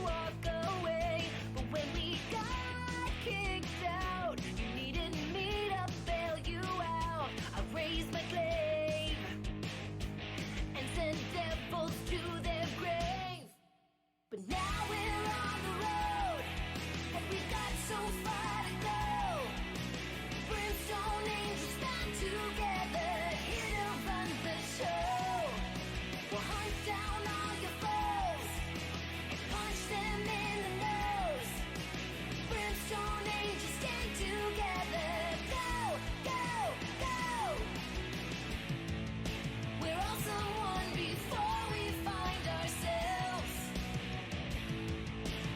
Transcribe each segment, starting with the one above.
walk away. But when we got kicked out, you needed me to bail you out. I raised my glaive and sent devils to their grave. But now we're on the road, and we got so far to go. Brimstone angels stand together, here to run the show. We'll hunt down all your foes and punch them in the nose. Brimstone angels stand together. Go, go, go. We're all someone before we find ourselves.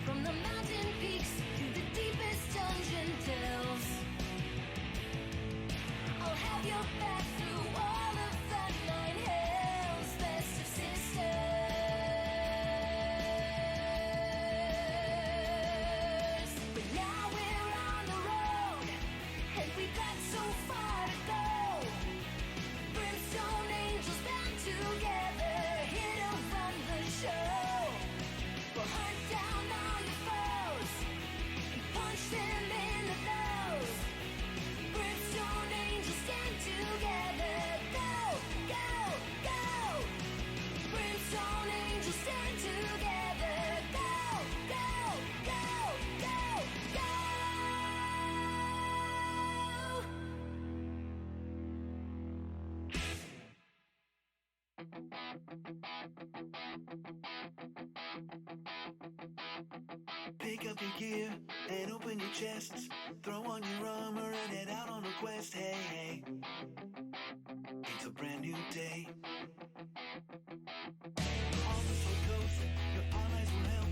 From the mountain peaks to the deepest dungeon delves, I'll have your back through all of the nine hells. Best of sisters. But now we're on the road, and we got so far to go. Brimstone angels band together, here to run the show. We'll hunt down all your foes and punch them in the nose. Brimstone angels stand together. Go, go, go. Brimstone angels stand together. Go, go, go, go, go. Pick up your gear and open your chests. Throw on your armor and head out on a quest. Hey, hey. It's a brand new day. On the slow coast, your allies will help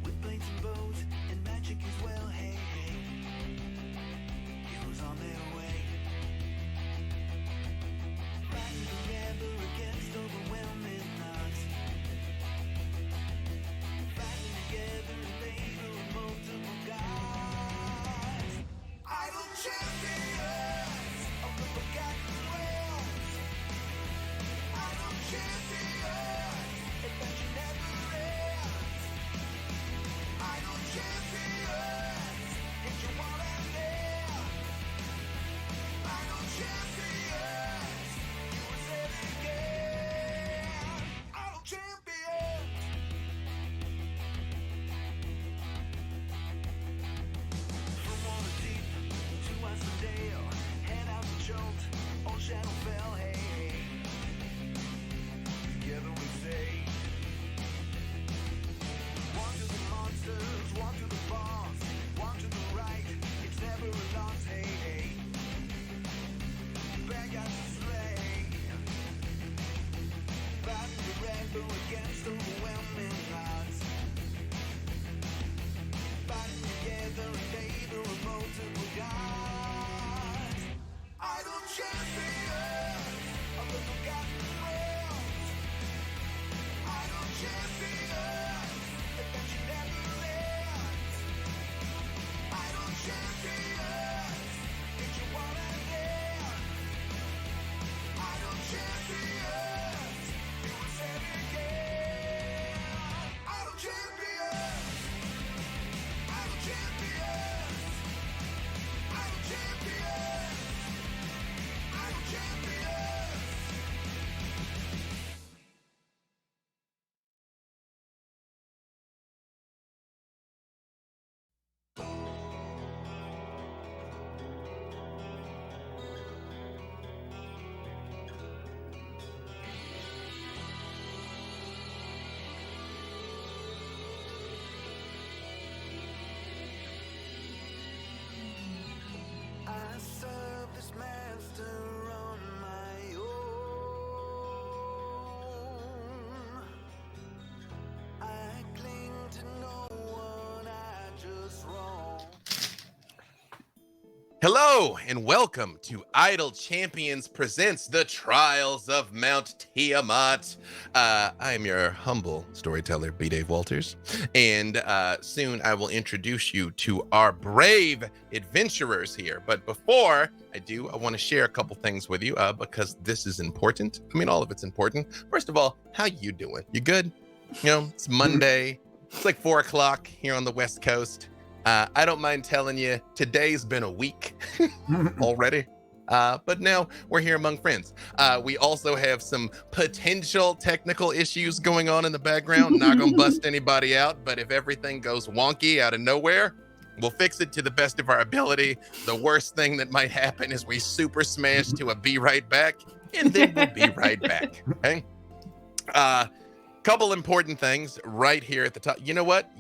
with blades and bows and magic as well. Hey, hey. Heroes on their way. Fighting together against overwhelming odds. Fighting together in favor of multiple gods. Idle champions of the forgotten realms. Idle champions, adventure never ends. Idle champions, hit your wall and there. Idle champions, you will say it again. Idle champions. From Waterdeep to Dale, head out to Jolt, on Shadowfell, hey, hey. Together we say, walk to the monsters, walk to the boss, walk to the right, it's never a loss, hey, hey. Bad guys to slay, fighting the rainbow against overwhelming odds. Fighting together in favor of multiple gods. Idle champions of the forgotten realms. Idle champions, adventure never ends. Idle champions, get your wall and there. Idle champions, you will say it again. Idle champions. Idle champions. Idle champions. Idle champions. I serve this master on my own. I cling to no one, I just roam. Hello and welcome to Idle Champions presents the Trials of Mount Tiamat. I am your humble storyteller, B. Dave Walters, and soon I will introduce you to our brave adventurers here. But before I do, I want to share a couple things with you because this is important. I mean, all of it's important. First of all, how you doing? You good? You know, it's Monday. It's like 4 o'clock here on the West Coast. I don't mind telling you, today's been a week already. But now we're here among friends. We also have some potential technical issues going on in the background. Not gonna bust anybody out, but if everything goes wonky out of nowhere, we'll fix it to the best of our ability. The worst thing that might happen is we super smash to a be right back, and then we'll be right back. Okay. Couple important things right here at the top. You know what?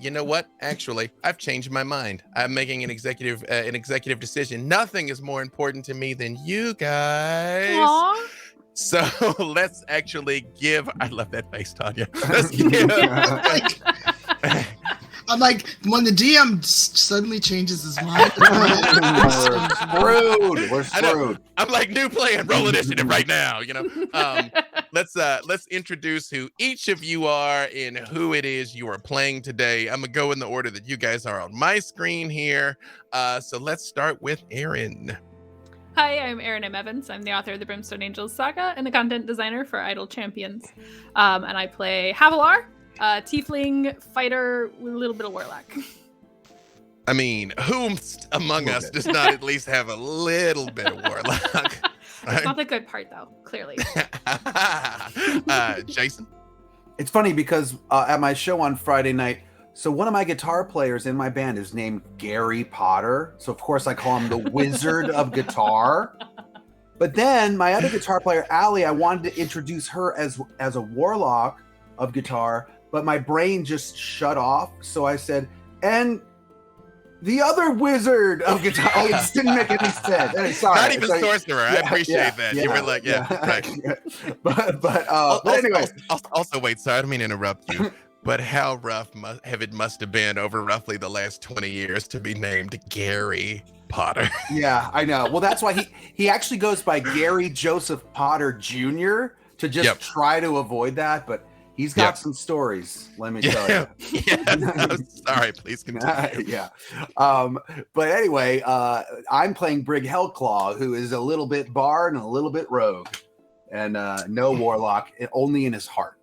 Actually, I've changed my mind. I'm making an executive decision. Nothing is more important to me than you guys. Aww. So let's actually give. I love that face, Tanya. Let's give. I'm like, when the DM suddenly changes his mind. We're screwed. I'm like, new plan, roll initiative right now. Let's introduce who each of you are and who it is you are playing today. I'm gonna go in the order that you guys are on my screen here. So let's start with Erin. Hi, I'm Erin M. Evans. I'm the author of the Brimstone Angels saga and the content designer for Idle Champions. And I play Havilar, a tiefling fighter with a little bit of warlock. I mean, whom among us does not at least have a little bit of warlock? It's not the good part, though, clearly. Jason? It's funny because at my show on Friday night, so one of my guitar players in my band is named Gary Potter. So, of course, I call him the Wizard of Guitar. But then my other guitar player, Allie, I wanted to introduce her as a warlock of guitar, but my brain just shut off. So I said, and the other wizard of guitar. Oh, it just didn't make any sense. Sorry. Not even sorcerer. I appreciate that. You were like, right. But anyway. Also, wait, sorry, I don't mean to interrupt you. But how rough it must have been over roughly the last 20 years to be named Gary Potter. Yeah, I know. Well, that's why he actually goes by Gary Joseph Potter Jr. to just try to avoid that, but he's got some stories, let me tell you. I'm sorry, please continue. But anyway, I'm playing Brig Hellclaw, who is a little bit bard and a little bit rogue, and no warlock, only in his heart.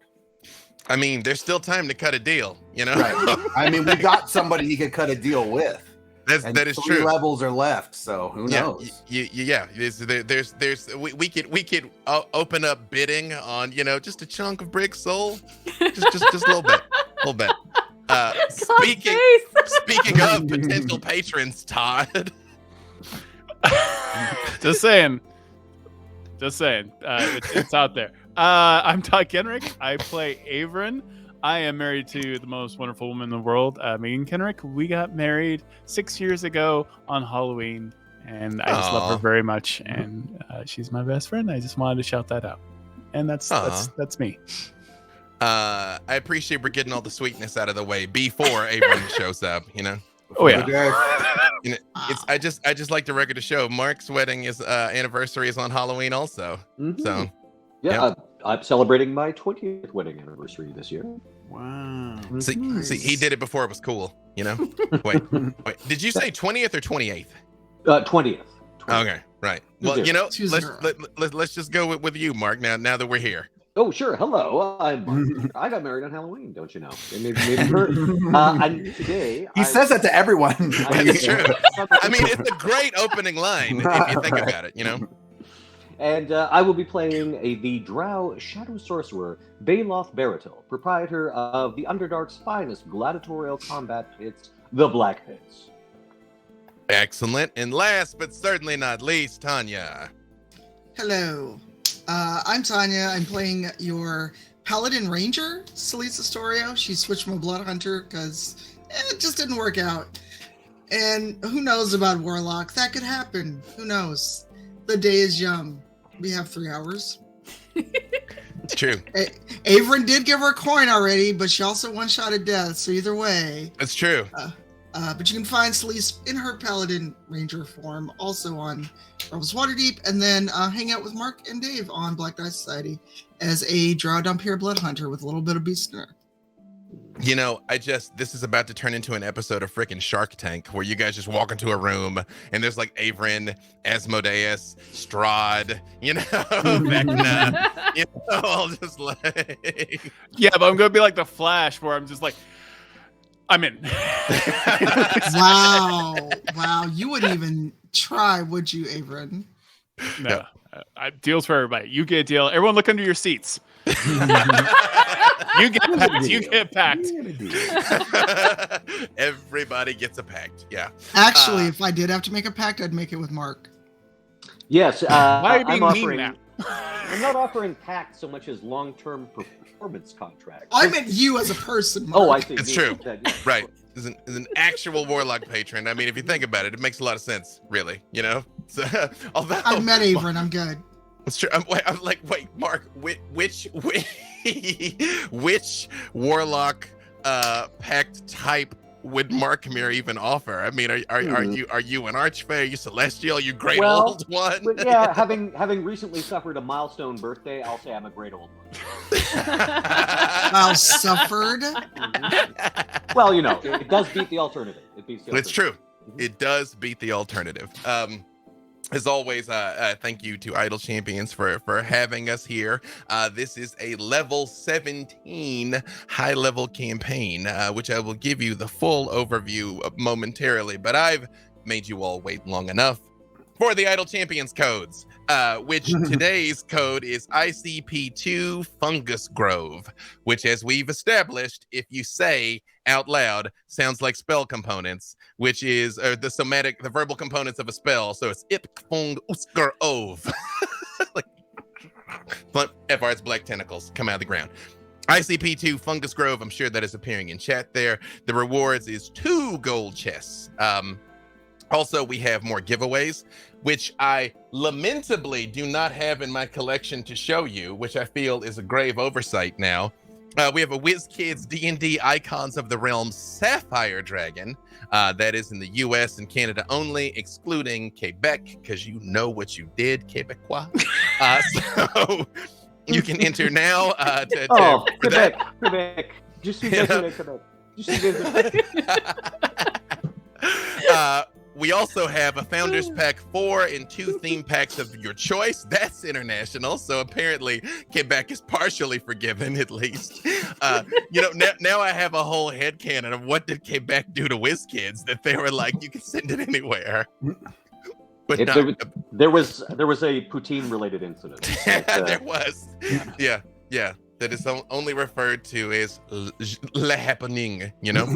I mean, there's still time to cut a deal, Right. I mean, we got somebody he could cut a deal with. That is 3 true. Levels are left, so who knows? We could open up bidding on just a chunk of Brig's soul, just a little bit. Speaking of potential patrons, Todd. Just saying. It's out there. I'm Todd Kenreck. I play Erin. I am married to the most wonderful woman in the world, Meagan Kenreck. We got married 6 years ago on Halloween, and I just love her very much. And she's my best friend. I just wanted to shout that out. And that's me. I appreciate we're getting all the sweetness out of the way before Erin shows up. Oh yeah. I just like the record to show Mark's wedding anniversary is on Halloween also. Mm-hmm. So I'm celebrating my 20th wedding anniversary this year. Wow. See, he did it before it was cool. Wait. Did you say 20th or 28th? 20th. Okay, right. Well, let's just go with you, Mark. Now that we're here. Oh, sure. Hello, I'm Mark. I got married on Halloween, don't you know? It maybe hurt. And today he says that to everyone. That's true. I mean, it's a great opening line if you think about it. And I will be playing the Drow Shadow Sorcerer, Baloth Baratil, proprietor of the Underdark's finest gladiatorial combat pits, the Black Pits. Excellent. And last but certainly not least, Tanya. Hello. I'm Tanya. I'm playing your Paladin Ranger, Salisa Storio. She switched from a Blood Hunter because it just didn't work out. And who knows about Warlock? That could happen. Who knows? The day is young. We have 3 hours. It's true. Erin did give her a coin already, but she also one-shotted death. So either way. That's true. But you can find Celise in her Paladin Ranger form also on Waterdeep, and then hang out with Mark and Dave on Black Dice Society as a Drow Dumpier Blood Hunter with a little bit of beast in her. This is about to turn into an episode of freaking Shark Tank where you guys just walk into a room and there's like Erin, Asmodeus, Strahd, Vecna, all just like. Yeah, but I'm going to be like the Flash where I'm just like, I'm in. Wow. You wouldn't even try, would you, Erin? No. Deals for everybody. You get a deal. Everyone look under your seats. You get packed. You get packed. Everybody gets a pact. Yeah. Actually, if I did have to make a pact, I'd make it with Mark. Yes. Why are you being I'm mean offering, now? I'm not offering Pact so much as long-term performance contracts. I meant you as a person, Mark. Oh, I see. It's true. Right. Is an actual warlock patron. I mean, if you think about it, it makes a lot of sense, really. You know. So, although I met Erin. I'm good. It's true. I'm like, wait, Mark, which warlock pact type would Mark Meer even offer? I mean, are you an archfey? Are you celestial? Are you great old one? Yeah, having recently suffered a milestone birthday, I'll say I'm a great old one. Well, suffered. Well, you know, it does beat the alternative. It beats the alternative. It's true. It does beat the alternative. As always, thank you to Idle Champions for having us here. This is a level 17 high-level campaign, which I will give you the full overview of momentarily, but I've made you all wait long enough for the Idle Champions codes, which today's code is ICP2 Fungus Grove, which, as we've established, if you say out loud, sounds like spell components, which is the verbal components of a spell. So it's ip fung usker ov. Like, FR's black tentacles come out of the ground. ICP2 Fungus Grove, I'm sure that is appearing in chat there. The rewards is 2 gold chests. Also, we have more giveaways, which I lamentably do not have in my collection to show you, which I feel is a grave oversight now. We have a WizKids D&D Icons of the Realm Sapphire Dragon. That is in the US and Canada only, excluding Quebec, because you know what you did, Quebecois. So you can enter now. Quebec. Je suis désolé, Quebec. Je suis désolé. We also have a Founders Pack 4 and 2 theme packs of your choice. That's international, so apparently Quebec is partially forgiven, at least. Now I have a whole headcanon of what did Quebec do to WizKids that they were like, you can send it anywhere. But there was a poutine-related incident. There was. Yeah. That is only referred to as le happening, you know?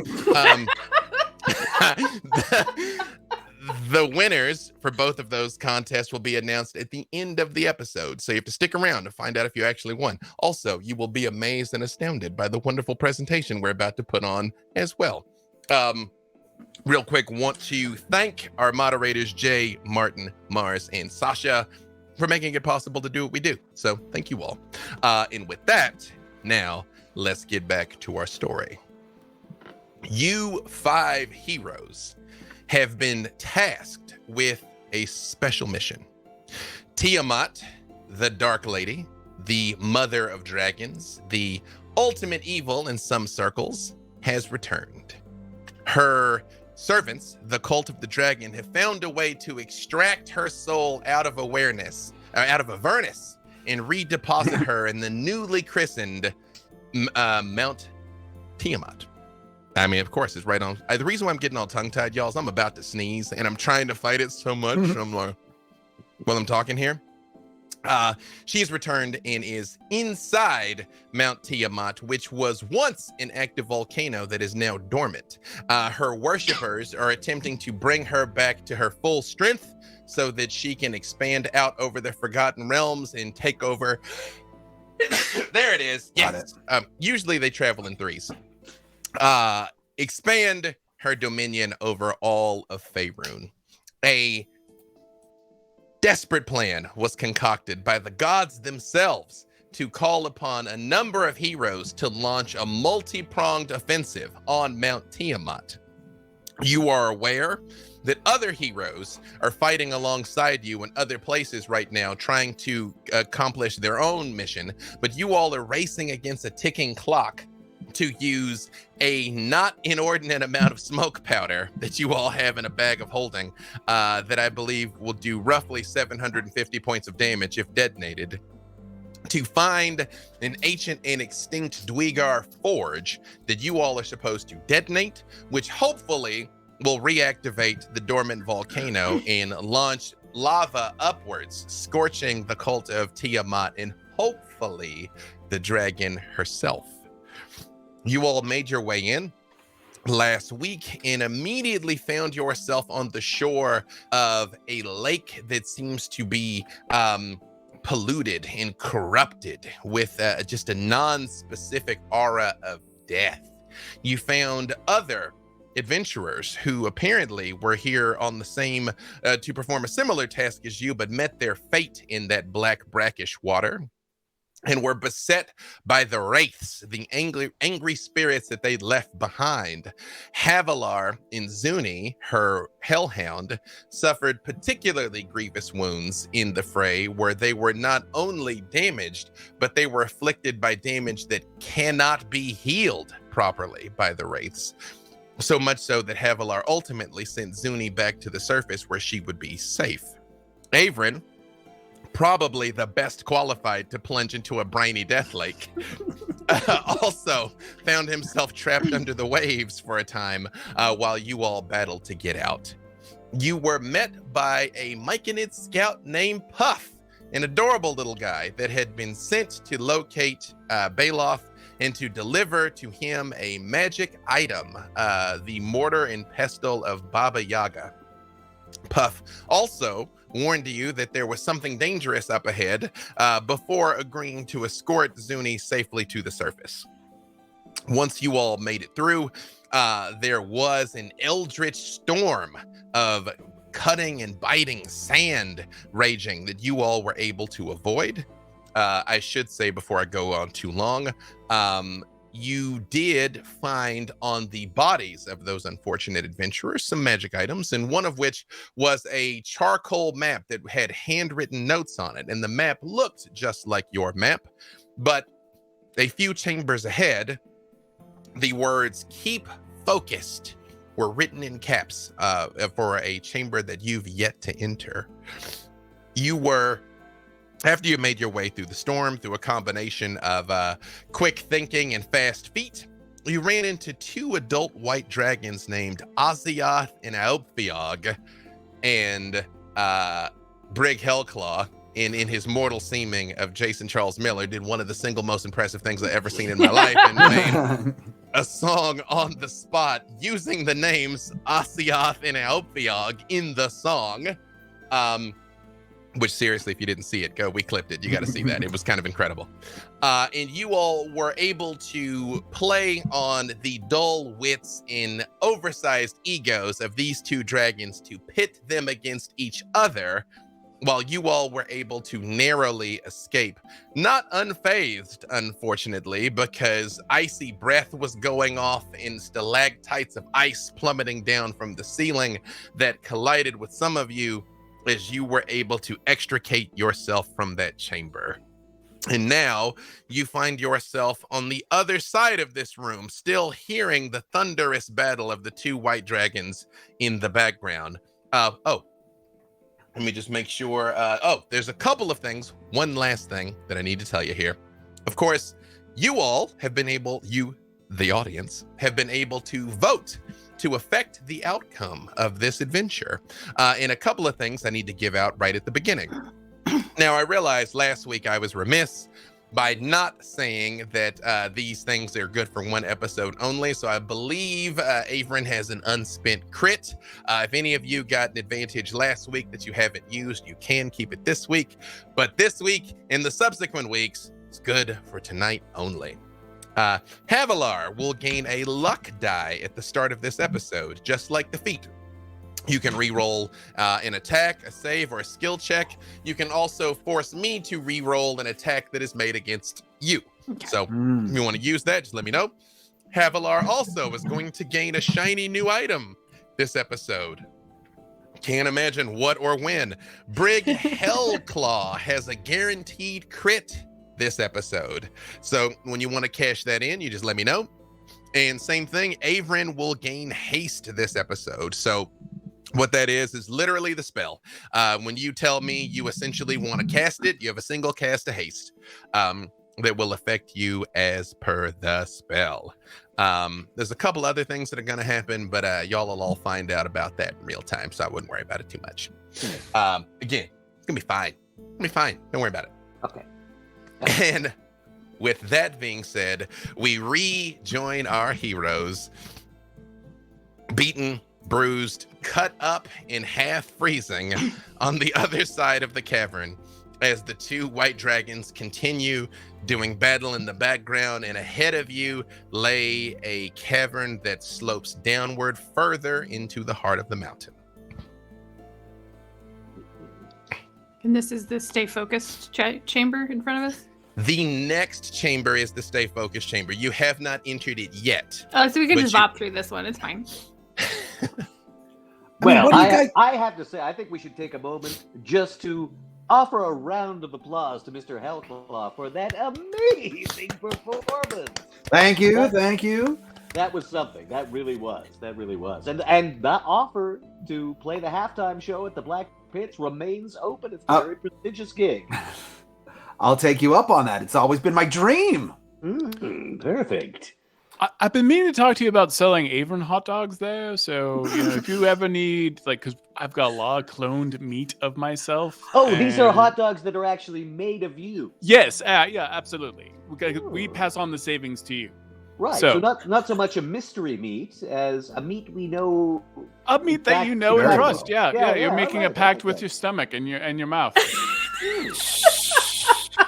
The winners for both of those contests will be announced at the end of the episode, so you have to stick around to find out if you actually won. Also, you will be amazed and astounded by the wonderful presentation we're about to put on as well. Real quick, want to thank our moderators, Jay, Martin, Mars, and Sasha, for making it possible to do what we do. So thank you all. And with that, now let's get back to our story. You 5 heroes have been tasked with a special mission. Tiamat, the Dark Lady, the Mother of Dragons, the ultimate evil in some circles, has returned. Her servants, the Cult of the Dragon, have found a way to extract her soul out of Avernus, and redeposit her in the newly christened Mount Tiamat. I mean, of course, it's right on. The reason why I'm getting all tongue-tied, y'all, is I'm about to sneeze, and I'm trying to fight it so much. I'm like, while I'm talking here. She's returned and is inside Mount Tiamat, which was once an active volcano that is now dormant. Her worshippers are attempting to bring her back to her full strength so that she can expand out over the Forgotten Realms and take over. There it is. Yes. Usually they travel in 3s. Expand her dominion over all of Faerun. A desperate plan was concocted by the gods themselves to call upon a number of heroes to launch a multi-pronged offensive on Mount Tiamat. You are aware that other heroes are fighting alongside you in other places right now, trying to accomplish their own mission, but you all are racing against a ticking clock to use a not inordinate amount of smoke powder that you all have in a bag of holding that I believe will do roughly 750 points of damage if detonated. to find an ancient and extinct Dweegar forge that you all are supposed to detonate, which hopefully will reactivate the dormant volcano and launch lava upwards, scorching the cult of Tiamat and hopefully the dragon herself. You all made your way in last week and immediately found yourself on the shore of a lake that seems to be polluted and corrupted with just a non-specific aura of death. You found other adventurers who apparently were here on the same to perform a similar task as you, but met their fate in that black brackish water and were beset by the wraiths, the angry spirits that they'd left behind. Havilar and Zuni, her hellhound, suffered particularly grievous wounds in the fray, where they were not only damaged, but they were afflicted by damage that cannot be healed properly by the wraiths. So much so that Havilar ultimately sent Zuni back to the surface where she would be safe. Erin, probably the best qualified to plunge into a briny death lake, also found himself trapped under the waves for a time while you all battled to get out. You were met by a Myconid scout named Puff, an adorable little guy that had been sent to locate Baloth and to deliver to him a magic item, the mortar and pestle of Baba Yaga. Puff also warned you that there was something dangerous up ahead before agreeing to escort Zuni safely to the surface. Once you all made it through, there was an eldritch storm of cutting and biting sand raging that you all were able to avoid. I should say before I go on too long, you did find on the bodies of those unfortunate adventurers some magic items, and one of which was a charcoal map that had handwritten notes on it. And the map looked just like your map, but a few chambers ahead, the words "keep focused" were written in caps for a chamber that you've yet to enter. After you made your way through the storm, through a combination of quick thinking and fast feet, you ran into two adult white dragons named Azioth and Aophiog, and Brig Hellclaw, in his mortal seeming of Jason Charles Miller, did one of the single most impressive things I've ever seen in my life, and made a song on the spot using the names Azioth and Aophiog in the song. Which, seriously, if you didn't see it, we clipped it. You got to see that. It was kind of incredible. And you all were able to play on the dull wits and oversized egos of these two dragons to pit them against each other, while you all were able to narrowly escape. Not unfazed, unfortunately, because icy breath was going off and stalactites of ice plummeting down from the ceiling that collided with some of you as you were able to extricate yourself from that chamber. And now you find yourself on the other side of this room, still hearing the thunderous battle of the two white dragons in the background. Let me just make sure. There's a couple of things. One last thing that I need to tell you here. Of course, you all have been able, the audience, have been able to vote to affect the outcome of this adventure. And a couple of things I need to give out right at the beginning. Now, I realized last week I was remiss by not saying that these things are good for one episode only. So I believe Erin has an unspent crit. If any of you got an advantage last week that you haven't used, you can keep it this week. But this week and the subsequent weeks, it's good for tonight only. Havilar will gain a luck die at the start of this episode, just like the feat. You can re-roll an attack, a save, or a skill check. You can also force me to re-roll an attack that is made against you. Okay. So if you want to use that, just let me know. Havilar also is going to gain a shiny new item this episode. Can't imagine what or when. Brig Hellclaw has a guaranteed crit this episode. So when you want to cash that in, you just let me know. And same thing, Erin will gain haste this episode. So What that is literally the spell. When you tell me you essentially want to cast it, you have a single cast of haste that will affect you as per the spell. There's a couple other things that are going to happen, but y'all will all find out about that in real time, so I wouldn't worry about it too much. Again, it's going to be fine. It's going to be fine. Don't worry about it. Okay. And with that being said, we rejoin our heroes, beaten, bruised, cut up in half freezing on the other side of the cavern as the two white dragons continue doing battle in the background, and ahead of you lay a cavern that slopes downward further into the heart of the mountain. And this is the stay focused chamber in front of us? The next chamber is the stay focused chamber. You have not entered it yet. Oh, so we can But just you- hop through this one. It's fine. Well, what do you guys- I have to say, I think we should take a moment just to offer a round of applause to Mr. Hellclaw for that amazing performance. Thank you. Thank you. That was something. That really was. That really was. And that offer to play the halftime show at the Black Pits remains open. It's a very prestigious gig. I'll take you up on that. It's always been my dream. Perfect. I've been meaning to talk to you about selling Avon hot dogs there. So, if you ever need, because I've got a lot of cloned meat of myself. Oh, these are and- hot dogs that are actually made of you. Yes, yeah, absolutely. We pass on the savings to you. Right. So- So not so much a mystery meat as a meat we know. A meat that you know and Very trust. well. Yeah. You're I making like a pact that. with your stomach and your mouth.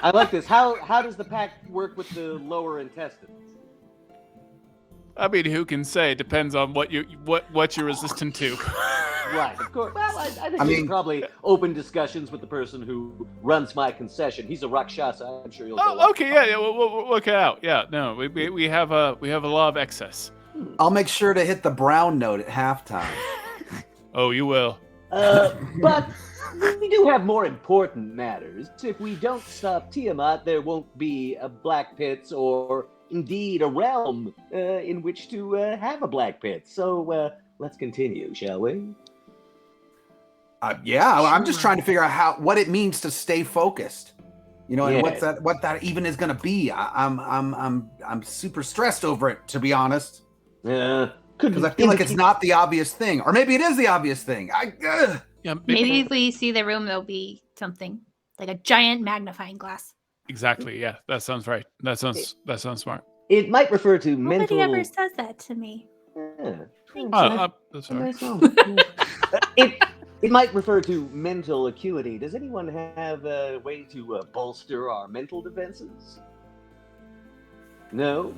I like this. How does the pact work with the lower intestines? I mean, who can say? It depends on what you're resistant to. Right, of course. Well, I think I there's mean- probably open discussions with the person who runs my concession. He's a Rakshasa. I'm sure you'll. go Oh, up. okay, yeah, we'll work it out. Yeah, no, we have a lot of excess. I'll make sure to hit the brown note at halftime. Oh, you will. But we do have more important matters. If we don't stop Tiamat, there won't be a Black Pits or indeed a realm in which to have a Black Pit. So let's continue, shall we? Yeah, I'm just trying to figure out what it means to stay focused. And Yeah. what that even is going to be. I'm super stressed over it, to be honest, because I feel like it's not the obvious thing, or maybe it is the obvious thing. Yeah, Maybe if we see the room, there'll be something like a giant magnifying glass. exactly. Yeah, that sounds right. That sounds smart. It might refer to Nobody mental. ever says that to me. Yeah. That's all right. It might refer to mental acuity. Does anyone have a way to bolster our mental defenses? No?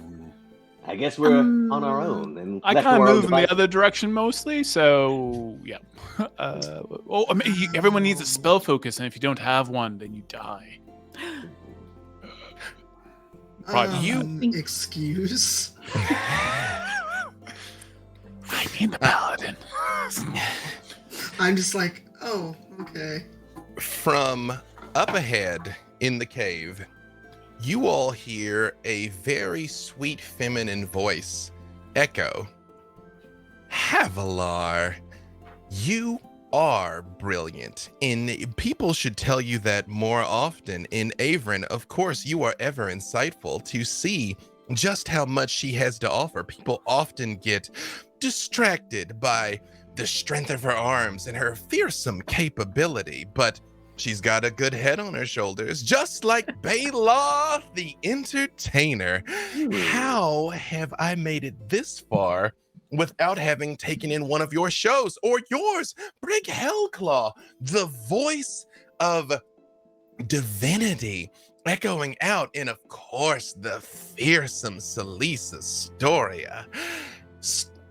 I guess we're on our own. And I left to kind our of own move in the devices. other direction mostly, so yeah. Everyone needs a spell focus, and if you don't have one, then you die. Excuse. I mean the paladin. I'm just like, oh, okay. From up ahead in the cave, you all hear a very sweet feminine voice echo. Havilar, you are brilliant, and people should tell you that more often. In Erin, of course, you are ever insightful to see just how much she has to offer. People often get distracted by the strength of her arms and her fearsome capability, but she's got a good head on her shoulders, just like Baldur the Entertainer. How have I made it this far without having taken in one of your shows, or yours, Brig Hellclaw, the voice of divinity, echoing out in, of course, the fearsome Silliness Astoria,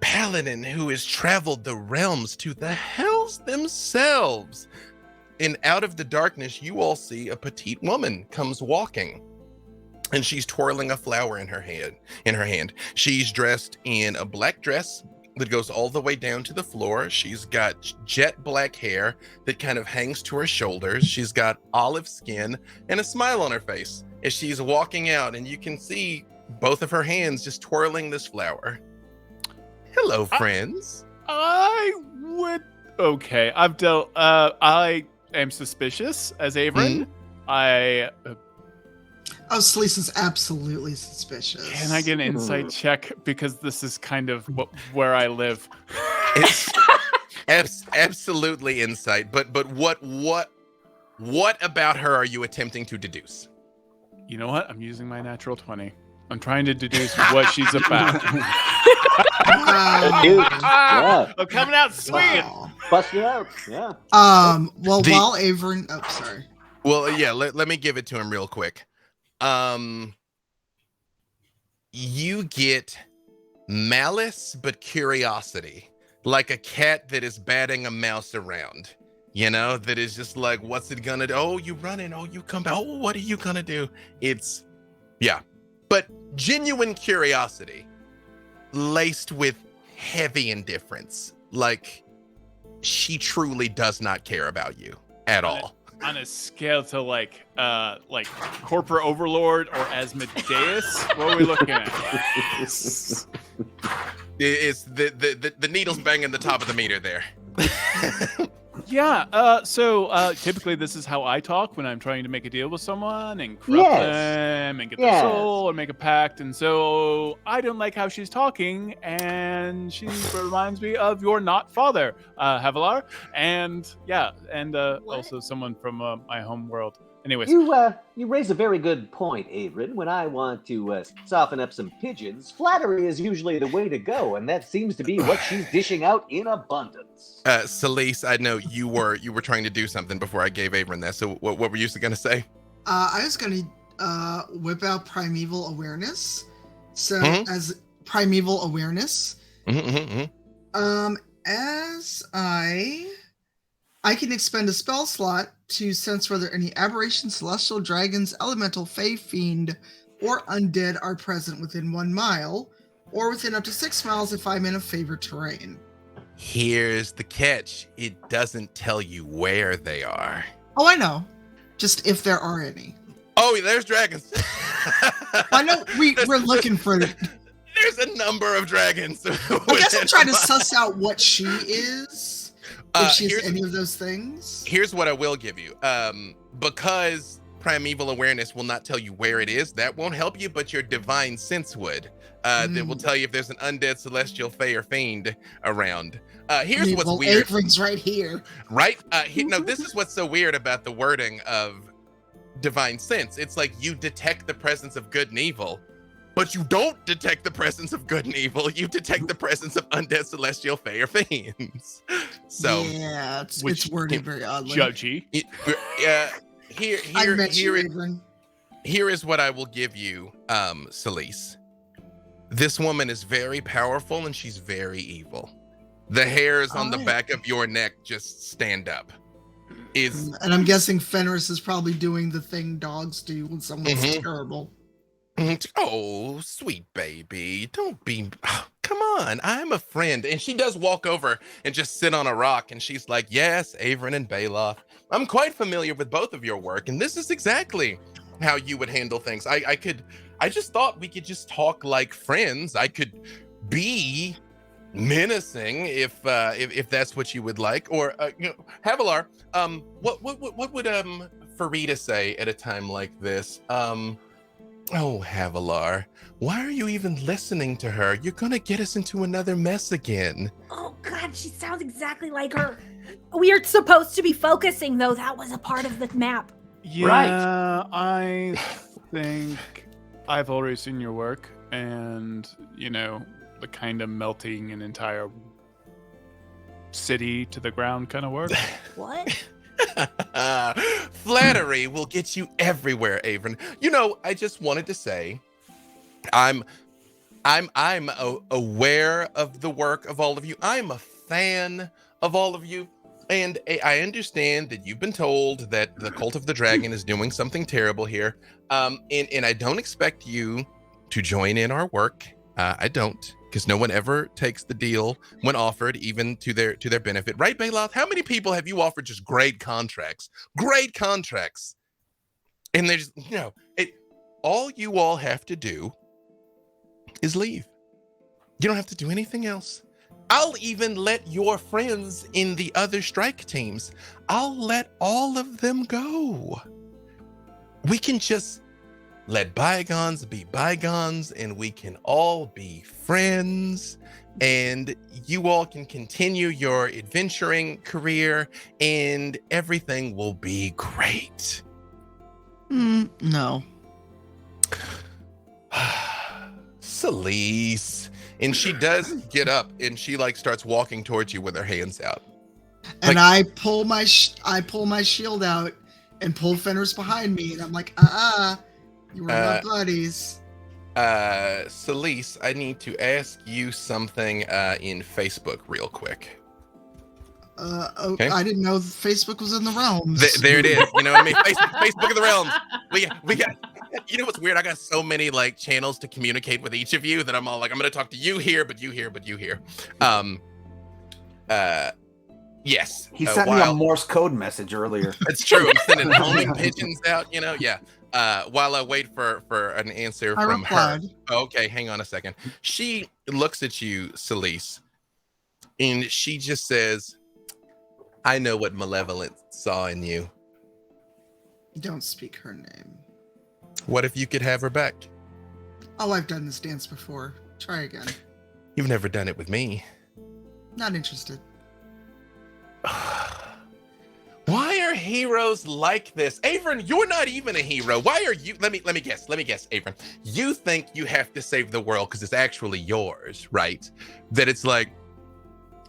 paladin who has traveled the realms to the hells themselves. And out of the darkness, you all see a petite woman comes walking, and she's twirling a flower in her hand. She's dressed in a black dress that goes all the way down to the floor. She's got jet black hair that kind of hangs to her shoulders. She's got olive skin and a smile on her face as she's walking out, and you can see both of her hands just twirling this flower. Hello, friends. I would. Okay, I've dealt. I am suspicious as Averin. I Oh, Sleece is absolutely suspicious. can I get an insight check because this is kind of where I live. It's absolutely insight. But what about her are you attempting to deduce? You know what? I'm using my natural 20. I'm trying to deduce what she's about. Yeah. I'm coming out swinging. Wow. Bust it out. Yeah. Well, while Averin, oh, sorry. Well, yeah. Let me give it to him real quick. You get malice but curiosity, like a cat that is batting a mouse around. You know, that is just like, what's it gonna do? Oh, you running? Oh, you come back? Oh, what are you gonna do? It's, yeah, but genuine curiosity, laced with heavy indifference. Like, she truly does not care about you at all. On a scale to like corporate overlord or Asmodeus, what are we looking at? It's the needle's banging the top of the meter there. Yeah, so typically this is how I talk when I'm trying to make a deal with someone and corrupt them and get their soul or make a pact. And so I don't like how she's talking, and she reminds me of your not father, Havilar, and also someone from my home world. Anyways, You raise a very good point, Averin. When I want to soften up some pigeons, flattery is usually the way to go, and that seems to be what she's dishing out in abundance. Celise, I know you were trying to do something before I gave Averin that. So what were you going to say? I was going to whip out primeval awareness. So as primeval awareness, as I can expend a spell slot to sense whether any aberration, celestial, dragons, elemental, fey, fiend, or undead are present within 1 mile, or within up to 6 miles if I'm in a favored terrain. Here's the catch. It doesn't tell you where they are. Oh, I know. Just if there are any. Oh, there's dragons. I know we're looking for it. There's a number of dragons. I guess I'm trying to suss out what she is. If she's any of those things. Here's what I will give you. Because primeval awareness will not tell you where it is, that won't help you, but your divine sense would. That will tell you if there's an undead, celestial, fey, or fiend around. Here's what's weird. Averin's right here. Right? No, this is what's so weird about the wording of divine sense. It's like you detect the presence of good and evil, but you don't detect the presence of good and evil. You detect the presence of undead, celestial, fey, or fiends. So yeah, it's worded very oddly. Judgy. Here is what I will give you, Celise. This woman is very powerful and she's very evil. The hairs on the back of your neck just stand up. And I'm guessing Fenris is probably doing the thing dogs do when someone's terrible. Oh, sweet baby. Don't be... Oh, come on. I'm a friend. And she does walk over and just sit on a rock. And she's like, yes, Averin and Baloth. I'm quite familiar with both of your work. And this is exactly how you would handle things. I just thought we could just talk like friends. I could be menacing if that's what you would like. Or, Havilar, what would Farida say at a time like this? Oh, Havilar, why are you even listening to her? You're gonna get us into another mess again. Oh God, she sounds exactly like her. We are supposed to be focusing, though. That was a part of the map. Yeah, right. I think I've already seen your work, and the kind of melting an entire city to the ground kind of work. What? Flattery will get you everywhere, Averin. I just wanted to say, I'm aware of the work of all of you. I'm a fan of all of you, and I understand that you've been told that the Cult of the Dragon is doing something terrible here. And I don't expect you to join in our work. I don't. Because no one ever takes the deal when offered, even to their benefit. Right, Baloth? How many people have you offered just great contracts? Great contracts. And there's, all you all have to do is leave. You don't have to do anything else. I'll even let your friends in the other strike teams, I'll let all of them go. We can just let bygones be bygones, and we can all be friends, and you all can continue your adventuring career, and everything will be great. No. Celise. And she does get up and she like starts walking towards you with her hands out. And Like- I pull my shield out and pull Fenris behind me, and I'm like, you were my buddies. Celise, I need to ask you something in Facebook real quick. Okay. I didn't know Facebook was in the realms. There it is. You know what I mean? Facebook of the realms. We got. You know what's weird? I got so many like channels to communicate with each of you that I'm all like, I'm gonna talk to you here, but you here, but you here. Yes. He sent me a Morse code message earlier. It's true. I'm sending homing pigeons out. You know, yeah. While I wait for an answer I from replied. her. Okay, hang on a second. She looks at you, Celise, and she just says, "I know what Malevolent saw in you. Don't speak her name. What if you could have her back? Oh, I've done this dance before. Try again. You've never done it with me." Not interested. Why are heroes like this? Erin, you're not even a hero. Why are you? Let me guess, Erin. You think you have to save the world because it's actually yours, right? That it's like,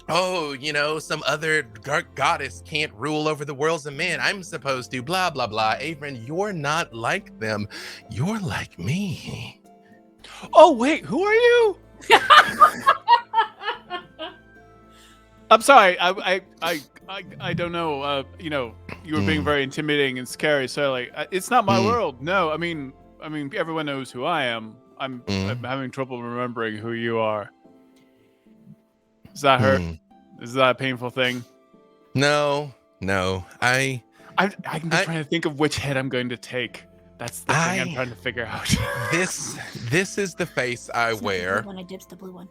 oh, you know, some other goddess can't rule over the worlds of men. I'm supposed to, blah, blah, blah. Erin, you're not like them. You're like me. Oh, wait, who are you? I'm sorry. I don't know. You know, you were being very intimidating and scary. So like, it's not my world. No, I mean, everyone knows who I am. I'm having trouble remembering who you are. Does that hurt? Is that a painful thing? No. I'm just trying to think of which head I'm going to take. That's the thing I'm trying to figure out. This is the face I wear. When I dips the blue one.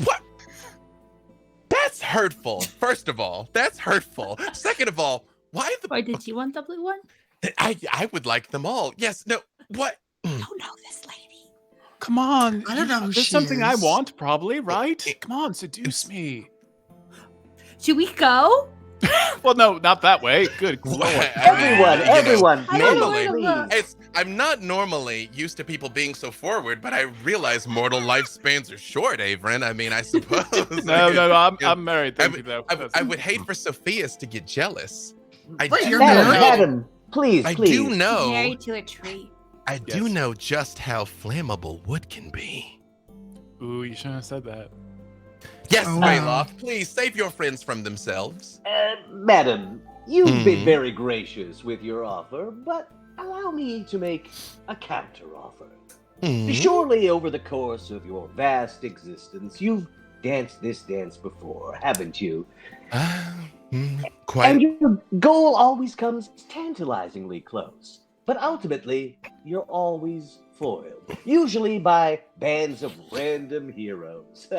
What? That's hurtful. First of all, that's hurtful. Second of all, why did you want the blue one? I would like them all. Yes. No. What? I don't know this lady. Come on. I don't know who There's she something I is. want, probably, right? Come on, seduce me. Should we go? Well, no, not that way. Good Lord. Everyone. I'm not normally used to people being so forward, but I realize mortal lifespans are short, Erin. I mean, I suppose. I'm married. Thank you, though. I would hate for Sophia's to get jealous. Madam, please. I do know. Married to a tree. I do know just how flammable wood can be. Ooh, you shouldn't have said that. Yes, Bayloff, please save your friends from themselves. Madam, you've been very gracious with your offer, but allow me to make a counteroffer. Surely over the course of your vast existence, you've danced this dance before, haven't you? Quite. And your goal always comes tantalizingly close. But ultimately, you're always foiled, usually by bands of random heroes.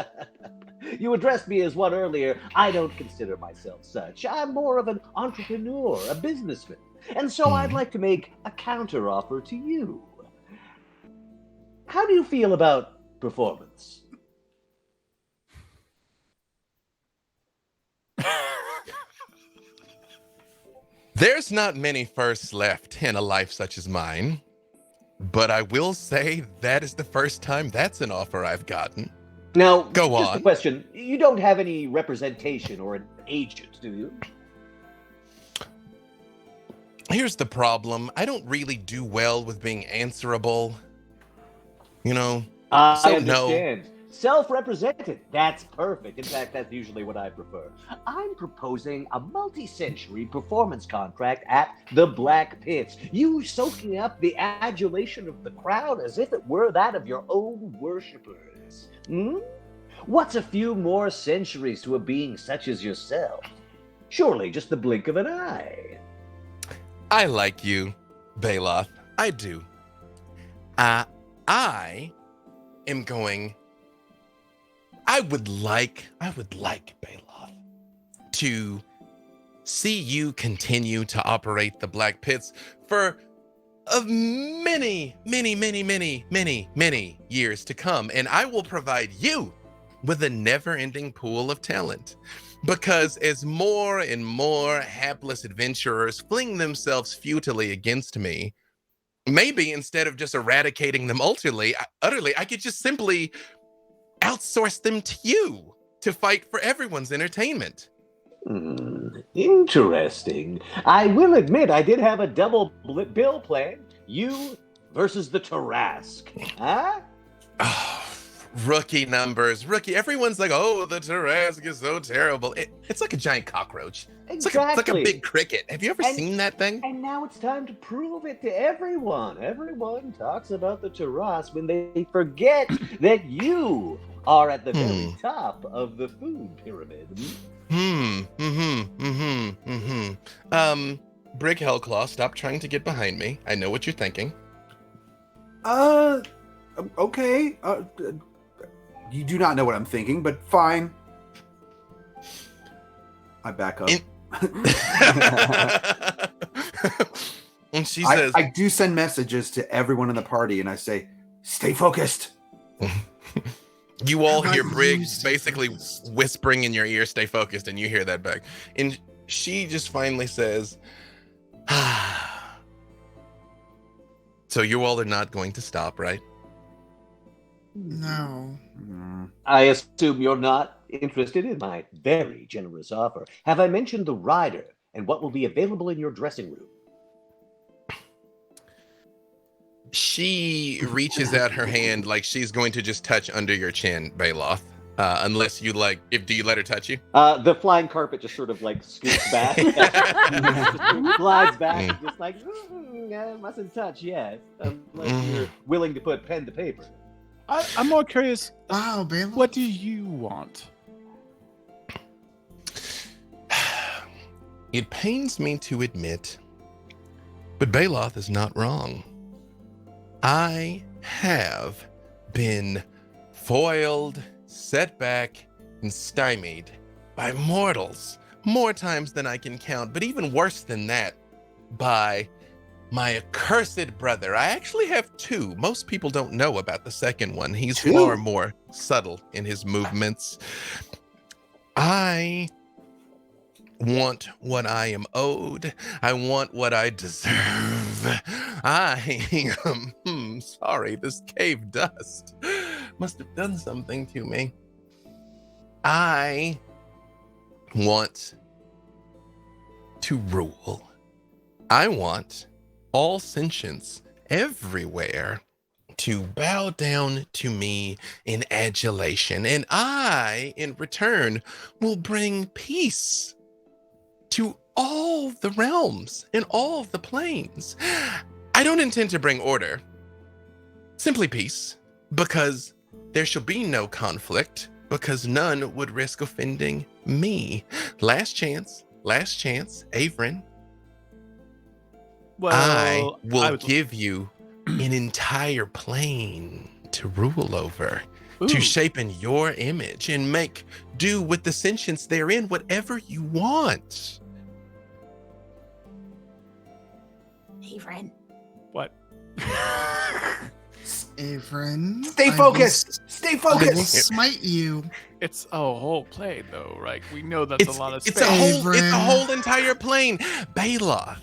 You addressed me as one earlier. I don't consider myself such. I'm more of an entrepreneur, a businessman. And so I'd like to make a counteroffer to you. How do you feel about performance? There's not many firsts left in a life such as mine, but I will say that is the first time that's an offer I've gotten. Now, Go just on. a question. You don't have any representation or an agent, do you? Here's the problem. I don't really do well with being answerable. You know? I understand. Self-represented. That's perfect. In fact, that's usually what I prefer. I'm proposing a multi-century performance contract at the Black Pits. You soaking up the adulation of the crowd as if it were that of your own worshippers. What's a few more centuries to a being such as yourself? Surely just the blink of an eye. I like you, Bayloff. I do. I am going... I would like Baloth to see you continue to operate the Black Pits for many years to come, and I will provide you with a never-ending pool of talent. Because as more and more hapless adventurers fling themselves futilely against me, maybe instead of just eradicating them utterly, I could just simply outsource them to you to fight for everyone's entertainment. Interesting. I will admit I did have a double bill plan. You versus the Tarrasque. Huh? Oh, rookie numbers. Everyone's like, oh, the Tarrasque is so terrible. It's like a giant cockroach. Exactly. It's like a big cricket. Have you ever seen that thing? And now it's time to prove it to everyone. Everyone talks about the Tarrasque when they forget that you are at the very top of the food pyramid. Brig Hellclaw, stop trying to get behind me. I know what you're thinking. Okay. You do not know what I'm thinking, but fine. I back up. And she says, I do send messages to everyone in the party, and I say, stay focused. You all hear Brig basically whispering in your ear, stay focused, and you hear that back. And she just finally says, so you all are not going to stop, right? No. I assume you're not interested in my very generous offer. Have I mentioned the rider and what will be available in your dressing room? She reaches out her hand like she's going to just touch under your chin, Baloth. Unless you like, do you let her touch you? The flying carpet just sort of like scoots back, glides back, just like, I mustn't touch yet, unless you're willing to put pen to paper. I'm more curious. Wow, Baloth. What do you want? It pains me to admit, but Baloth is not wrong. I have been foiled, set back, and stymied by mortals more times than I can count, but even worse than that, by my accursed brother. I actually have two. Most people don't know about the second one. He's far more subtle in his movements. I want what I am owed. I want what I deserve. I am sorry, this cave dust must have done something to me. I want to rule. I want all sentience everywhere to bow down to me in adulation, and I, in return, will bring peace to all the realms and all the planes. I don't intend to bring order, simply peace, because there shall be no conflict, because none would risk offending me. Last chance, Erin. Well, I will give you an entire plane to rule over, to shape in your image and make do with the sentience therein whatever you want. Erin. What? Erin. Stay focused. Stay I will focused. smite you. It's a whole play, though, right? We know that's a lot of space. It's a whole entire plane. Baloth,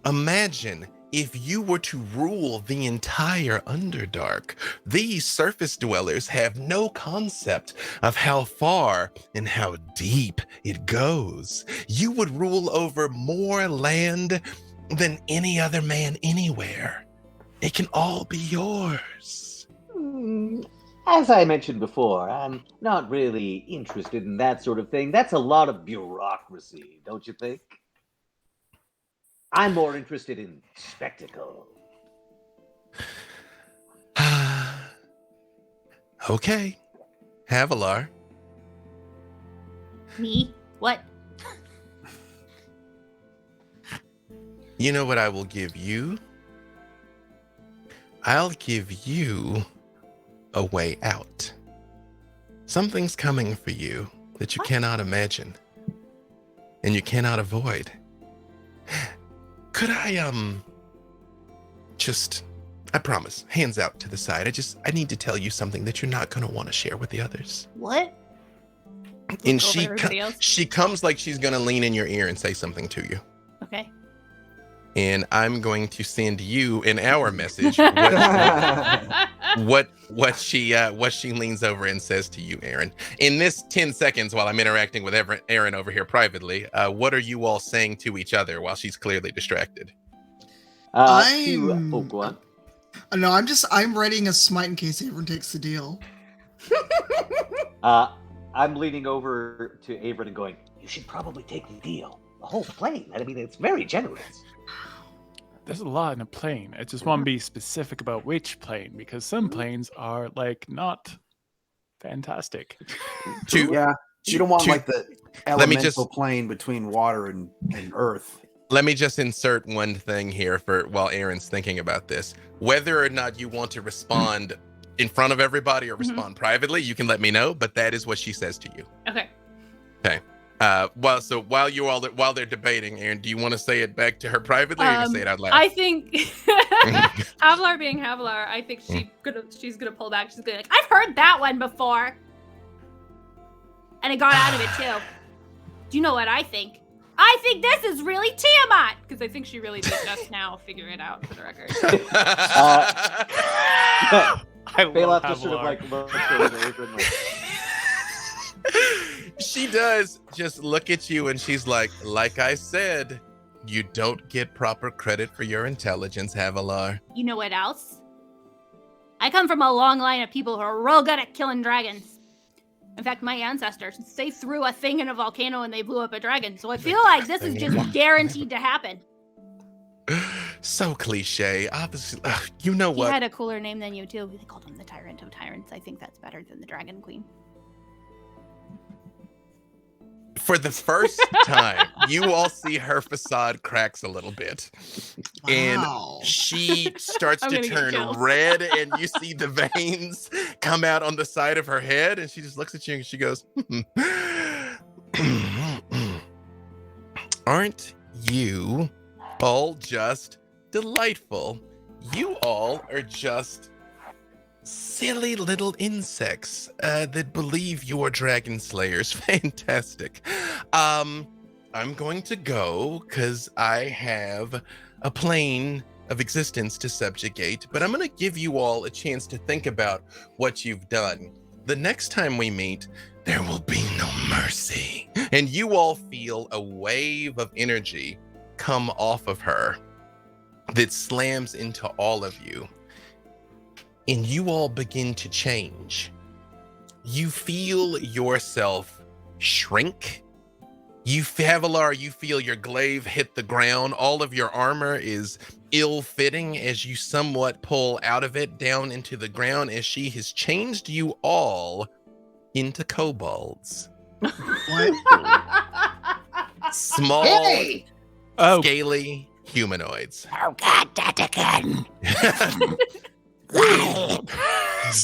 imagine if you were to rule the entire Underdark. These surface dwellers have no concept of how far and how deep it goes. You would rule over more land than any other man anywhere. It can all be yours. As I mentioned before, I'm not really interested in that sort of thing. That's a lot of bureaucracy, don't you think? I'm more interested in spectacle. Okay, Havilar. Me? What? You know what I will give you? I'll give you a way out. something's coming for you that you cannot imagine and you cannot avoid. Could I, I promise, hands out to the side. I need to tell you something that you're not going to want to share with the others. What? And Over everybody else. she comes like she's going to lean in your ear and say something to you. Okay. And I'm going to send you in our message what she leans over and says to you, Erin. In this 10 seconds while I'm interacting with Erin over here privately, what are you all saying to each other while she's clearly distracted? Go on. No, I'm writing a smite in case Erin takes the deal. I'm leaning over to Erin and going, "You should probably take the deal. The whole plane. I mean, it's very generous." There's a lot in a plane. I just want to be specific about which plane, because some planes are like not fantastic. Yeah, you don't want like the Let me elemental just- plane between water and earth. Let me just insert one thing here while Erin's thinking about this. Whether or not you want to respond in front of everybody or respond privately, you can let me know, but that is what she says to you. Okay. While they're debating, Erin, do you want to say it back to her privately or you say it out loud? I think Havilar being Havilar, I think she's gonna pull back. She's gonna be like, I've heard that one before. And I got out of it too. Do you know what I think? I think this is really Tiamat! Because I think she really did just now figure it out, for the record. I love Balaf just sort of Havilar. like looks over to Erin like, She does just look at you and she's like I said, you don't get proper credit for your intelligence, Havilar. You know what else? I come from a long line of people who are real good at killing dragons. In fact, my ancestors, they threw a thing in a volcano and they blew up a dragon. So I feel like this is just guaranteed to happen. So cliche. Obviously, you know He what? had a cooler name than you, too. They called him the Tyrant of Tyrants. I think that's better than the Dragon Queen. For the first time, you all see her facade cracks a little bit. Wow. And she starts I'm to gonna get turn chills. red, and you see the veins come out on the side of her head, and she just looks at you and she goes, Aren't you all just delightful? You all are just silly little insects that believe you're dragon slayers. Fantastic. I'm going to go because I have a plane of existence to subjugate, but I'm going to give you all a chance to think about what you've done. The next time we meet, there will be no mercy. And you all feel a wave of energy come off of her that slams into all of you. And you all begin to change. You feel yourself shrink. Havilar, you feel your glaive hit the ground. All of your armor is ill-fitting as you somewhat pull out of it down into the ground, as she has changed you all into kobolds. What? Small, Hey! Oh, scaly humanoids. Oh God, that again.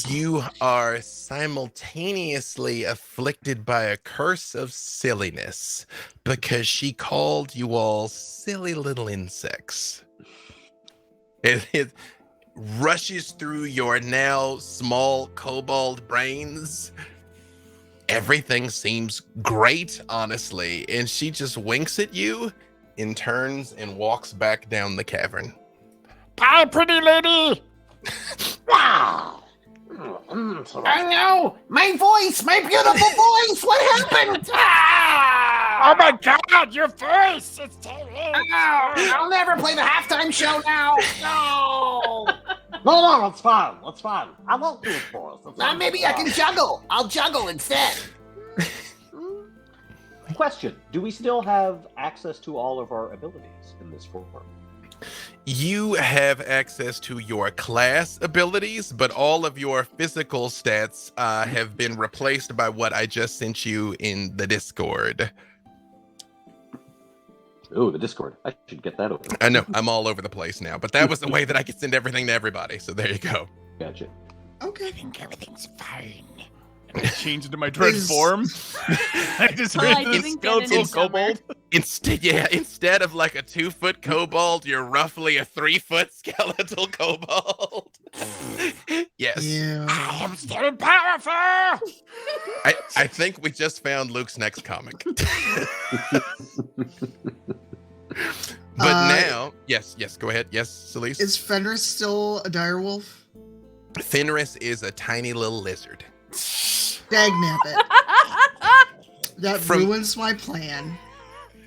You are simultaneously afflicted by a curse of silliness because she called you all silly little insects. It rushes through your now small kobold brains. Everything seems great, honestly, and she just winks at you and turns and walks back down the cavern. Bye, pretty lady. wow. I know. My voice, my beautiful voice. What happened? Oh my God, your voice. It's terrible. I'll never play the halftime show now. No. No, it's fine. It's fine. I won't do it for us. Now maybe I can juggle. I'll juggle instead. Question: do we still have access to all of our abilities in this form? You have access to your class abilities, but all of your physical stats have been replaced by what I just sent you in the Discord. Oh, the Discord. I should get that over. I know I'm all over the place now, but that was the way that I could send everything to everybody. So there you go. Gotcha. Okay. I think everything's fine. And I change into my dread form. I just Oh, I made this didn't get skeletal any summer. kobold. Instead of like a 2-foot kobold, you're roughly a 3-foot skeletal kobold. Yes. Yeah. I am still powerful. I think we just found Luke's next comic. But now, yes, go ahead. Yes, Celeste. Is Fenris still a direwolf? Fenris is a tiny little lizard. Dagnabbit. That ruins my plan.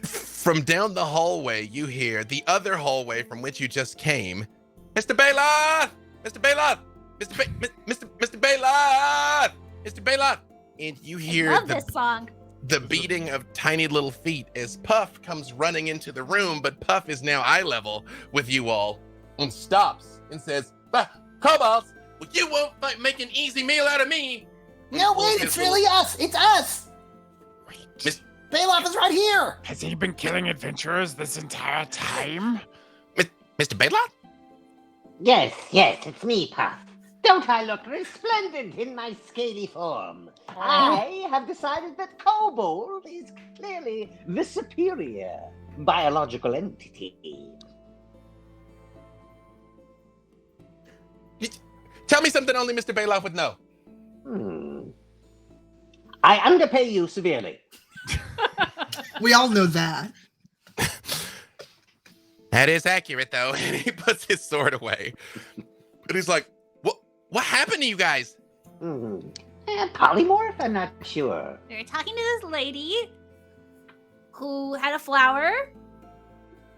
From down the hallway, you hear the other hallway from which you just came. Mr. Baylor! Mr. Baylor! Mr. Baylor! Mr. Baylor! And you hear Love this song. the beating of tiny little feet as Puff comes running into the room, but Puff is now eye level with you all and stops and says, Kobolds, well, you won't make an easy meal out of me. No, wait, it's really us. It's us. Miss- Bailoff is right here. Has he been killing adventurers this entire time? Mr. Baylor? Yes, it's me, Puff. Don't I look resplendent in my scaly form? I have decided that Kobold is clearly the superior biological entity. Tell me something only Mr. Baylor would know. I underpay you severely. We all know that. That is accurate, though. And he puts his sword away. And he's like, what happened to you guys? Polymorph? I'm not sure. We were talking to this lady who had a flower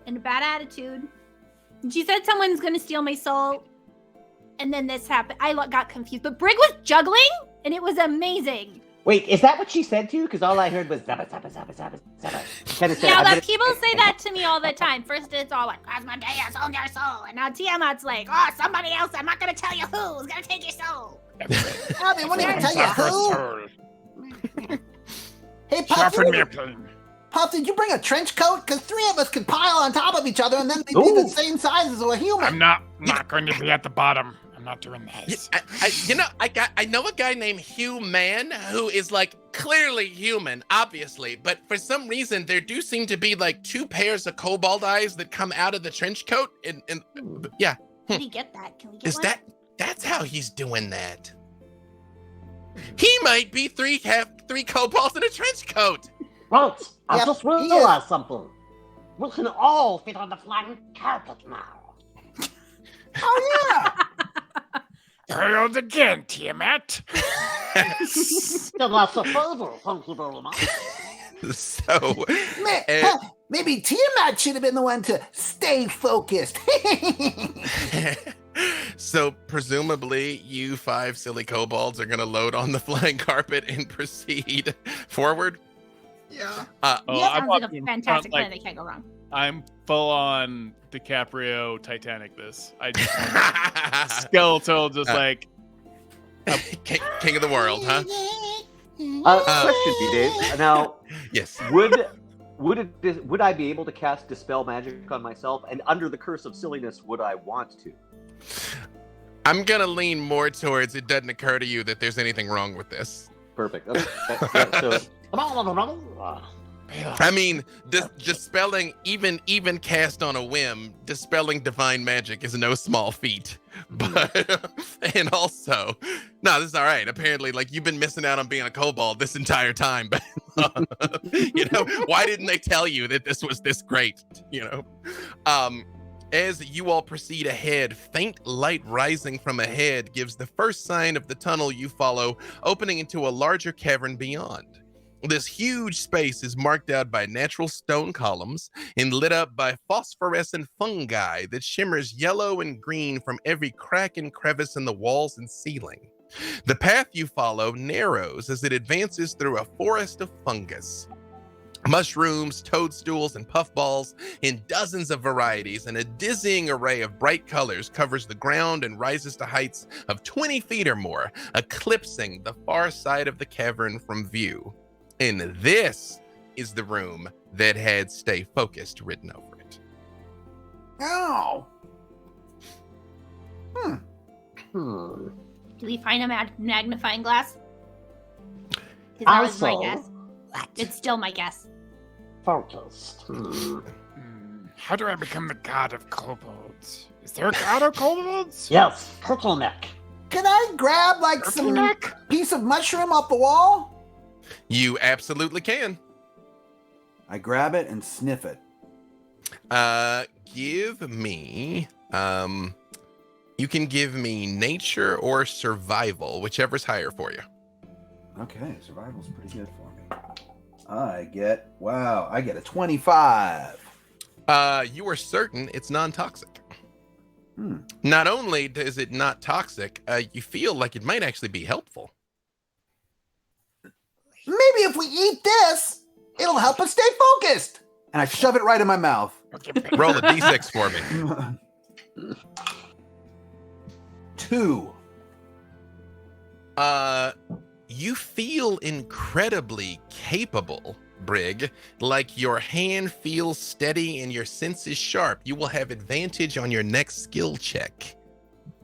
and a bad attitude. And she said someone's going to steal my soul. And then this happened. I got confused. But Brig was juggling, and it was amazing. Wait, is that what she said to you? Because all I heard was zabba, zabba, zabba, zabba, zabba. Kinda said, Yeah, I'm but gonna- people say that to me all the time. First, it's all like, Asmodeus, own your soul. And now Tiamat's like, oh, somebody else, I'm not going to tell you who's going to take your soul. I mean, won't even tell you Her who. soul. Hey, She Puff, offered me a plane. Puff, did you bring a trench coat? Because 3 of us could pile on top of each other and then we'd be the same size as a human. I'm not going to be at the bottom. I'm not doing this. I know a guy named Hugh Mann who is like clearly human, obviously, but for some reason there do seem to be like 2 pairs of kobold eyes that come out of the trench coat. And yeah, Did he get that? Can we get one? that's how he's doing that? He might be 3 kobolds in a trench coat. Right, I Yep, just he realized something. We can all fit on the flying carpet now. Oh, yeah. Failed again, Tiamat. Still that's a favor, thank you very much. So, Maybe Tiamat should have been the one to stay focused. so presumably you 5 silly kobolds are going to load on the flying carpet and proceed forward. Yeah. Sounds I'm like a walking in fantastic front, plan that can't go wrong. I'm full on DiCaprio Titanic this. I just skeletal just like King of the world, huh? Question, B-Dave. Now, Yes. would I be able to cast Dispel Magic on myself? And under the curse of silliness, would I want to? I'm going to lean more towards it doesn't occur to you that there's anything wrong with this. Perfect. Okay. So, I mean, dispelling, even cast on a whim, dispelling divine magic is no small feat. But, and also, no, this is all right. Apparently, like, you've been missing out on being a kobold this entire time. But, why didn't they tell you that this was this great? As you all proceed ahead, faint light rising from ahead gives the first sign of the tunnel you follow, opening into a larger cavern beyond. This huge space is marked out by natural stone columns and lit up by phosphorescent fungi that shimmers yellow and green from every crack and crevice in the walls and ceiling. The path you follow narrows as it advances through a forest of fungus. Mushrooms, toadstools, and puffballs in dozens of varieties, and a dizzying array of bright colors covers the ground and rises to heights of 20 feet or more, eclipsing the far side of the cavern from view. And this is the room that had "Stay Focused" written over it. Oh. Do we find a magnifying glass? 'Cause that was my Also, guess. It's still my guess. focused. How do I become the god of kobolds? Is there a god of kobolds? Yes, turtleneck. Can I grab like some Turtleneck? piece of mushroom off the wall? You absolutely can. I grab it and sniff it. Give me you can give me nature or survival, whichever's higher for you. Okay, survival's pretty good for me. I get a 25. You are certain it's non-toxic. Hmm. Not only is it not toxic, you feel like it might actually be helpful. Maybe if we eat this, it'll help us stay focused. And I shove it right in my mouth. Roll a d6 for me. 2. You feel incredibly capable, Brig. Like your hand feels steady and your senses sharp. You will have advantage on your next skill check.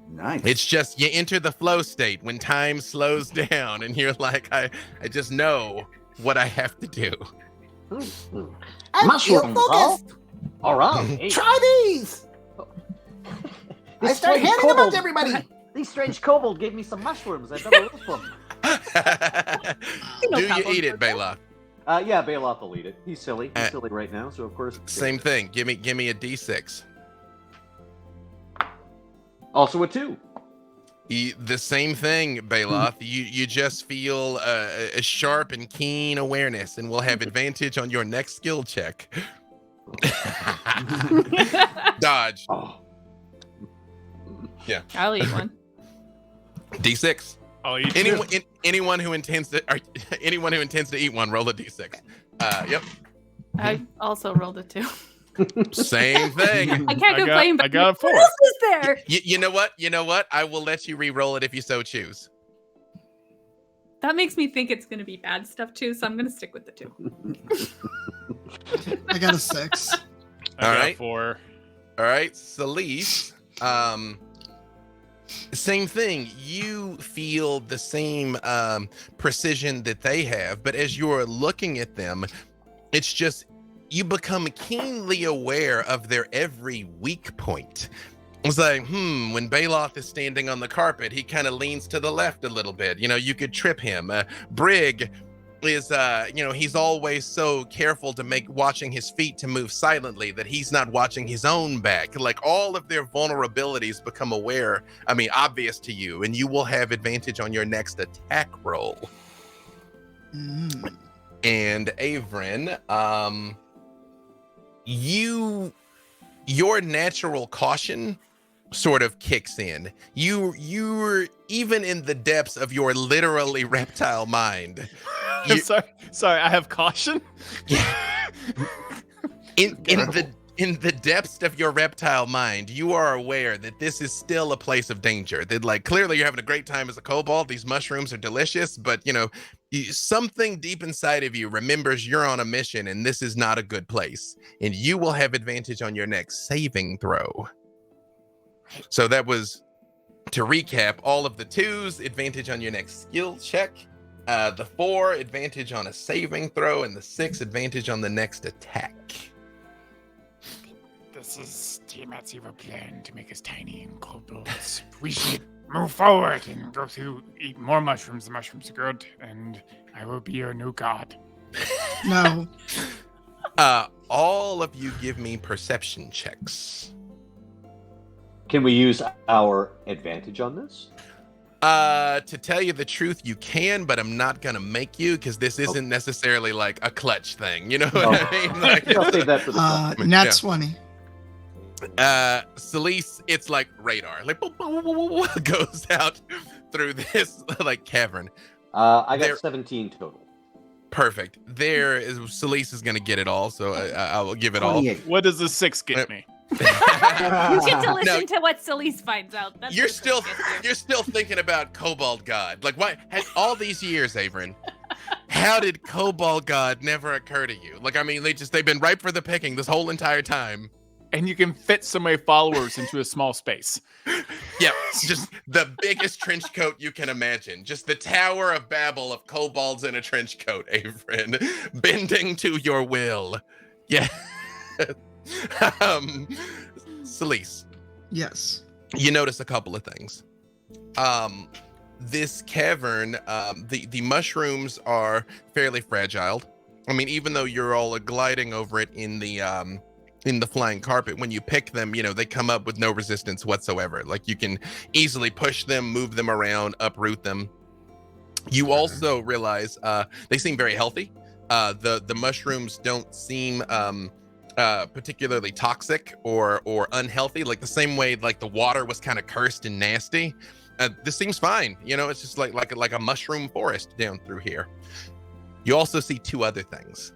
Nice. It's just you enter the flow state when time slows down and you're like, I just know what I have to do. I Mushroom, feel focused. All right. Try these. I start handing them out to everybody. These strange kobold gave me some mushrooms. I better look for them. Do you eat it, Bela? Yeah, Bailoff will eat it. He's silly. He's silly right now, so of course. Same thing. Give me a d6. Also a 2. The same thing, Bailoff. You just feel a sharp and keen awareness, and will have advantage on your next skill check. Dodge. Oh. Yeah. I'll eat one. D6. I'll eat Anyone who intends to eat one, roll a d6. Yep. I also rolled a 2. Same thing. I can't complain, but I got a 4. what else is there? You know what? You know what? I will let you re-roll it if you so choose. That makes me think it's going to be bad stuff too, so I'm going to stick with the 2. I got a 6. I All got right. 4. All right, Celise. Same thing. You feel the same precision that they have, but as you're looking at them, it's just you become keenly aware of their every weak point. It's like, when Bailoff is standing on the carpet, he kind of leans to the left a little bit. You know, you could trip him. Brig is, he's always so careful to watching his feet to move silently that he's not watching his own back. Like all of their vulnerabilities become obvious to you, and you will have advantage on your next attack roll. Mm. And Averin, your natural caution sort of kicks in. You're even in the depths of your literally reptile mind. Sorry, I have caution. In the depths of your reptile mind, you are aware that this is still a place of danger. That clearly you're having a great time as a kobold. These mushrooms are delicious, but something deep inside of you remembers you're on a mission and this is not a good place. And you will have advantage on your next saving throw. So that was, to recap, all of the 2s, advantage on your next skill check. The 4, advantage on a saving throw, and the 6, advantage on the next attack. This is Tiamat's evil plan to make us tiny and kobolds. We should move forward and go to eat more mushrooms. The mushrooms are good, and I will be your new god. No. All of you give me perception checks. Can we use our advantage on this? To tell you the truth, you can, but I'm not gonna make you because this isn't necessarily like a clutch thing. You know what I mean? I'll save that for the Nat 20. Celise, it's like radar, like boop, boop, boop, boop, boop, goes out through this cavern. I got 17 total. Perfect. Celise is gonna get it all, so I will give it 28. all. What does the 6 get me? You get to listen to what Celise finds out. That's You're what still thinking about Kobold God. Like, why all these years, Averin? How did Kobold God never occur to you? Like, I mean, they've been ripe for the picking this whole entire time. and you can fit so many followers into a small space. Yeah, it's just the biggest trench coat you can imagine. Just the Tower of Babel of kobolds in a trench coat, Erin, bending to your will. Yeah. Celise, Yes. you notice a couple of things. This cavern, the mushrooms are fairly fragile. I mean, even though you're all gliding over it in the flying carpet, when you pick them, you know, they come up with no resistance whatsoever. Like, you can easily push them, move them around, uproot them. You also realize they seem very healthy. The mushrooms don't seem particularly toxic or unhealthy, like the same way like the water was kind of cursed and nasty. This seems fine. You know, it's just like a mushroom forest down through here. You also see three other things.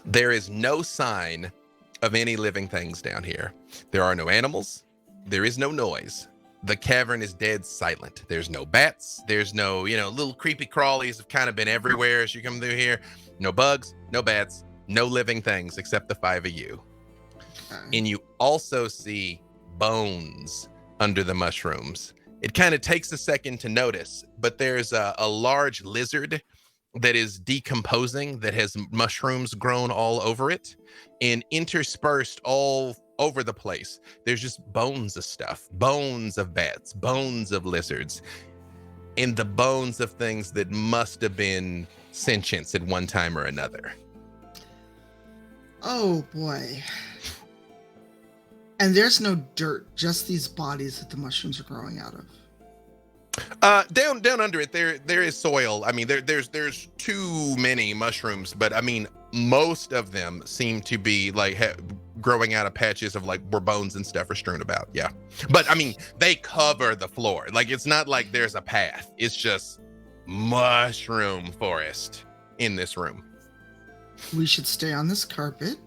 There is no sign of any living things down here. There are no animals. There is no noise. The cavern is dead silent. There's no bats. There's no, you know, little creepy crawlies have kind of been everywhere as you come through here. No bugs, no bats, no living things except the five of you. And you also see bones under the mushrooms. It kind of takes a second to notice, but there's a large lizard that is decomposing that has mushrooms grown all over it, and interspersed all over the place there's just bones of stuff, bones of bats, bones of lizards, and the bones of things that must have been sentient at one time or another. Oh boy. And there's no dirt, just these bodies that the mushrooms are growing out of. Down under it, there is soil. I mean, there's too many mushrooms, but I mean, most of them seem to be like growing out of patches of like where bones and stuff are strewn about. Yeah, but I mean, they cover the floor. Like, it's not like there's a path. It's just mushroom forest in this room. We should stay on this carpet.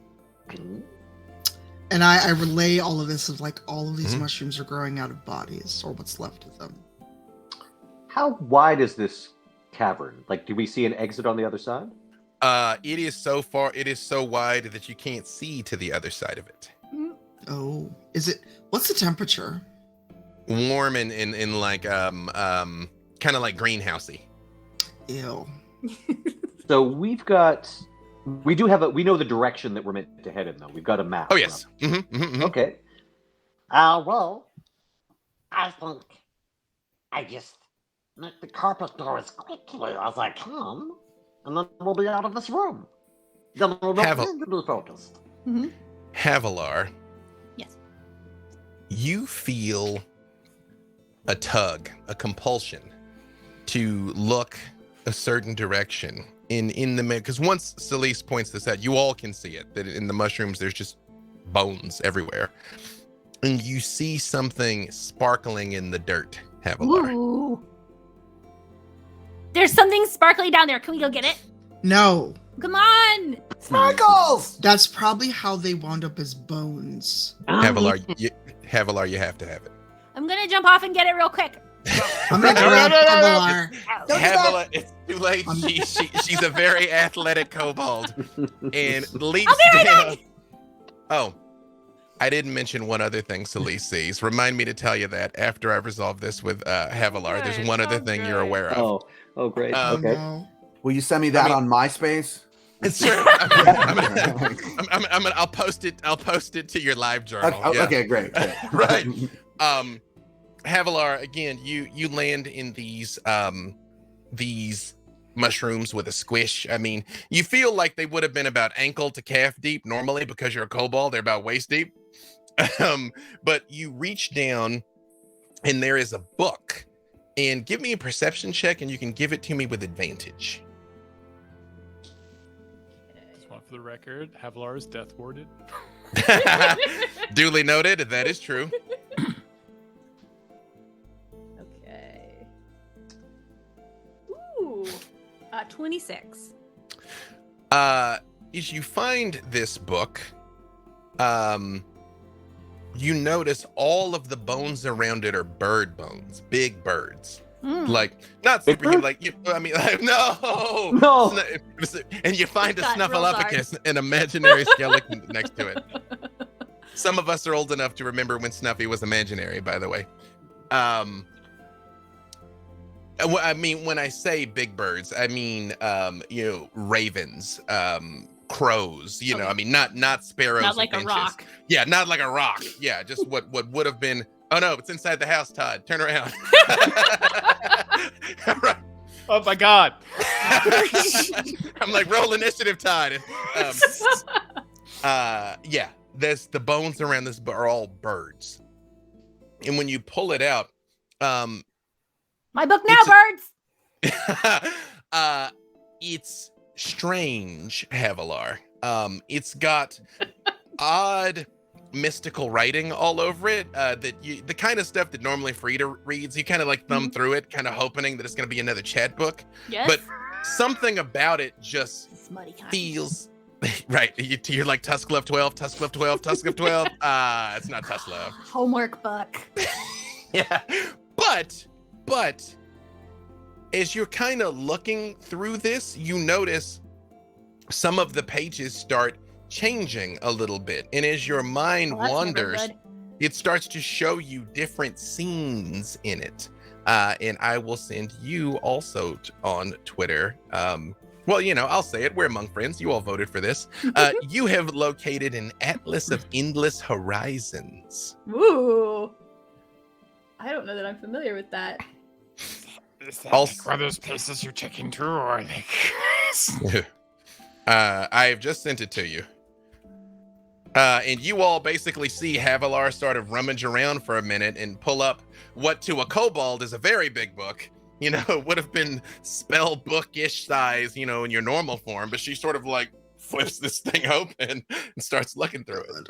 And I relay all of this of like all of these mushrooms are growing out of bodies, or what's left of them. How wide is this cavern? Like, do we see an exit on the other side? It is so wide that you can't see to the other side of it. Oh, what's the temperature? Warm and like kind of like greenhousey. Ew. So we know the direction that we're meant to head in, though. We've got a map. Oh yes. Okay. Well, I think make the carpet door as quickly as I can, and then we'll be out of this room. Then we'll not need to be focused. Havilar. Yes. You feel a tug, a compulsion to look a certain direction in the because once Celise points this out, you all can see it, that in the mushrooms there's just bones everywhere, and you see something sparkling in the dirt. Havilar. Ooh. There's something sparkly down there. Can we go get it? No. Come on. Sparkles! That's probably how they wound up as bones. Havilar, you have to have it. I'm gonna jump off and get it real quick. I'm gonna grab Havilar. Havilar, it's too late. She's a very athletic kobold and leaps I'll be right down. back. Oh, I didn't mention one other thing Celise sees. Remind me to tell you that after I resolve this with Havilar. There's one other thing you're aware of. Oh, great. Okay. No. Will you send me that on MySpace? It's true. I'll post it. I'll post it to your live journal. Okay, great. Right. Havilar, again, you land in these mushrooms with a squish. I mean, you feel like they would have been about ankle to calf deep normally because you're a kobold. They're about waist deep. But you reach down and there is a book. And give me a perception check and you can give it to me with advantage. Just want for the record, Havilar is death warded. Duly noted. That is true. Okay. Ooh. 26. As you find this book, you notice all of the bones around it are bird bones, big birds. Like, not Big superhuman, bird? like, I mean, like, no! No. And you find a Got real Snuffleupagus, an imaginary skeleton next to it. Some of us are old enough to remember when Snuffy was imaginary, by the way. I mean, when I say big birds, I mean, ravens, crows, Okay. I mean, not sparrows. Not or like a finches. rock. Yeah, not like a rock. Yeah, just what would have been. Oh no, it's inside the house, Todd. Turn around. All right. Oh my God. I'm like, roll initiative, Todd. Yeah, there's the bones around this are all birds. And when you pull it out, My book now, It's birds. it's strange, Havilar. It's got odd mystical writing all over it. The kind of stuff that normally Frida reads, you kind of like thumb through it, kind of hoping that it's going to be another chat book. Yes. But something about it just Smutty kind. feels right. You're like Tusklove 12, Tusklove 12, Tusklove 12. It's not Tusklove. Homework book. Yeah, but as you're kind of looking through this, you notice some of the pages start changing a little bit, and as your mind Well, that's never wanders, good. it starts to show you different scenes in it. And I will send you also on Twitter. Well, I'll say it. We're among friends. You all voted for this. You have located an atlas of endless horizons. Ooh. I don't know that I'm familiar with that. Is that Also- like one of those places you check into, or like? I have just sent it to you. And you all basically see Havilar sort of rummage around for a minute and pull up what to a kobold is a very big book. It would have been spell bookish size, in your normal form, but she sort of like flips this thing open and starts looking through it.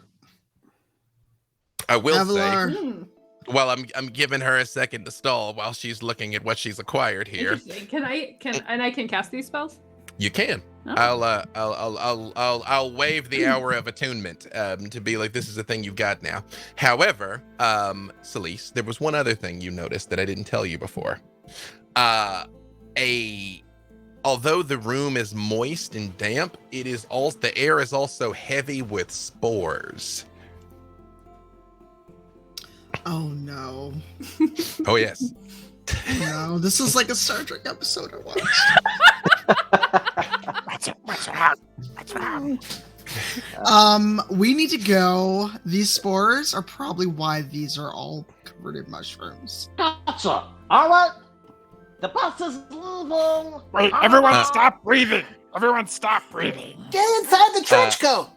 I will Havilar. say, well, I'm giving her a second to stall while she's looking at what she's acquired here. Interesting. I can cast these spells? You can. Oh. I'll waive the hour of attunement to be like, this is the thing you've got now. However, Celise, there was one other thing you noticed that I didn't tell you before. Although the room is moist and damp, the air is also heavy with spores. Oh no. Oh yes. No, this is like a Star Trek episode I watched. What's wrong? What's wrong? We need to go. These spores are probably why these are all covered in mushrooms. Gotcha. All right. The bus is leaving. Wait, everyone stop breathing. Everyone stop breathing. Get inside the trench coat.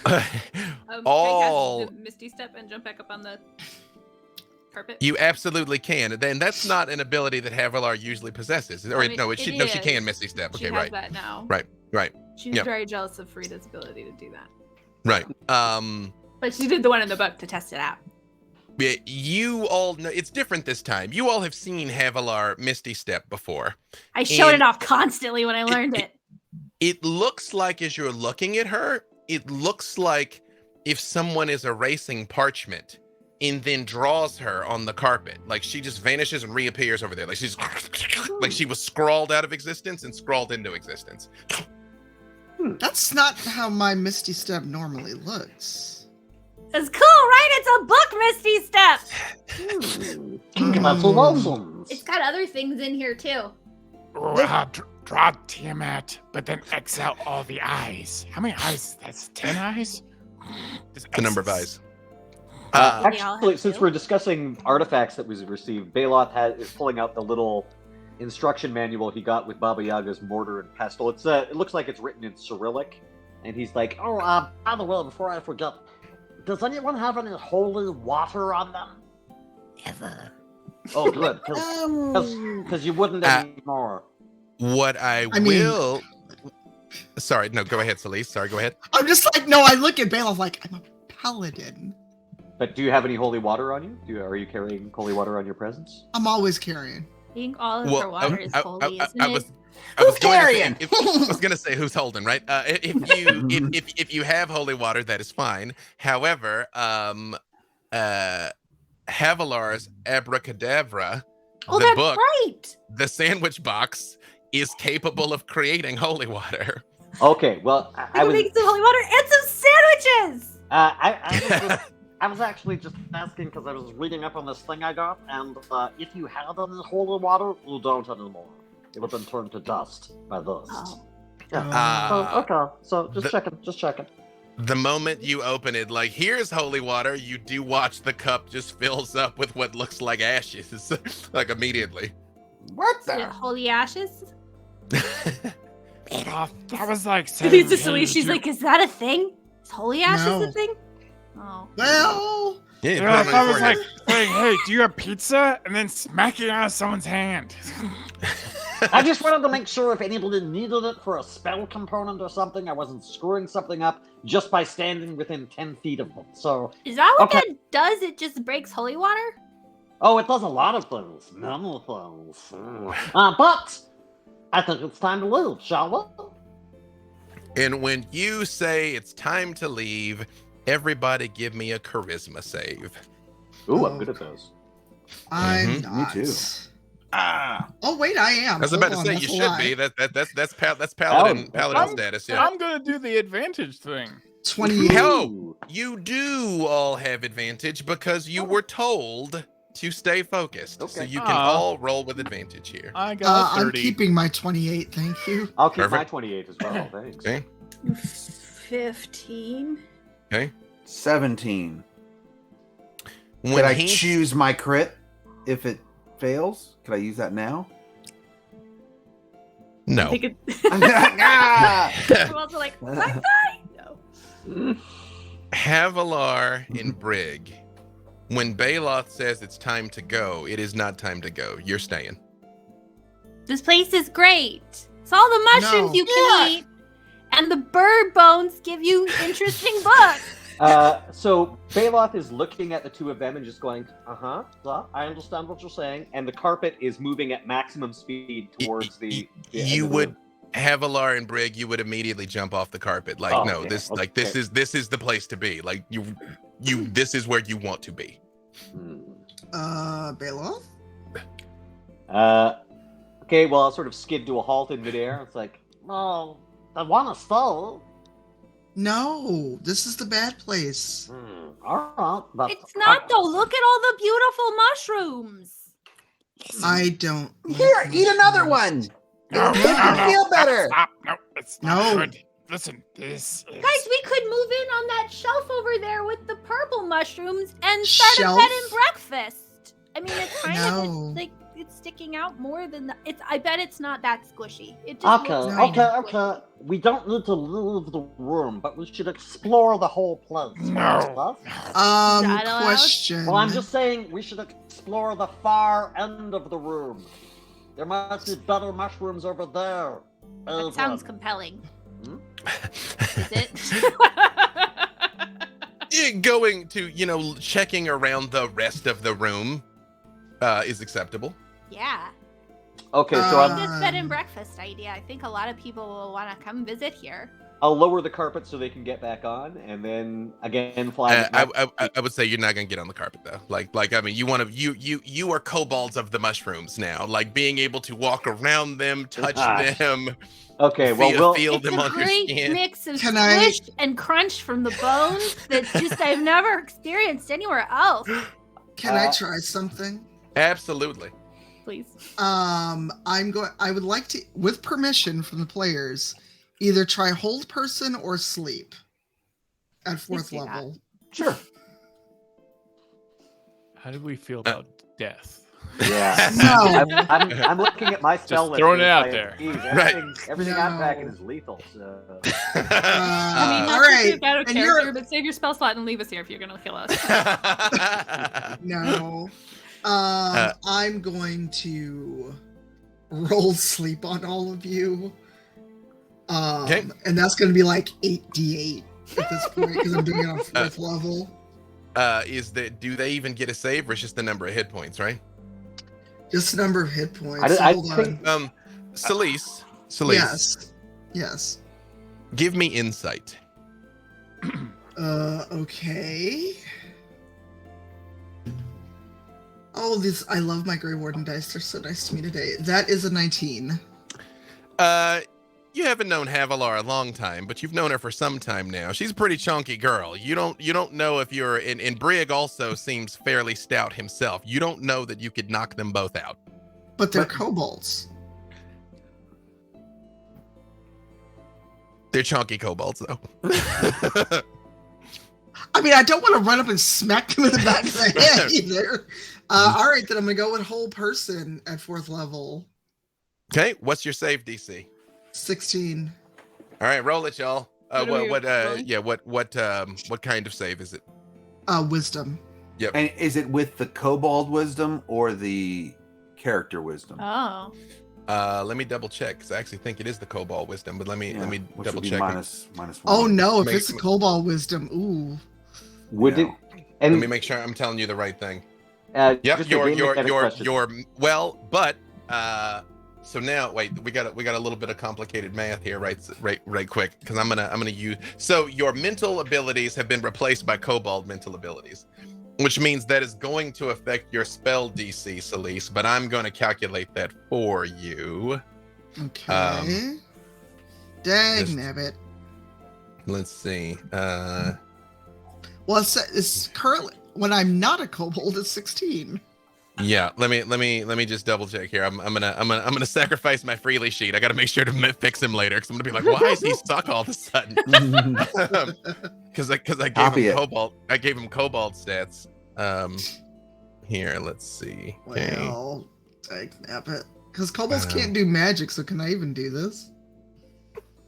Can All I cast the Misty Step and jump back up on the carpet? you absolutely can. Then that's not an ability that Havilar usually possesses. Or I mean, no, she can is. Misty Step. She Okay, has right. that now. Right. She's Yep. very jealous of Frida's ability to do that. Right. But she did the one in the book to test it out. You all know it's different this time. You all have seen Havilar Misty Step before. I showed And it off constantly when I learned it. It looks like, as you're looking at her, it looks like if someone is erasing parchment and then draws her on the carpet. Like she just vanishes and reappears over there. Like like she was scrawled out of existence and scrawled into existence. That's not how my Misty Step normally looks. It's cool, right? It's a book, Misty Step. Congratulations. It's got other things in here too. Draw Tiamat, but then X out all the eyes. How many eyes? That's 10 eyes? The number of eyes. They all have Actually, since two? we're discussing artifacts that we've received, Baloth is pulling out the little instruction manual he got with Baba Yaga's mortar and pestle. It looks like it's written in Cyrillic, and he's like, "Oh, by the way, before I forget, does anyone have any holy water on them?" Never. Oh, good, because you wouldn't anymore. What I mean- will. Sorry, no, go ahead, Celise. Sorry, go ahead. I'm just like, no, I look at Baloth like, I'm a paladin. But do you have any holy water on you? Are you carrying holy water on your presence? I'm always carrying. I think all of her water is holy, isn't I it? was Who's going carrying? to say, I was going to say who's holding, right? If you have holy water, that is fine. However, Havilar's abracadabra Oh, the that's book, right. the sandwich box, is capable of creating holy water. Okay, well, I I can was make some holy water and some sandwiches. I was actually just asking because I was reading up on this thing I got, and if you had any holy water, you don't anymore. It would have been turned to dust by this. Oh. Yeah. Okay. So just checking. The moment you open it, like, here's holy water, you do watch the cup just fills up with what looks like ashes, like immediately. What Is it the? holy ashes? That was like saying, Lisa hey, Celie, she's do- like, is that a thing? Is holy ashes No. a thing? Oh. Well, Yeah, you put it Yeah, on that your was like forehead. saying, hey, do you have pizza? And then smacking it out of someone's hand. I just wanted to make sure if anybody needed it for a spell component or something, I wasn't screwing something up just by standing within 10 feet of them. So, Is that what Okay. that does? It just breaks holy water? it does a lot of things. Many things. But I think it's time to leave, shall we? And when you say it's time to leave, everybody give me a charisma save. Ooh, I'm good at those. I'm Mhm, me not. too. Oh wait, I am. I was Hold about to on, say that's you a should lie. be. That's paladin Oh, status. Yeah. I'm gonna do the advantage thing. 28. Hell, you do all have advantage because you were told to stay focused. So Okay. you can Aw. all roll with advantage here. I got I'm 30. keeping my 28. Thank you. I'll keep my Perfect. 28 as well, thanks. Okay. 15. 17. When Could I he- choose my crit if it fails? Could I use that now? I No. think Ah! I'm also like, bye. No. Havilar and Brig. When Baloth says it's time to go, it is not time to go. You're staying. This place is great. It's all the mushrooms No. you can eat, and the bird bones give you interesting books. So Baloth is looking at the two of them and just going, I understand what you're saying. And the carpet is moving at maximum speed towards the. end You of the would room. Havilar and Brig, you would immediately jump off the carpet. Like, Oh, no, yeah, this okay. this is the place to be. Like you this is where you want to be. Baloth? Okay, well, I'll sort of skid to a halt in midair. It's like, oh, I want to stall. No, this is the bad place. All right, but It's not though. Look at all the beautiful mushrooms. I don't. Here, eat another one. No, It'll make you feel better. Stop. No, it's not No. good. Listen, this is... Guys, we could move in on that shelf over there with the purple mushrooms and start Shelf? a bed and breakfast. I mean, it's kind No. of like it's sticking out more than the. It's. I bet it's not that squishy. It just Okay, looks No. kind of okay. squishy. We don't need to leave the room, but we should explore the whole place. No. That allowed? Question. Well, I'm just saying we should explore the far end of the room. There might be better mushrooms over there. That sounds compelling. Hmm? Is it? Going to, checking around the rest of the room is acceptable. Yeah. Okay, so Uh, I'm, This bed and breakfast idea. I think a lot of people will want to come visit here. I'll lower the carpet so they can get back on, and then again fly. I would say you're not gonna get on the carpet though. Like I mean, you are kobolds of the mushrooms now. Like being able to walk around them, touch Ah. them, Okay, well, we'll. feel It's them a on your great skin. mix of Can I- squish and crunch from the bones that just I've never experienced anywhere else. Can I try something? Absolutely. Please. I would like to, with permission from the players, either try hold person or sleep at fourth do that. level. Sure. How do we feel about death? Yeah. No. I'm looking at my spell list. throwing it and out it's there. geez, Right. Everything I'm No. packing is lethal. So. I mean, all not to right. get out of And character, you're but save your spell slot and leave us here if you're gonna kill us. no. I'm going to roll sleep on all of you. Okay. And that's going to be like 8d8 at this point because I'm doing it on fourth level. Do they even get a save, or it's just the number of hit points, right? Just the number of hit points. I Hold think- on. Celise, Yes. give me insight. Okay. Oh, I love my Grey Warden dice. They're so nice to me today. That is a 19. You haven't known Havilar a long time, but you've known her for some time now. She's a pretty chunky girl. You don't know if you're and Brig also seems fairly stout himself. You don't know that you could knock them both out. But they're kobolds. They're chunky kobolds, though. I mean, I don't want to run up and smack them in the back of the head either. All right, then I'm going to go with whole person at 4th level. Okay, what's your save DC? 16. All right, roll it, y'all. What kind of save is it? Wisdom. Yep. And is it with the kobold wisdom or the character wisdom? Oh. Let me double check because I actually think it is the kobold wisdom, but let me Which double would be check. minus one. Oh no, if it's a kobold wisdom, ooh. Would it? And Let me make sure I'm telling you the right thing. Yep, Yep, so now wait, we got a little bit of complicated math here, right quick, because I'm gonna use. So your mental abilities have been replaced by kobold mental abilities, which means that is going to affect your spell DC, Celise, but I'm going to calculate that for you. Okay. Dang nabbit. Let's see. Well, it's currently when I'm not a kobold, it's 16. Yeah, let me just double check here. I'm gonna sacrifice my freely sheet. I got to make sure to fix him later because I'm gonna be like, why is he stuck all of a sudden? Because I gave him kobold stats. Here, let's see. Well, dang nabbit. Because kobolds can't do magic, so can I even do this?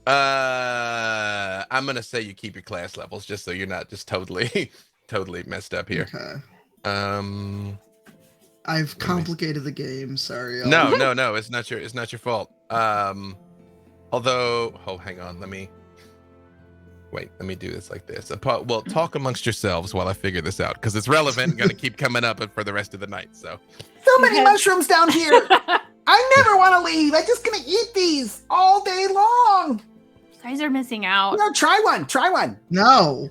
I'm gonna say you keep your class levels just so you're not just totally messed up here. Okay. I've complicated the game. Sorry. No, it's not your fault. Although, hang on, let me do this like this. Well, talk amongst yourselves while I figure this out because it's relevant and gonna keep coming up for the rest of the night. So many mushrooms down here. I never want to leave. I'm just gonna eat these all day long. You guys are missing out. No, try one. No.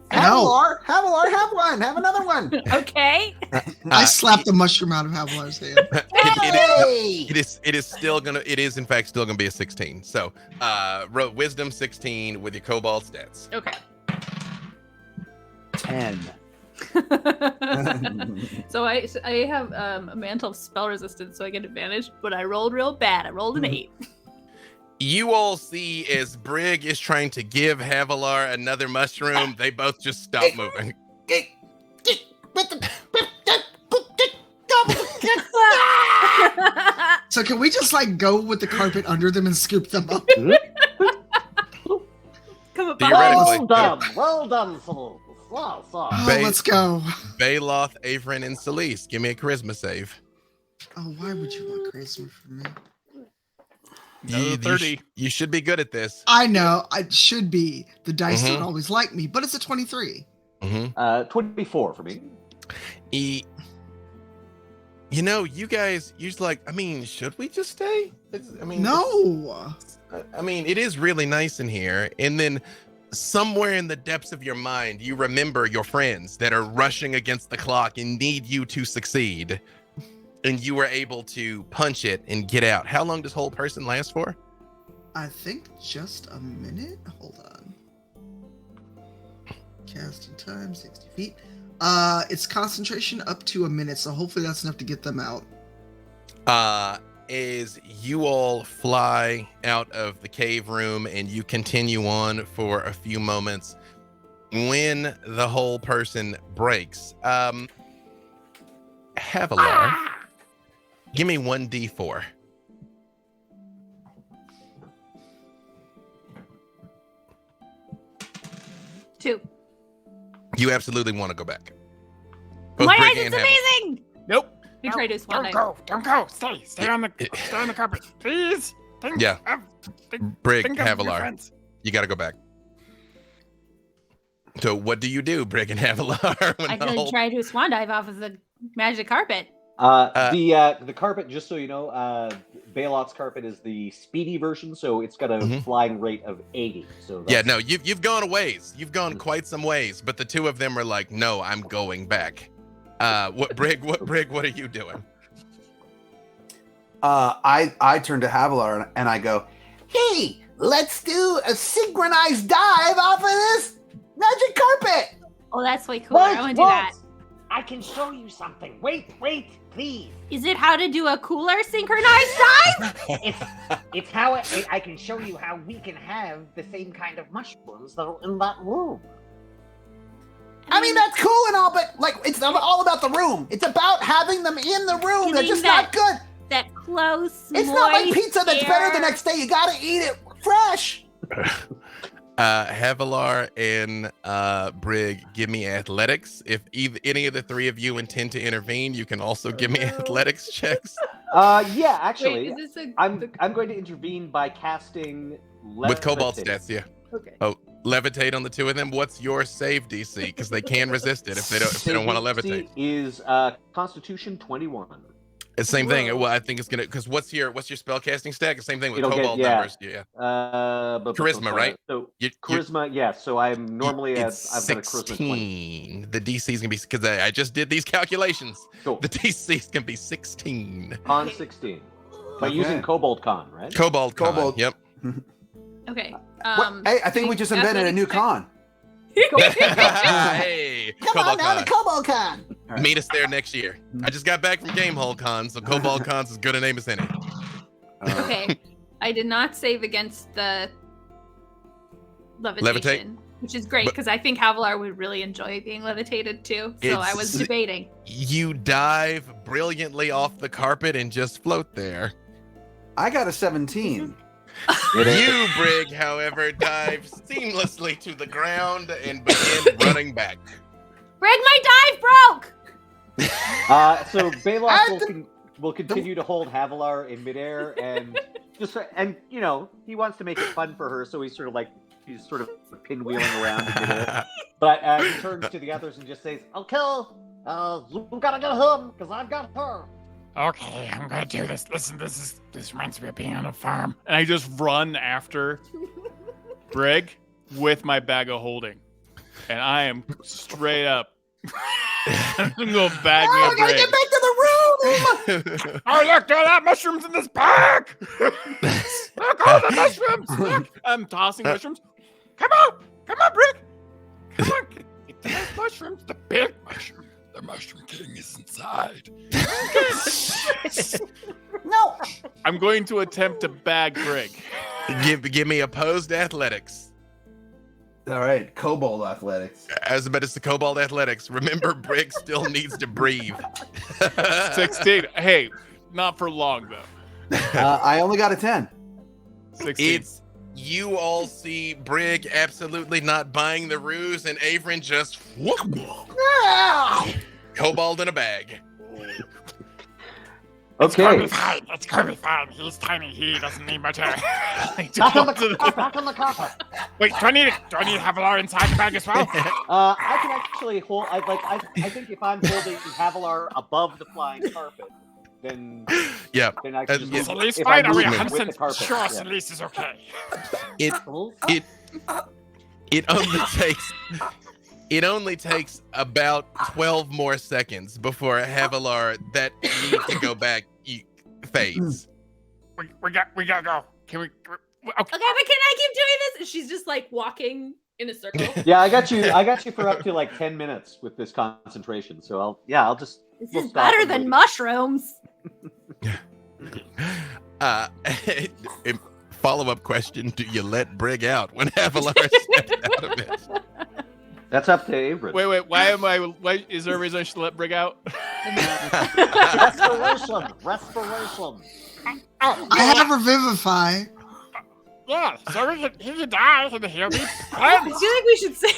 Havilar, have one. Have another one. Okay. I slapped the mushroom out of Havilar's hand. It is in fact still gonna be a 16. So wisdom 16 with your kobold stats. Okay. 10. So I have a mantle of spell resistance, so I get advantage, but I rolled real bad. I rolled an 8. You all see as Brig is trying to give Havilar another mushroom, they both just stop moving. So can we just go with the carpet under them and scoop them up? Come up. Well done, fools. Let's go. Baloth, Erin, and Celise, give me a charisma save. Oh, why would you want charisma from me? Another 30. You should be good at this. I know. I should be. The dice don't always like me, but it's a 23. 24 for me. You guys, should we just stay? No. It is really nice in here. And then somewhere in the depths of your mind, you remember your friends that are rushing against the clock and need you to succeed. And you were able to punch it and get out. How long does whole person last for? I think just a minute. Hold on. Casting time, 60 feet. It's concentration up to a minute, so hopefully that's enough to get them out. As you all fly out of the cave room and you continue on for a few moments, when the whole person breaks, Havilar, give me 1d4. Two. You absolutely want to go back. Both My Brig eyes, and it's Havilar. amazing. Nope. You try to swan Don't go. Stay on the carpet, please. Brig, Havilar, you got to go back. So what do you do, Brig and Havilar? I could try to swan dive off of the magic carpet. The carpet, just so you know, Balot's carpet is the speedy version, so it's got a flying rate of 80. So you've gone a ways. You've gone quite some ways, but the two of them are like, no, I'm going back. What Brig? What are you doing? I turn to Havilar and I go, Hey, let's do a synchronized dive off of this magic carpet. Oh, that's way cooler. I want to do that. I can show you something. Wait, please. Is it how to do a cooler synchronized dive? It's how I can show you how we can have the same kind of mushrooms that are in that room. I mean, that's cool and all, but like, it's not all about the room. It's about having them in the room. They're just not good. That close, It's not like moist pizza that's better the air. next day. You gotta eat it fresh. Havilar and Brig, give me athletics. If any of the three of you intend to intervene, you can also give me athletics checks. Yeah, actually, Wait, is this I'm going to intervene by casting With Cobalt Levitate. stats, yeah. Okay. Oh, levitate on the two of them. What's your save DC? Because they can resist it if they don't want to levitate. Is Constitution 21. It's the same thing. Well, I think it's gonna because what's your spell casting stack? The same thing with It'll get- Cobalt yeah. numbers. Yeah. Charisma, right? So You- charisma, yeah. So I'm normally it's I've got a charisma 20. 16. The DC is gonna be because I just did these calculations. Cool. The DC is gonna be 16. Con 16. By Okay. using Cobalt Con, right? Cobalt. Cobalt. Yep. Okay. hey, I think we just invented a new con. Hey, Come on Cobalt now, Con. the Cobalt Con. All right. Meet us there next year. I just got back from Game Hall Con, so Cobalt Con's as good a name as any. Okay. I did not save against the levitation, which is great But- because I think Havilar would really enjoy being levitated too. So I was It's- debating. You dive brilliantly off the carpet and just float there. I got a 17. You, Brig, however, dive seamlessly to the ground and begin running back. Brig, my dive broke! So Balok will continue to hold Havilar in midair and you know, he wants to make it fun for her, so he's sort of pinwheeling around in midair. But he turns to the others and just says, "Okay, you gotta get him because I've got her." Okay, I'm gonna do this. Listen, this reminds me of being on a farm. And I just run after Brig with my bag of holding. And I am straight up. I'm gonna bag me Oh, a I gotta Brig. get back to the room. Oh, look, there are mushrooms in this bag! Look, all the mushrooms! Look! I'm tossing mushrooms. Come on, Brick! Come on, get those mushrooms. The big mushroom. The Mushroom King is inside. No. I'm going to attempt to bag Brig. Give me opposed athletics. All right, Cobalt Athletics. As about it's the Cobalt Athletics. Remember, Brig still needs to breathe. 16. Hey, not for long though. I only got a 10. 16. You all see Brig absolutely not buying the ruse, and Averin just whoop, Cobalt in a bag. It's gonna Okay. be fine. It's gonna be fine. He's tiny. He doesn't need much air. Back on the carpet. Wait, do I need Havilar inside the bag as well? I can actually hold. I think if I'm holding Havilar above the flying carpet, then Yeah. then I can just move, Celise if fine. I Are we move it with the 100% carpet. sure yeah. Celise is okay? It only takes about 12 more seconds before Havilar that need to go back fades. We gotta go. Can we? Okay. Okay, but can I keep doing this? And she's just like walking in a circle. Yeah, I got you for up to like 10 minutes with this concentration. So I'll just. This we'll is stop better and than wait. mushrooms. Follow-up question: do you let Brig out when Havilar steps out of it? That's up to Averin. Wait. Why is there a reason I should let Brig out? Respiration. Oh, I have Revivify. yeah. So he can die and he'll be I feel like we should save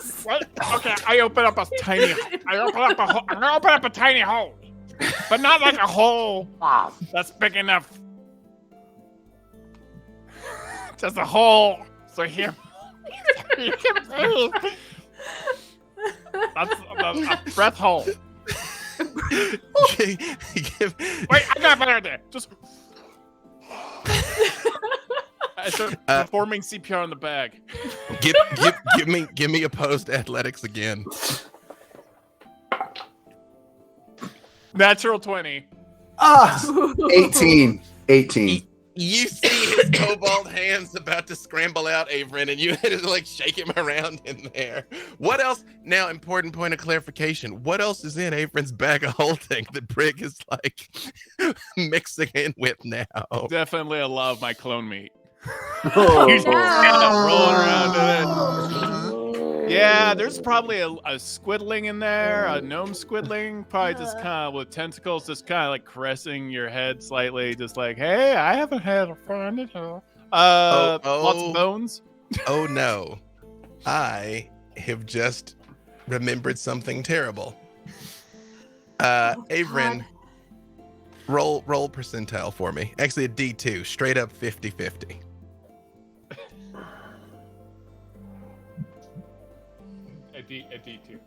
those. Wait, okay, I open up a tiny. I'm gonna open up a tiny hole, but not like a hole that's big enough. Just a hole, so he can breathe. That's a breath hole. Wait, I got a better idea. Just. I start performing CPR on the bag. Give me opposed athletics again. Natural 20. 18. You see his cobalt hands about to scramble out, Averin, and you had to like shake him around in there. What else? Now, important point of clarification. What else is in Averin's bag of holding that Brig is like mixing in with now? Definitely a lot of my clone meat. Oh, He's rolling around in it. Yeah, there's probably a squidling in there, a gnome squidling, probably just kind of with tentacles, just kind of like caressing your head slightly, just like, hey, I haven't had a friend at all. Lots of bones. Oh no, I have just remembered something terrible. Averin, roll percentile for me. Actually, a D2, straight up 50-50. A D2.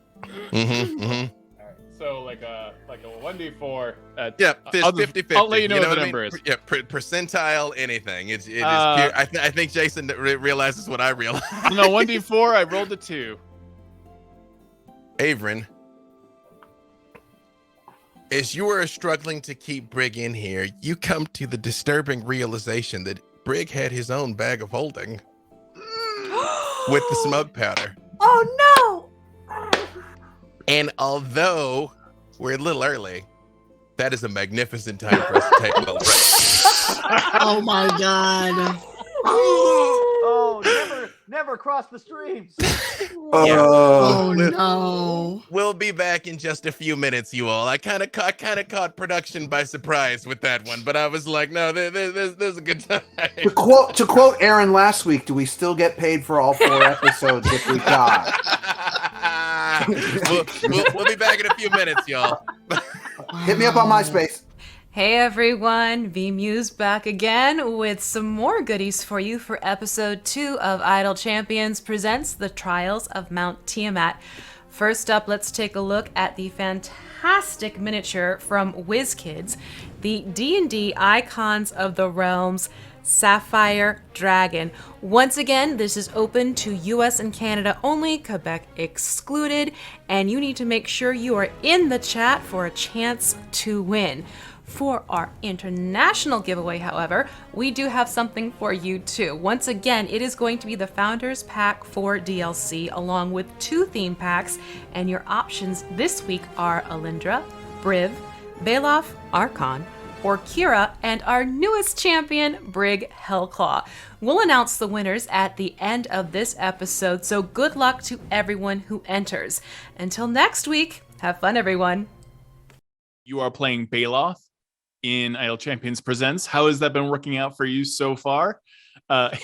Mm-hmm. All right. So like a 1d4. Yeah, I'll 50-50. I'll let you know what the I number mean? is. Yeah, percentile, anything. It is pure. I think Jason realizes what I realize. No, 1d4. I rolled a 2. Averin, as you are struggling to keep Brig in here, you come to the disturbing realization that Brig had his own bag of holding with the smoke powder. Oh no! And although we're a little early, that is a magnificent time for us to take a little break. Oh my god. Oh, never cross the streams. Oh no. We'll be back in just a few minutes, you all. I kind of caught production by surprise with that one, but I was like, no, there's a good time. To quote Erin last week, do we still get paid for all 4 episodes if we die? we'll be back in a few minutes, y'all. Hit me up on MySpace. Hey everyone, V-Muse back again with some more goodies for you for episode 2 of Idle Champions presents The Trials of Mount Tiamat. First up, let's take a look at the fantastic miniature from WizKids, the D&D Icons of the Realms Sapphire Dragon. Once again, this is open to US and Canada only, Quebec excluded, and you need to make sure you are in the chat for a chance to win. For our international giveaway, however, we do have something for you too. Once again, it is going to be the Founders Pack for DLC along with 2 theme packs, and your options this week are Alindra, Briv, Baloth, Archon, Orkira, and our newest champion, Brig Hellclaw. We'll announce the winners at the end of this episode, so good luck to everyone who enters. Until next week, have fun everyone. You are playing Baloth in Idle Champions Presents. How has that been working out for you so far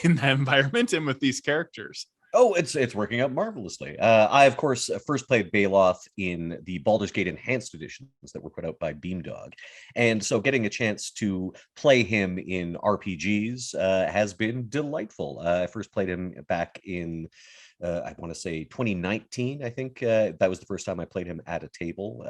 in that environment and with these characters? Oh, it's working out marvelously. I, of course, first played Baloth in the Baldur's Gate Enhanced editions that were put out by Beamdog. And so getting a chance to play him in RPGs has been delightful. I first played him back in, I want to say 2019, I think. That was the first time I played him at a table.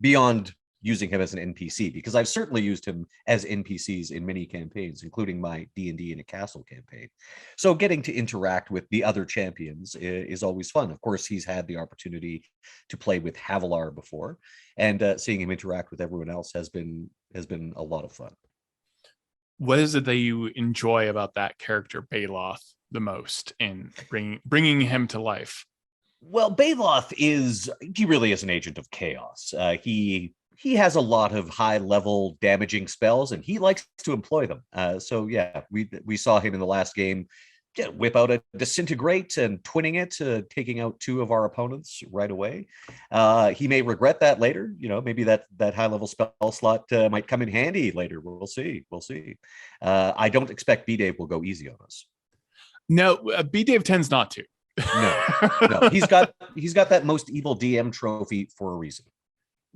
Beyond using him as an NPC, because I've certainly used him as NPCs in many campaigns, including my D&D in a Castle campaign. So getting to interact with the other champions is always fun. Of course, he's had the opportunity to play with Havilar before, and seeing him interact with everyone else has been a lot of fun. What is it that you enjoy about that character, Baloth, the most in bringing him to life? Well, Baloth he really is an agent of chaos. He has a lot of high-level damaging spells, and he likes to employ them. So yeah, we saw him in the last game whip out a disintegrate and twinning it, taking out 2 of our opponents right away. He may regret that later. You know, maybe that high-level spell slot might come in handy later. We'll see. I don't expect B-Dave will go easy on us. No, B-Dave tends not to. No. He's got that most evil DM trophy for a reason.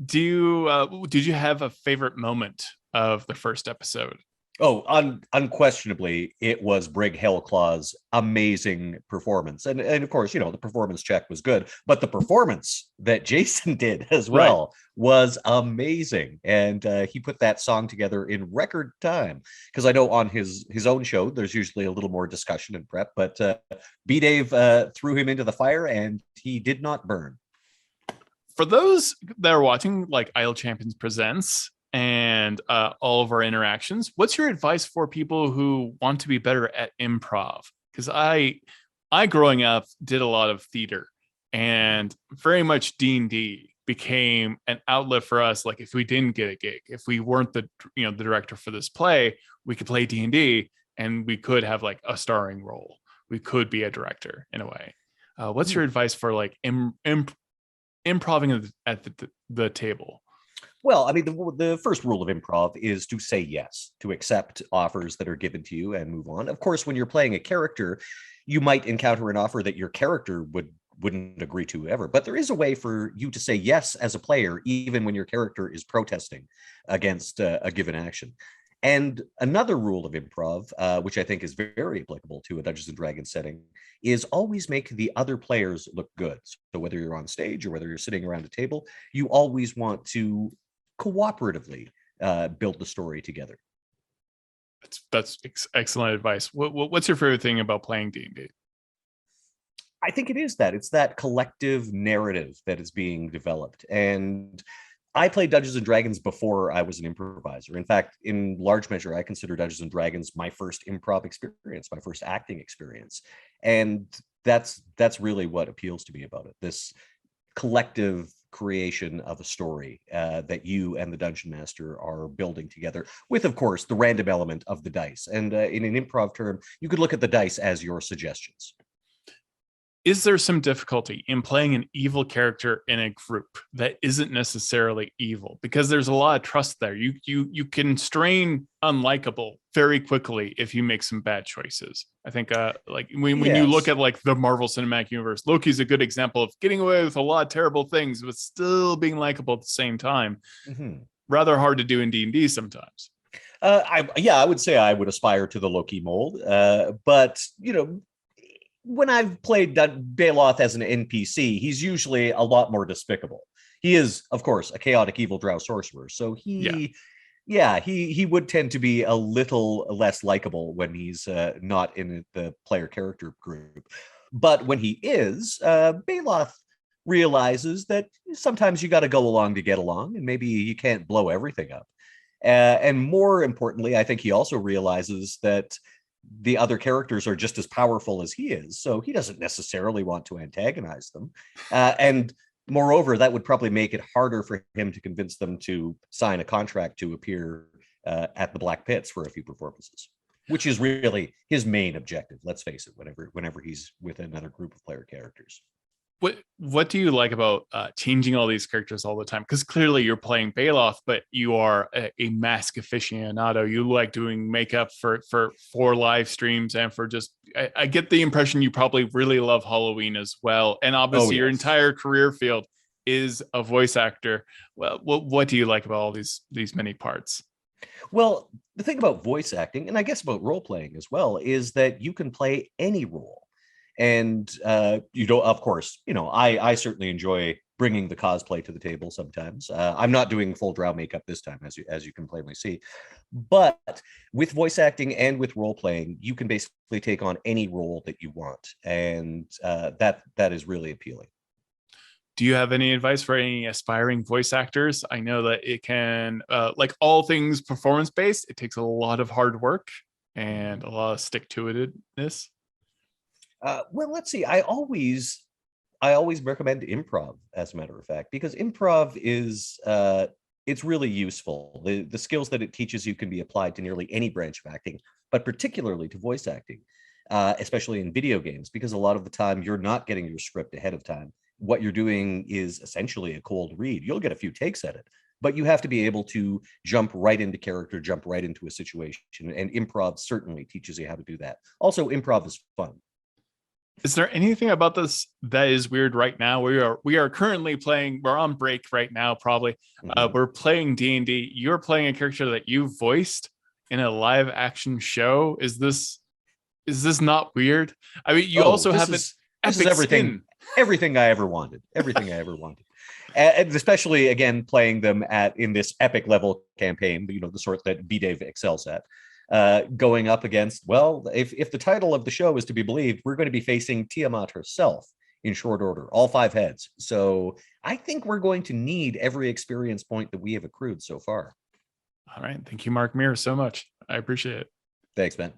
Did you have a favorite moment of the first episode? Oh, unquestionably, it was Brig Hellclaw's amazing performance. And of course, the performance check was good, but the performance that Jason did as well was amazing. And he put that song together in record time. Because I know on his own show, there's usually a little more discussion and prep, but B-Dave threw him into the fire and he did not burn. For those that are watching, like Idle Champions Presents and all of our interactions, what's your advice for people who want to be better at improv? Because I growing up did a lot of theater, and very much D&D became an outlet for us. Like if we didn't get a gig, if we weren't the director for this play, we could play D&D and we could have like a starring role. We could be a director in a way. What's your advice for like improving at the table? Well, I mean, the first rule of improv is to say yes, to accept offers that are given to you and move on. Of course, when you're playing a character, you might encounter an offer that your character wouldn't agree to ever. But there is a way for you to say yes as a player, even when your character is protesting against a given action. And another rule of improv, which I think is very applicable to a Dungeons and Dragons setting, is always make the other players look good. So whether you're on stage or whether you're sitting around a table, you always want to cooperatively build the story together. That's excellent advice. What's your favorite thing about playing D&D? I think it is that. It's that collective narrative that is being developed. And I played Dungeons and Dragons before I was an improviser. In fact, in large measure, I consider Dungeons and Dragons my first improv experience, my first acting experience. And that's really what appeals to me about it. This collective creation of a story that you and the dungeon master are building together with, of course, the random element of the dice. And in an improv term, you could look at the dice as your suggestions. Is there some difficulty in playing an evil character in a group that isn't necessarily evil? Because there's a lot of trust there. You can strain unlikable very quickly if you make some bad choices. I think like when you look at like the Marvel Cinematic Universe, Loki's a good example of getting away with a lot of terrible things, but still being likable at the same time. Mm-hmm. Rather hard to do in D&D sometimes. I would say I would aspire to the Loki mold, but when I've played Baloth as an NPC, he's usually a lot more despicable. He is, of course, a chaotic evil drow sorcerer. So he would tend to be a little less likable when he's not in the player character group. But when he is, Baloth realizes that sometimes you got to go along to get along, and maybe you can't blow everything up. And more importantly, I think he also realizes that the other characters are just as powerful as he is, so he doesn't necessarily want to antagonize them. And moreover, that would probably make it harder for him to convince them to sign a contract to appear at the Black Pits for a few performances, which is really his main objective. Let's face it, whenever he's with another group of player characters. What do you like about changing all these characters all the time? Because clearly you're playing Baloth, but you are a mask aficionado. You like doing makeup for live streams and for just. I get the impression you probably really love Halloween as well, and obviously your entire career field is a voice actor. Well, what do you like about all these many parts? Well, the thing about voice acting, and I guess about role playing as well, is that you can play any role. And of course, I certainly enjoy bringing the cosplay to the table sometimes. I'm not doing full drow makeup this time, as you can plainly see. But with voice acting and with role playing, you can basically take on any role that you want, and that is really appealing. Do you have any advice for any aspiring voice actors? I know that it can, like all things performance based, it takes a lot of hard work and a lot of stick-to-itiveness. Well, let's see. I always recommend improv, as a matter of fact, because improv is it's really useful. The skills that it teaches you can be applied to nearly any branch of acting, but particularly to voice acting, especially in video games, because a lot of the time you're not getting your script ahead of time. What you're doing is essentially a cold read. You'll get a few takes at it, but you have to be able to jump right into character, jump right into a situation, and improv certainly teaches you how to do that. Also, improv is fun. Is there anything about this that is weird right now? We are currently playing. We're on break right now. Probably we're playing D&D. You're playing a character that you voiced in a live action show. Is this not weird? I mean, you also have this is everything I ever wanted. Everything I ever wanted. And especially again playing them in this epic level campaign. The sort that B-Dave excels at. Going up against, well, if the title of the show is to be believed, we're going to be facing Tiamat herself in short order, all 5 heads. So I think we're going to need every experience point that we have accrued so far. All right. Thank you, Mark Meer, so much. I appreciate it. Thanks, Ben.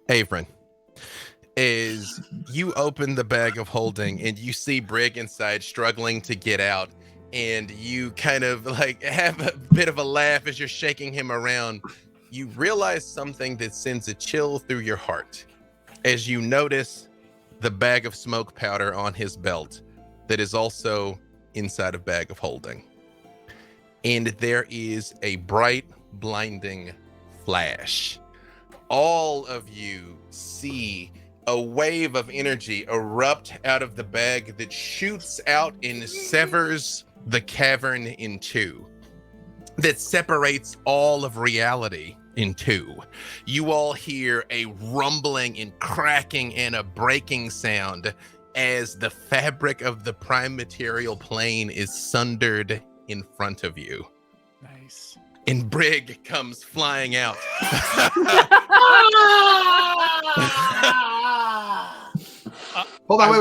Averin, is you open the bag of holding and you see Brig inside struggling to get out, and you kind of like have a bit of a laugh as you're shaking him around. You realize something that sends a chill through your heart as you notice the bag of smoke powder on his belt that is also inside a bag of holding. And there is a bright, blinding flash. All of you see a wave of energy erupt out of the bag that shoots out and severs the cavern in two, that separates all of reality in two. You all hear a rumbling and cracking and a breaking sound as the fabric of the prime material plane is sundered in front of you. Nice. And Brig comes flying out. Hold on,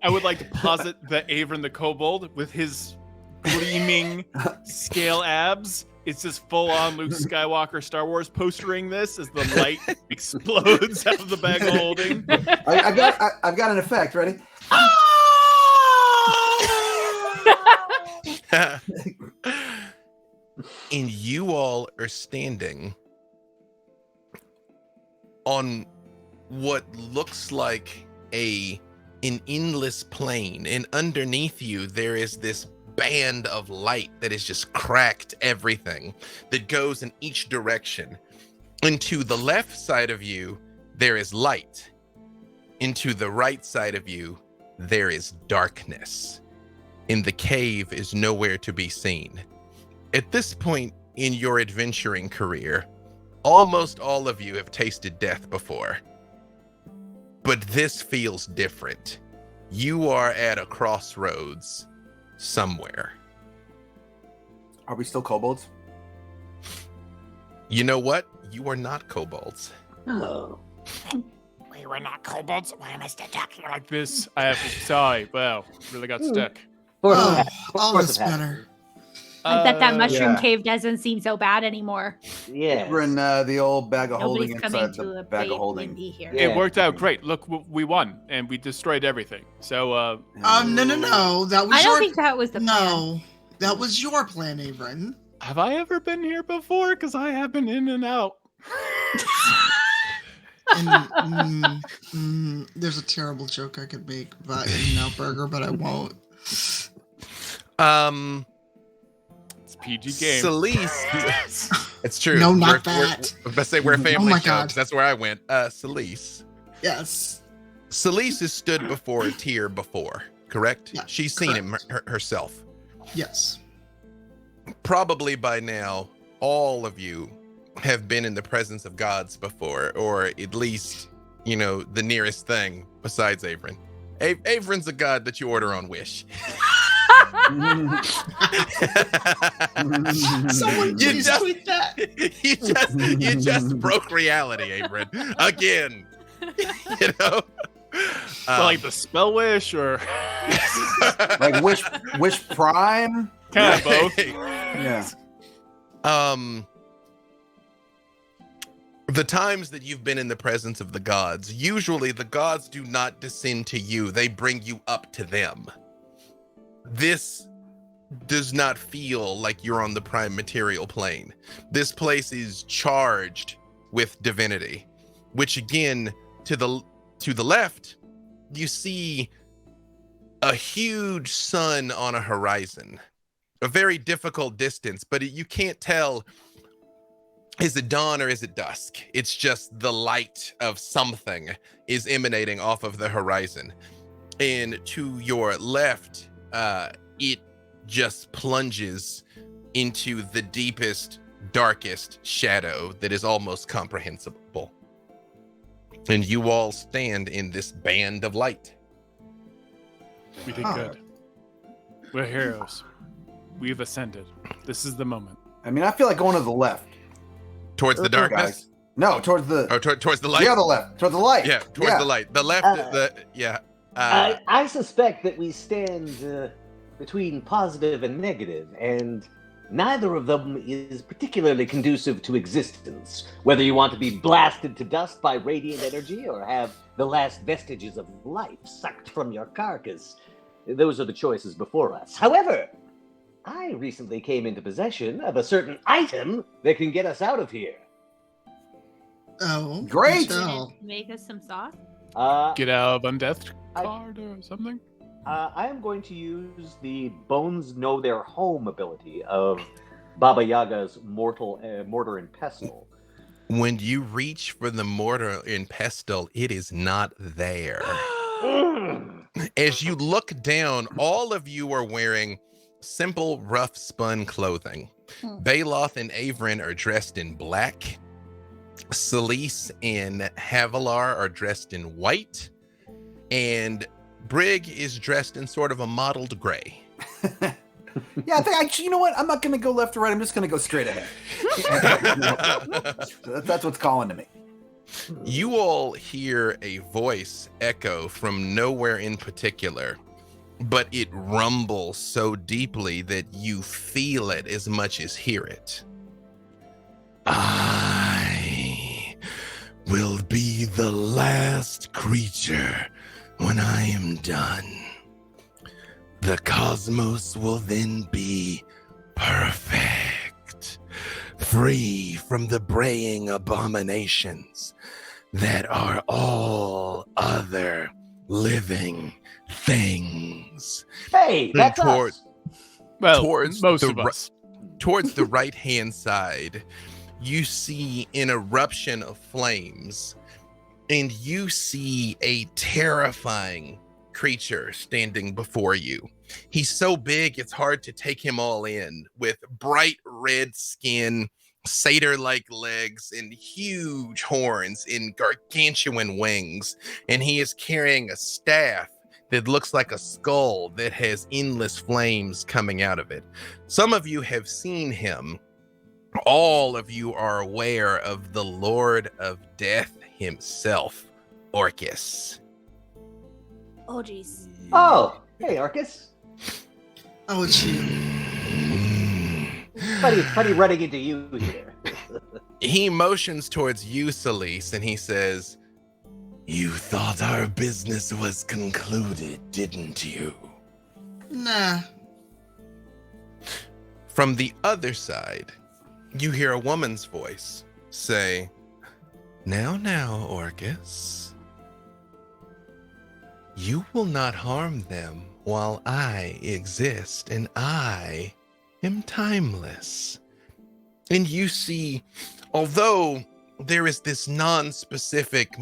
I would like to posit that Averin the Kobold with his gleaming scale abs. It's just full on Luke Skywalker Star Wars postering this as the light explodes out of the bag of holding. I've got an effect. Ready? And you all are standing on what looks like an endless plain, and underneath you there is this band of light that has just cracked everything, that goes in each direction. And to the left side of you there is light, and to the right side of you there is darkness, and the cave is nowhere to be seen. At this point in your adventuring career, almost all of you have tasted death before. But this feels different. You are at a crossroads somewhere. Are we still kobolds? You know what? You are not kobolds. Oh. We were not kobolds. Why am I still talking Like this, I have to sigh. Wow, really got stuck. All is better. I bet that mushroom yeah. cave doesn't seem so bad anymore. Yeah. We're in the old bag of Nobody's holding coming inside to the a bag big of holding. windy here. Yeah. It worked out great. Look, we won and we destroyed everything. So, No. That was I your don't think that was the plan. No. That was your plan, Averin. have I ever been here before? Because I have been in and out. And, there's a terrible joke I could make about In-N-Out Burger, but I won't. It's PG game. Celise. It's true. No, not We're- that. I was about to say we're a family Oh my show, God. 'cause that's where I went. Celise. Yes. Celise has stood before a tier before, correct? Yeah, She's seen correct. him herself. Yes. Probably by now, all of you have been in the presence of gods before, or at least, you know, the nearest thing besides Averin. Averin's a god that you order on Wish. Someone You please just- tweet that. you just broke reality, Averin. Again. You know? So, like the spell wish or Like Wish Prime? kind of both. Yeah. The times that you've been in the presence of the gods, usually the gods do not descend to you, they bring you up to them. This does not feel like you're on the prime material plane. This place is charged with divinity, which again, to the left, you see a huge sun on a horizon. A very difficult distance, but you can't tell, is it dawn or is it dusk? It's just the light of something is emanating off of the horizon. And to your left, it just plunges into the deepest, darkest shadow that is almost comprehensible. And you all stand in this band of light. We did good. We're heroes. We've ascended. This is the moment. I mean, I feel like going to the left. Towards the Okay, darkness? guys. No, towards the. Oh, towards the light? The other left. Towards the light. Yeah, towards the light. The left, yeah. I suspect that we stand between positive and negative, and Neither of them is particularly conducive to existence, whether you want to be blasted to dust by radiant energy or have the last vestiges of life sucked from your carcass. Those are the choices before us. However, I recently came into possession of a certain item that can get us out of here. Oh, Great. tell. Make us some sauce. Get out of undeath card or something? I am going to use the Bones Know Their Home ability of Baba Yaga's Mortar and Pestle. When you reach for the mortar and pestle, it is not there. As you look down, all of you are wearing simple, rough spun clothing. Baloth and Erin are dressed in black. Celise and Havilar are dressed in white. And Brig is dressed in sort of a mottled gray. Yeah, I think you know what? I'm not going to go left or right. I'm just going to go straight ahead. That's what's calling to me. You all hear a voice echo from nowhere in particular, but it rumbles so deeply that you feel it as much as hear it. I will be the last creature when I am done. The cosmos will then be perfect, free from the braying abominations that are all other living things. Hey, that's us. Well, towards most the of us. Towards the right-hand side, you see an eruption of flames, and you see a terrifying creature standing before you. He's so big, it's hard to take him all in, with bright red skin, satyr-like legs, and huge horns and gargantuan wings. And he is carrying a staff that looks like a skull that has endless flames coming out of it. Some of you have seen him. All of you are aware of the Lord of Death himself, Orcus. Oh, jeez. Oh, hey, Arcus. Oh, it's you. Funny running into you here. He motions towards you, Celise, and he says, "You thought our business was concluded, didn't you?" Nah. From the other side, you hear a woman's voice say, Now, Orcus. You will not harm them while I exist, and I am timeless." And you see, although there is this non-specific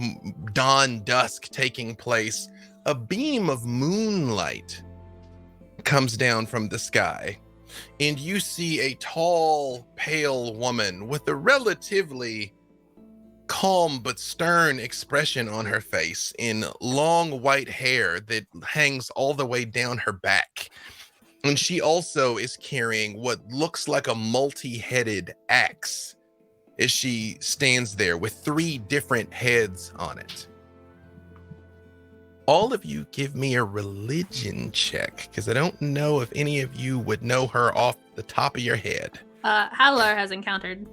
dawn dusk taking place, a beam of moonlight comes down from the sky, and you see a tall, pale woman with a relatively calm but stern expression on her face, in long white hair that hangs all the way down her back. And she also is carrying what looks like a multi-headed axe as she stands there with 3 different heads on it. All of you give me a religion check, because I don't know if any of you would know her off the top of your head. Havilar has encountered.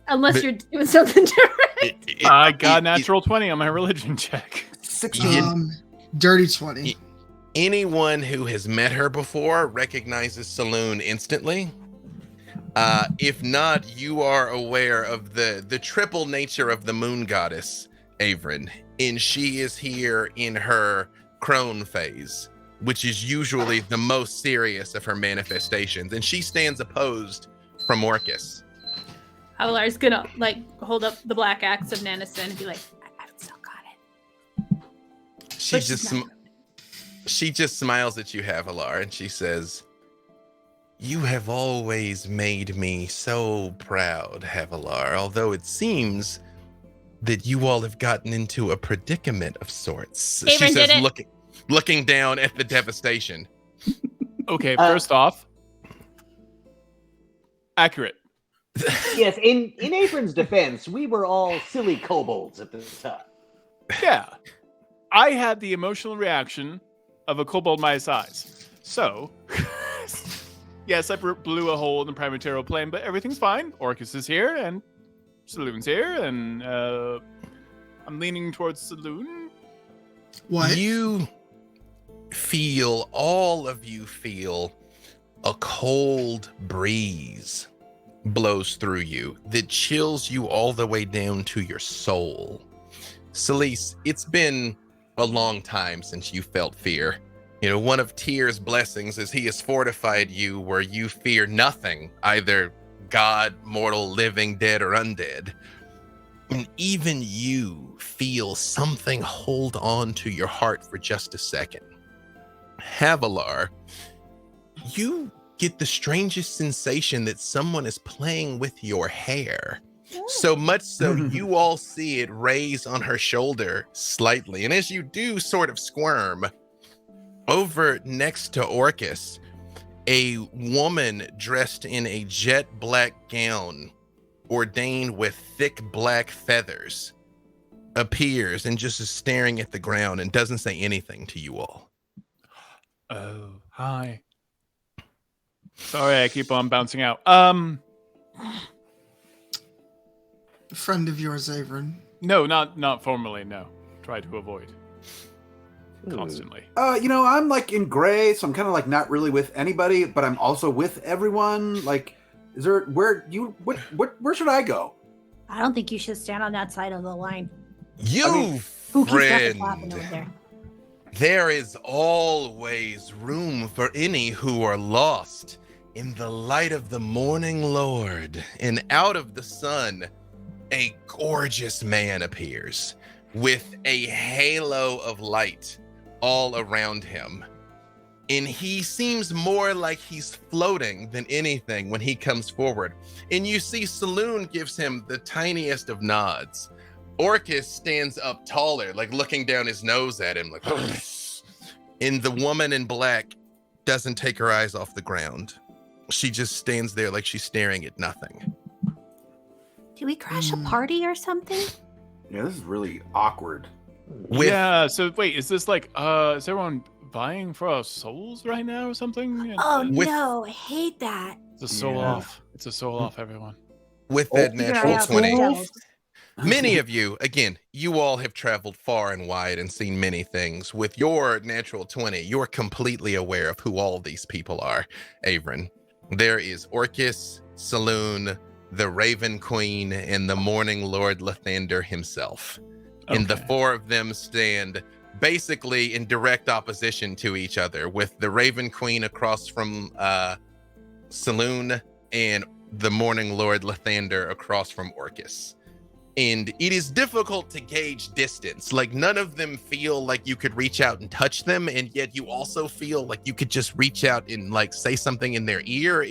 Unless you're doing something different. I got natural 20 on my religion check. 16. Dirty 20. Anyone who has met her before recognizes Saloon instantly. If not, you are aware of the triple nature of the moon goddess, Erin, and she is here in her crone phase, which is usually the most serious of her manifestations, and she stands opposed from Orcus. Havilar's gonna hold up the black axe of Nanison and be like, "I've still got it." She just smiles at you, Havilar, and she says, "You have always made me so proud, Havilar, although it seems that you all have gotten into a predicament of sorts." Erin She says, did it. looking down at the devastation. Okay, first off, accurate. Yes, in Erin's defense, we were all silly kobolds at the time. Yeah. I had the emotional reaction of a kobold my size. So, Yes, I blew a hole in the prime material plane, but everything's fine. Orcus is here, and Saloon's here, and I'm leaning towards Saloon. What? All of you feel a cold breeze blows through you that chills you all the way down to your soul. Celise, it's been a long time since you felt fear. You know, one of Tyr's blessings is he has fortified you where you fear nothing, either God, mortal, living, dead, or undead. And even you feel something hold on to your heart for just a second. Havilar, you get the strangest sensation that someone is playing with your hair. So much so you all see it raise on her shoulder slightly. And as you do sort of squirm, over next to Orcus, a woman dressed in a jet black gown, ordained with thick black feathers, appears and just is staring at the ground and doesn't say anything to you all. Oh, hi. Sorry, I keep on bouncing out. A friend of yours, Erin. No, not formally, no. Try to avoid. Constantly. I'm like in gray, so I'm kind of like not really with anybody, but I'm also with everyone. Like, is there where should I go? I don't think you should stand on that side of the line. Friend, there is always room for any who are lost in the light of the morning Lord. And out of the sun, a gorgeous man appears with a halo of light all around him. And he seems more like he's floating than anything when he comes forward. And you see Saloon gives him the tiniest of nods. Orcus stands up taller, like looking down his nose at him, like, and the woman in black doesn't take her eyes off the ground. She just stands there like she's staring at nothing. Did we crash a party or something? Yeah, this is really awkward. Yeah, so wait, is this like, is everyone vying for our souls right now or something? Oh no, I hate that. It's a soul off. It's a soul off, everyone. With that natural 20. Many of you, again, you all have traveled far and wide and seen many things. With your natural 20, you're completely aware of who all these people are, Erin. There is Orcus, Saloon, the Raven Queen, and the Morning Lord Lathander himself. Okay. And the four of them stand basically in direct opposition to each other, with the Raven Queen across from Saloon and the Morning Lord Lathander across from Orcus. And it is difficult to gauge distance. Like, none of them feel like you could reach out and touch them, and yet you also feel like you could just reach out and like say something in their ear.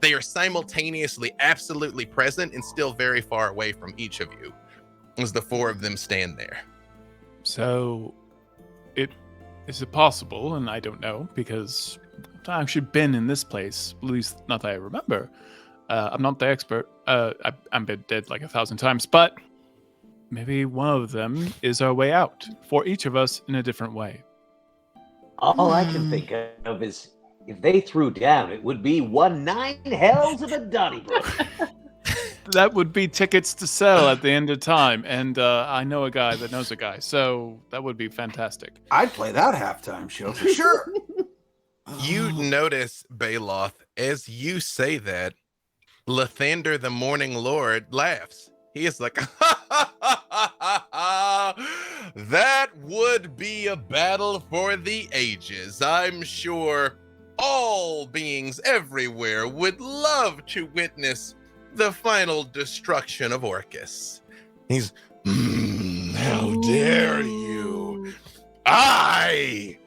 They are simultaneously absolutely present and still very far away from each of you as the four of them stand there. So is it possible, and I don't know because I've actually been in this place, at least not that I remember. I'm not the expert. I've been dead like 1,000 times, but maybe one of them is our way out for each of us in a different way. All I can think of is if they threw down, it would be 9 hells of a Donnybrook. That would be tickets to sell at the end of time, and I know a guy that knows a guy, so that would be fantastic. I'd play that halftime show for sure. You notice, Baloth, as you say that, Lathander, the Morning Lord, laughs. He is like, that would be a battle for the ages. I'm sure all beings everywhere would love to witness the final destruction of Orcus. He's, how dare you? I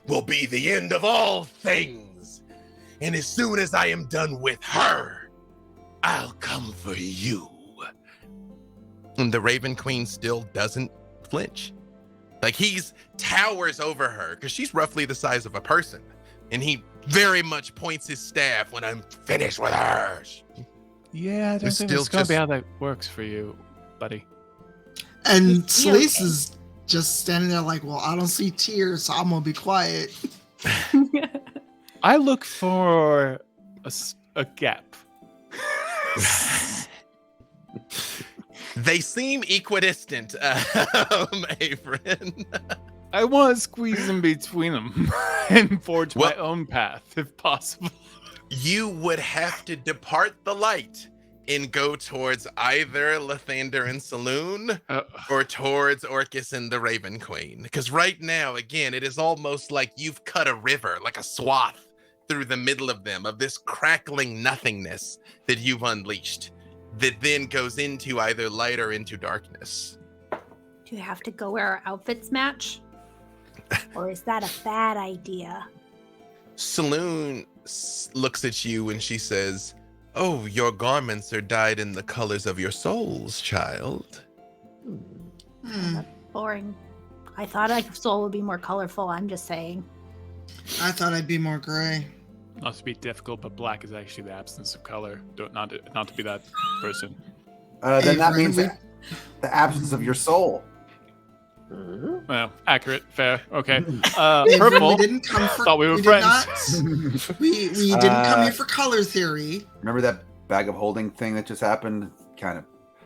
will be the end of all things. And as soon as I am done with her, I'll come for you. And the Raven Queen still doesn't flinch. Like, he's towers over her because she's roughly the size of a person. And he very much points his staff when I'm finished with her. Yeah, I don't think that's going to be how that works for you, buddy. And Celise is just standing there like, well, I don't see tears, so I'm going to be quiet. I look for a gap. They seem equidistant, Erin. I want to squeeze in between them and forge my own path, if possible. You would have to depart the light and go towards either Lathander and Saloon or towards Orcus and the Raven Queen. Because right now, again, it is almost like you've cut a river, like a swath through the middle of them, of this crackling nothingness that you've unleashed, that then goes into either light or into darkness. Do you have to go where our outfits match? Or is that a bad idea? Saloon looks at you and she says, "Oh, your garments are dyed in the colors of your souls, child." That's boring. I thought a soul would be more colorful, I'm just saying. I thought I'd be more gray. Not to be difficult, but black is actually the absence of color. Not to be that person. Then that means the absence of your soul. Well, accurate, fair, okay. Averin, Purple. we didn't come for, thought we were did friends. we didn't come here for color theory. Remember that bag of holding thing that just happened? Kind of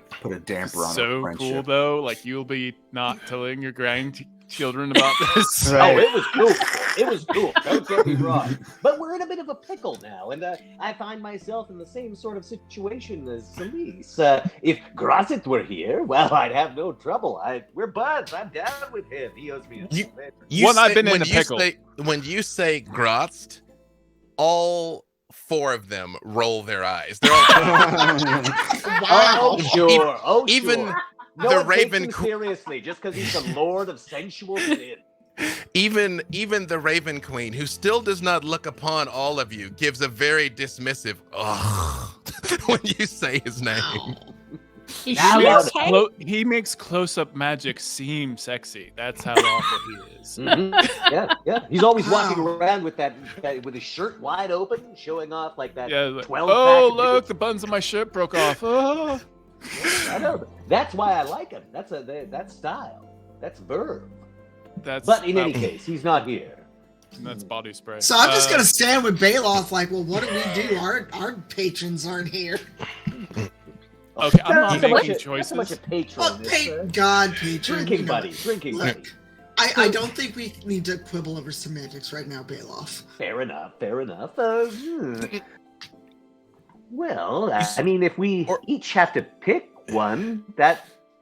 put a damper on our So friendship. cool, though. Like, you'll be not telling your grandchildren about this. Right. Oh, it was cool. It was cool. Don't get me wrong. But we're in a bit of a pickle now, and I find myself in the same sort of situation as Celise. If Grosset were here, well, I'd have no trouble. We're buds. I'm down with him. He owes me a favor. I've been in a pickle. When you say Grotzt, all four of them roll their eyes. They're all Oh, sure. Oh, even sure. No the one Raven takes him seriously just because he's the Lord of sensual sin. Even the Raven Queen, who still does not look upon all of you, gives a very dismissive "ugh" when you say his name. Is she okay? He makes close-up magic seem sexy. That's how awful he is. Mm-hmm. Yeah. He's always walking around with that with his shirt wide open, showing off like that. Yeah. Like, 12 oh, look, the buttons on my shirt broke off. Oh. I know. That's why I like him. That's style. That's verb. But in any case, he's not here. That's body spray. So I'm just gonna stand with Baloth like, well, what do we do? Our patrons aren't here. Okay, I'm not making choices. Not so much a patron. Oh, patron. Drinking buddy. Look, I don't think we need to quibble over semantics right now, Baloth. Fair enough. Well, I mean, if we each have to pick one,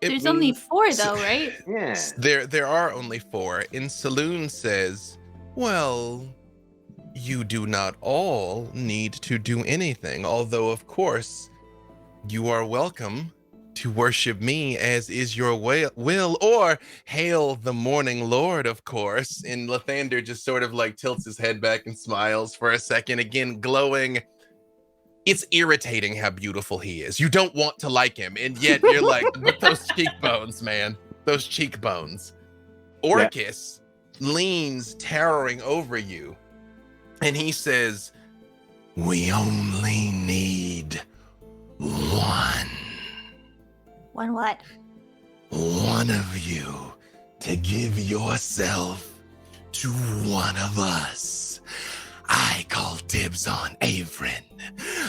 There's only 4 though, right? Yeah. There are only 4. And Saloon says, "Well, you do not all need to do anything, although of course you are welcome to worship me as is your will, or hail the morning lord, of course." And Lathander just sort of like tilts his head back and smiles for a second, again glowing. It's irritating how beautiful he is. You don't want to like him, and yet you're like, but those cheekbones, man. Those cheekbones. Orcus leans towering over you, and he says, "We only need one. One what? One of you to give yourself to one of us. I call dibs on Erin.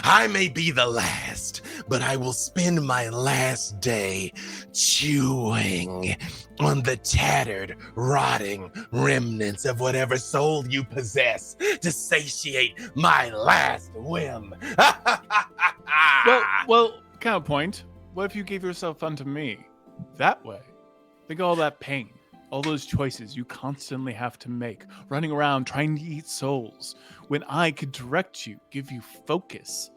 I may be the last, but I will spend my last day chewing on the tattered, rotting remnants of whatever soul you possess to satiate my last whim." Well, counterpoint. What if you gave yourself unto me? That way. Think of all that pain. All those choices you constantly have to make, running around trying to eat souls, when I could direct you, give you focus,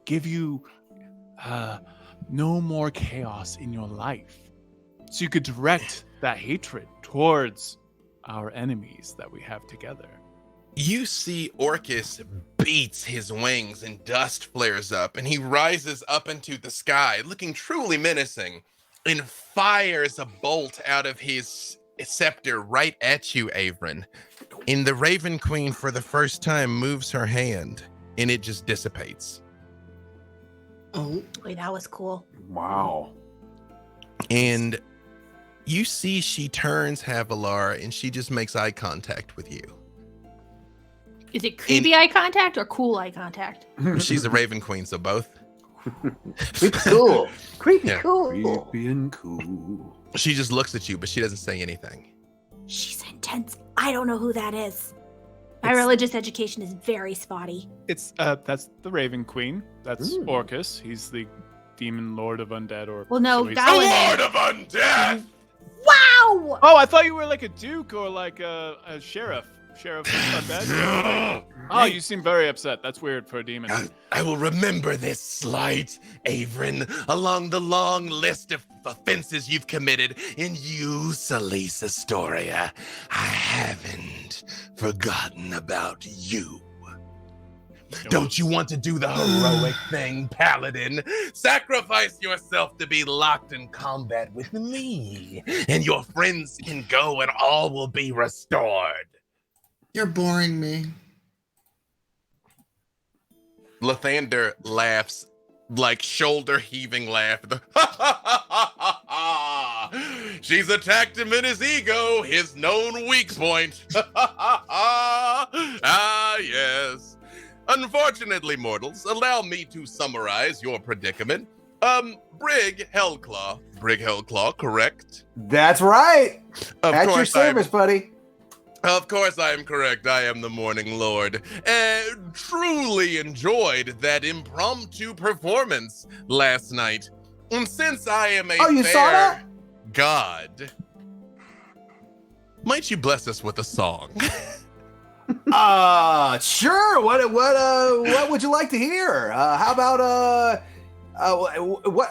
give you no more chaos in your life. So you could direct that hatred towards our enemies that we have together. You see Orcus beats his wings and dust flares up, and he rises up into the sky, looking truly menacing, and fires a bolt out of his scepter right at you, Erin. And the Raven Queen, for the first time, moves her hand, and it just dissipates. Oh, wait, that was cool. Wow. And you see she turns Havilar, and she just makes eye contact with you. Is it creepy eye contact or cool eye contact? She's a Raven Queen, so both. Creepy cool. Creepy Yeah. cool. Creepy and cool. She just looks at you, but she doesn't say anything. She's intense. I don't know who that is. My religious education is very spotty. It's that's the Raven Queen. That's Orcus. He's the demon lord of undead. Or Well, no, so he's- that was Lord of Undeath! Wow! Oh, I thought you were like a duke or like a sheriff. Sheriff of undead. Oh, you seem very upset. That's weird for a demon. I will remember this slight, Averin, along the long list of offenses you've committed in Silliness Astoria. I haven't forgotten about you. Don't you want to do the heroic thing, Paladin? Sacrifice yourself to be locked in combat with me, and your friends can go and all will be restored. You're boring me. Lathander laughs, like shoulder heaving laugh. She's attacked him in his ego, his known weak point. Ah, yes. Unfortunately, mortals, allow me to summarize your predicament. Brig Hellclaw, correct? That's right. Of At your service, buddy. Of course I am correct. I am the Morning Lord. Truly enjoyed that impromptu performance last night. And since I am a you saw that? god, might you bless us with a song? Sure. What would you like to hear? How about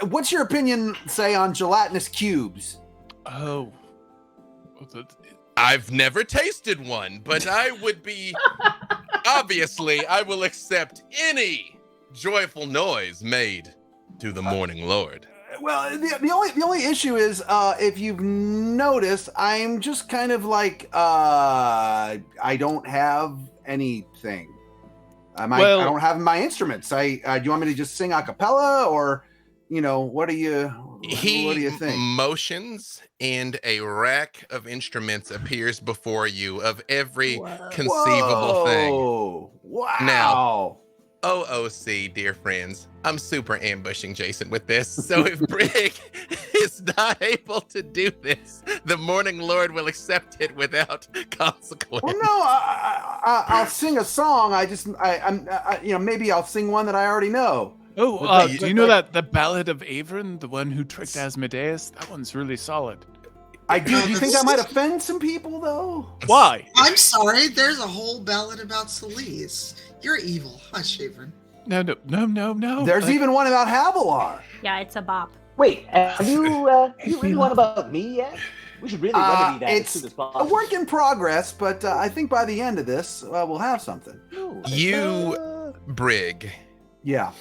what's your opinion, say, on gelatinous cubes? Oh. I've never tasted one, but I would be obviously I will accept any joyful noise made to the Morning Lord. Well, the only issue is if you've noticed, I'm just kind of like I don't have anything. I don't have my instruments. Do you want me to just sing a cappella, or what do you think? Motions and a rack of instruments appears before you of every conceivable thing. Wow. Now, OOC, dear friends, I'm super ambushing Jason with this. So if Brig is not able to do this, the Morning Lord will accept it without consequence. Well, no, I'll sing a song. Maybe I'll sing one that I already know. Oh, do you know that the Ballad of Averin, the one who tricked Asmodeus? That one's really solid. I do. Do you think that might offend some people, though? Why? I'm sorry. There's a whole ballad about Silliness. You're evil. Hush, Shaver. No. There's even one about Havilar. Yeah, it's a bop. Wait, have you written one about me yet? We should really remedy that as soon as It's possible. a work in progress, but I think by the end of this, we'll have something. You, Brig, Yeah.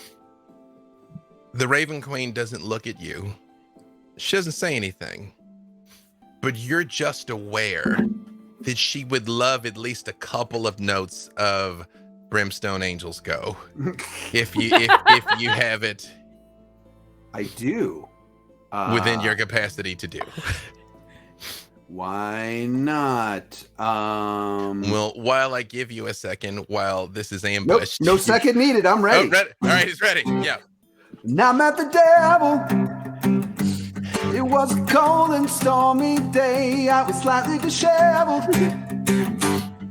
the Raven Queen doesn't look at you. She doesn't say anything. But you're just aware that she would love at least a couple of notes of Brimstone Angels Go. If you have it I do. within your capacity to do. Why not? Well, while I give you a second, while this is Nope, ambushed. no second needed. I'm ready. Oh, ready. All right, he's ready. Yeah. Now I met the devil. It was a cold and stormy day. I was slightly disheveled,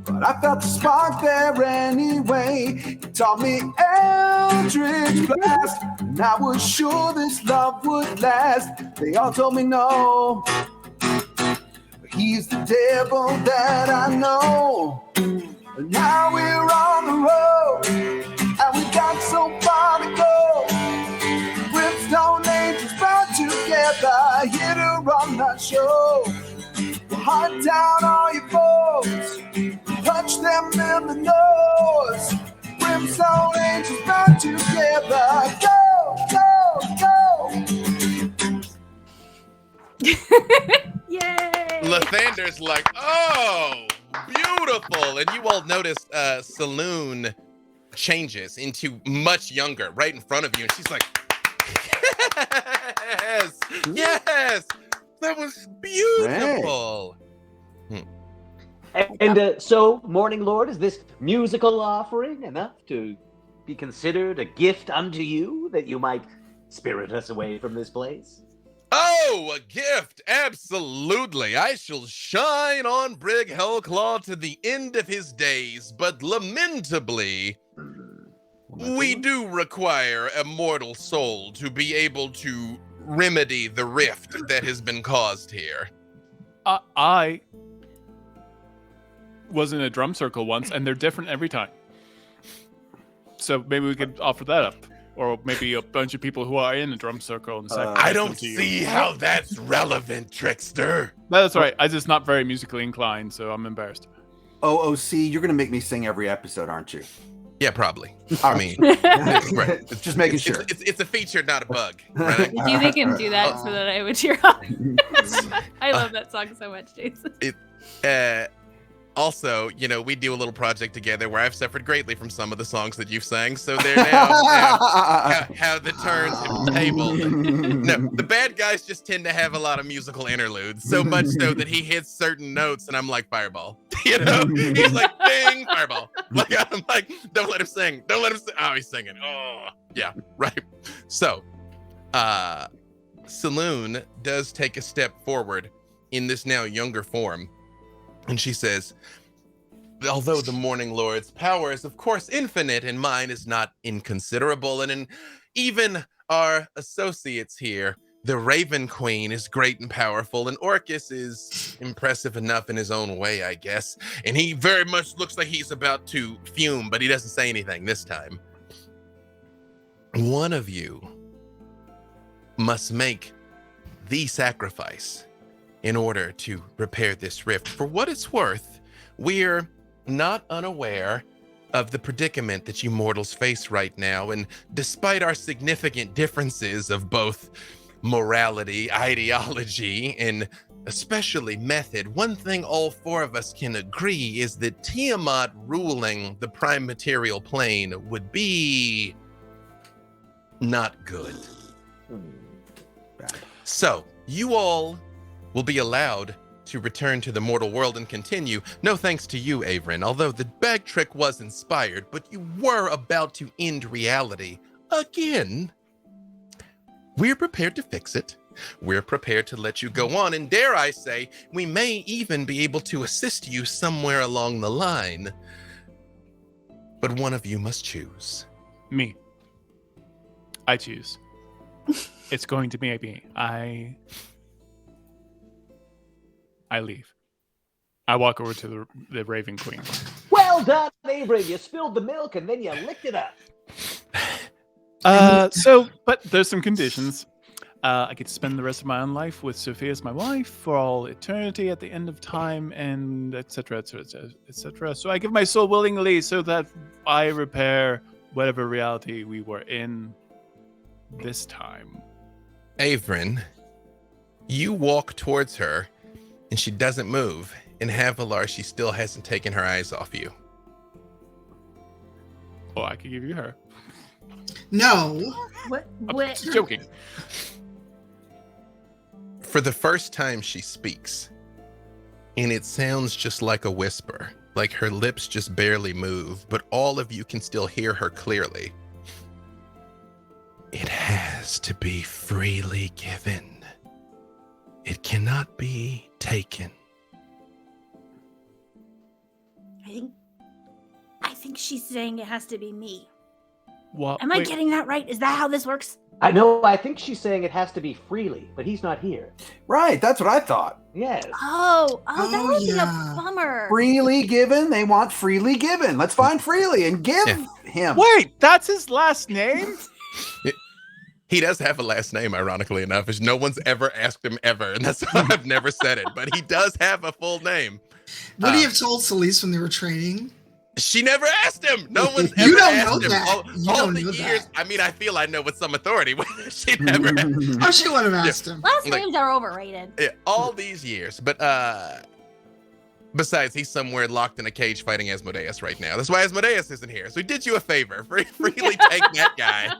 but I felt the spark there anyway. He taught me Eldritch Blast, and I was sure this love would last. They all told me no, but he's the devil that I know. And now we're on the road, and we got so far to go. Brimstone angels bound together, here to run the show. We'll hunt down all your foes, punch them in the nose. Brimstone angels bound together, go. Yay! Lathander's like, oh, beautiful. And you all notice Saloon changes into much younger right in front of you. And she's like, yes, that was beautiful. And so, Morning Lord, is this musical offering enough to be considered a gift unto you that you might spirit us away from this place? Oh, a gift! Absolutely! I shall shine on Brig Hellclaw to the end of his days, but lamentably, we do require a mortal soul to be able to remedy the rift that has been caused here. I was in a drum circle once, and they're different every time. So maybe we could offer that up. Or maybe a bunch of people who are in a drum circle and sacrifice I don't them to you. see how that's relevant, Trickster. No, that's all right. I'm just not very musically inclined, so I'm embarrassed. OOC, you're going to make me sing every episode, aren't you? Yeah, probably. All I right. mean, right. Just making sure. It's a feature, not a bug. Right? Did you make him do that so that I would cheer up? I love that song so much, Jason. Also, you know, we do a little project together where I've suffered greatly from some of the songs that you've sang, so they're now how the turns have tabled. No, the bad guys just tend to have a lot of musical interludes, so much so that he hits certain notes, and I'm like, fireball. You know? He's like, ding, fireball. Like, I'm like, don't let him sing. Don't let him sing. Oh, he's singing. Oh, yeah, right. So, Saloon does take a step forward in this now younger form. And she says, although the Morning Lord's power is of course infinite, and mine is not inconsiderable, and even our associates here, the Raven Queen is great and powerful, and Orcus is impressive enough in his own way, I guess. And he very much looks like he's about to fume, but he doesn't say anything this time. One of you must make the sacrifice in order to repair this rift. For what it's worth, we're not unaware of the predicament that you mortals face right now, and despite our significant differences of both morality, ideology, and especially method, one thing all four of us can agree is that Tiamat ruling the prime material plane would be not good. So, you all will be allowed to return to the mortal world and continue. No thanks to you, Erin, although the bag trick was inspired, but you were about to end reality again. We're prepared to fix it. We're prepared to let you go on, and dare I say, we may even be able to assist you somewhere along the line. But one of you must choose. Me. I choose. It's going to be me. I leave. I walk over to the Raven Queen. Well done, Avery. You spilled the milk and then you licked it up. But there's some conditions. I get to spend the rest of my own life with Sophia as my wife for all eternity at the end of time, and etc., etc., etc. So I give my soul willingly so that I repair whatever reality we were in this time. Erin, you walk towards her, and she doesn't move. In Havilar, she still hasn't taken her eyes off you. Oh, I could give you her. No. What? I'm just joking. For the first time, she speaks, and it sounds just like a whisper, like her lips just barely move, but all of you can still hear her clearly. It has to be freely given. It cannot be taken. I think she's saying it has to be me. What? Am I getting that right? Is that how this works? I know, I think she's saying it has to be freely, but he's not here. Right, that's what I thought. Yes. Oh, that Oh, would be yeah. a bummer. Freely given, they want freely given. Let's find freely and give him. Wait, that's his last name? He does have a last name, ironically enough, as no one's ever asked him ever, and that's why I've never said it, but he does have a full name. Would he have told Celise when they were training? She never asked him. No one's You ever don't asked know him. that. You All don't the know years, that. I mean, I feel I know with some authority. She never Oh, she would have asked him. Last Like- names are overrated. Yeah, all these years, but besides, he's somewhere locked in a cage fighting Asmodeus right now. That's why Asmodeus isn't here. So he did you a favor. Freely take that guy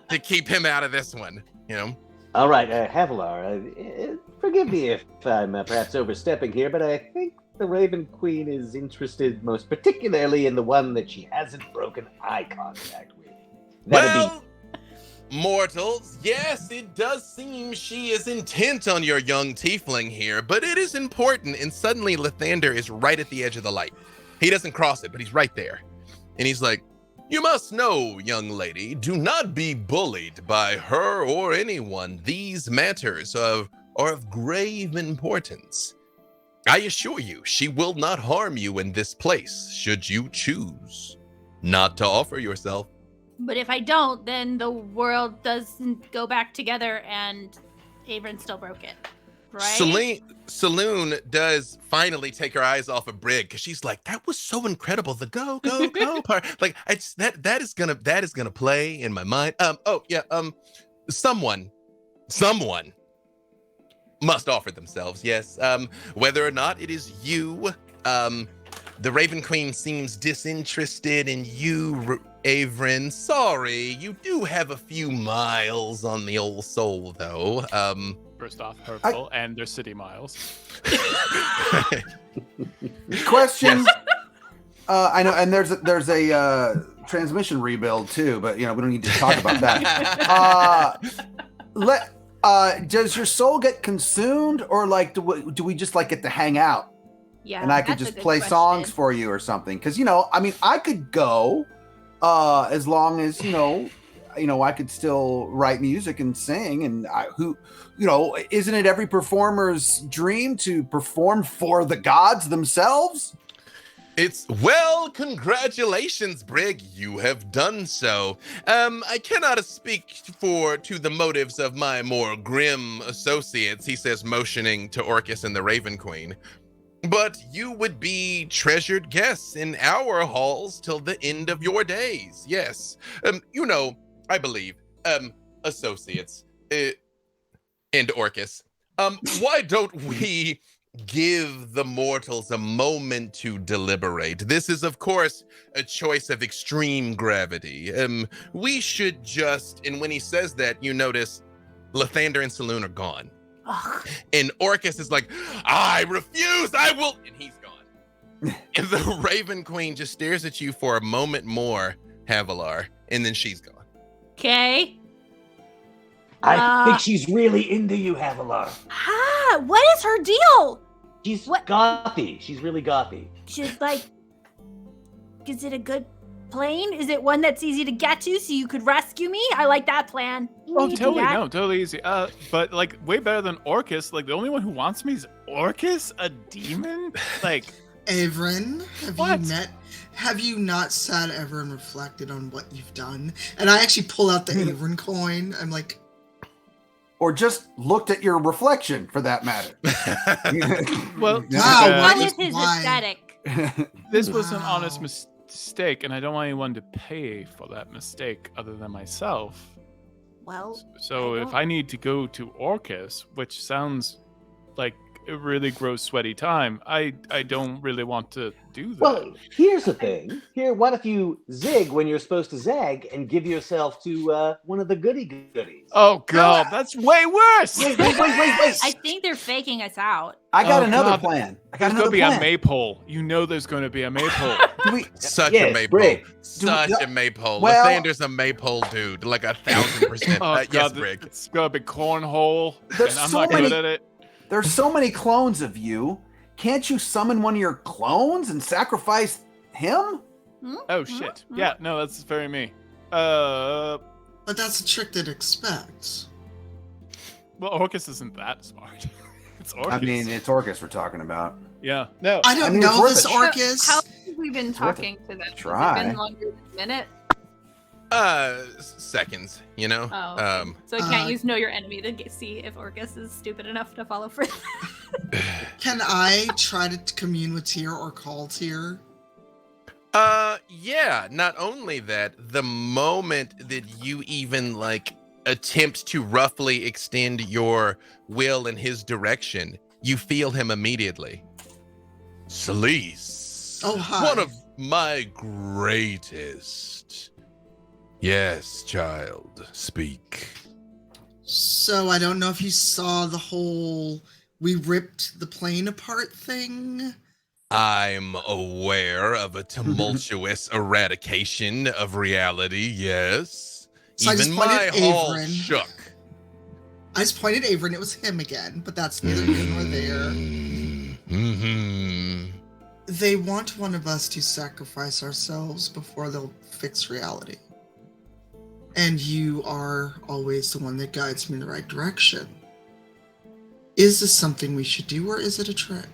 to keep him out of this one. You know. All right, Havilar, forgive me if I'm perhaps overstepping here, but I think the Raven Queen is interested most particularly in the one that she hasn't broken eye contact with. Well, mortals, yes, it does seem she is intent on your young tiefling here, but it is important. And suddenly Lathander is right at the edge of the light. He doesn't cross it, but he's right there. And he's like, you must know, young lady, do not be bullied by her or anyone. These matters are of grave importance. I assure you, she will not harm you in this place, should you choose not to offer yourself. But if I don't, then the world doesn't go back together and Averin still broke it, right? Saloon does finally take her eyes off of Brig because she's like, that was so incredible. The go part. Like, that is gonna play in my mind. Someone must offer themselves, yes. Whether or not it is you, the Raven Queen seems disinterested in you, Averin. Sorry, you do have a few miles on the old soul, though. First off, hurtful, and they're city miles. Question. I know, and there's a transmission rebuild too, but we don't need to talk about that. Does your soul get consumed, or like do we just like get to hang out? Yeah, and I could just play songs for you or something, because I could go as long as I could still write music and sing, and isn't it every performer's dream to perform for the gods themselves? Congratulations, Brig. You have done so. I cannot speak to the motives of my more grim associates, he says, motioning to Orcus and the Raven Queen. But you would be treasured guests in our halls till the end of your days. Yes. I believe, associates, and Orcus. Why don't we give the mortals a moment to deliberate? This is, of course, a choice of extreme gravity. We should just, and when he says that, you notice Lathander and Saloon are gone. Ugh. And Orcus is like, I refuse, I will, and he's gone. And the Raven Queen just stares at you for a moment more, Havilar, and then she's gone. Okay. I think she's really into you, Havilar. What is her deal? She's gothy. She's really gothy. She's like, is it a good plane? Is it one that's easy to get to so you could rescue me? I like that plan. Oh, totally. No, totally easy. But like way better than Orcus. Like the only one who wants me is Orcus, a demon? Like Averin, have you not sat ever and reflected on what you've done? And I actually pull out the Averin coin. I'm like, or just looked at your reflection, for that matter. Well, what is his aesthetic? This was an honest mistake, and I don't want anyone to pay for that mistake other than myself. Well, so if I need to go to Orcus, which sounds like a really gross, sweaty time, I don't really want to do that. Well, here's the thing. What if you zig when you're supposed to zag and give yourself to one of the goodies? Oh, God, that's way worse! Wait. I think they're faking us out. I got another plan. There's going to be a maypole. You know there's going to be a maypole. Such a maypole. Such a maypole. Well, Lathander's a maypole dude. Like 1,000%. Oh, yes, God, Brig. it's going to be cornhole, and There's I'm so not many- good at it. There's so many clones of you. Can't you summon one of your clones and sacrifice him? Oh, shit. Yeah, no, that's very me. but that's a trick they'd expect. Well, Orcus isn't that smart. It's Orcus. I mean, it's Orcus we're talking about. Yeah. No. I don't know this Orcus. How long have we been talking to them? Try. Has it been longer than a minute? Seconds, Oh. So I can't use Know Your Enemy to see if Orcus is stupid enough to follow further. Can I try to commune with Tyr or call Tyr? Yeah, not only that, the moment that you even attempt to roughly extend your will in his direction, you feel him immediately. Celise. Oh, hi. One of my greatest. Yes, child, speak. So I don't know if you saw the whole "we ripped the plane apart" thing. I'm aware of a tumultuous eradication of reality, yes. So I Even just pointed my at hall Averin. shook. I just pointed at Averin. It was him again, but that's neither here nor there. Mm-hmm. They want one of us to sacrifice ourselves before they'll fix reality. And you are always the one that guides me in the right direction. Is this something we should do, or is it a trick?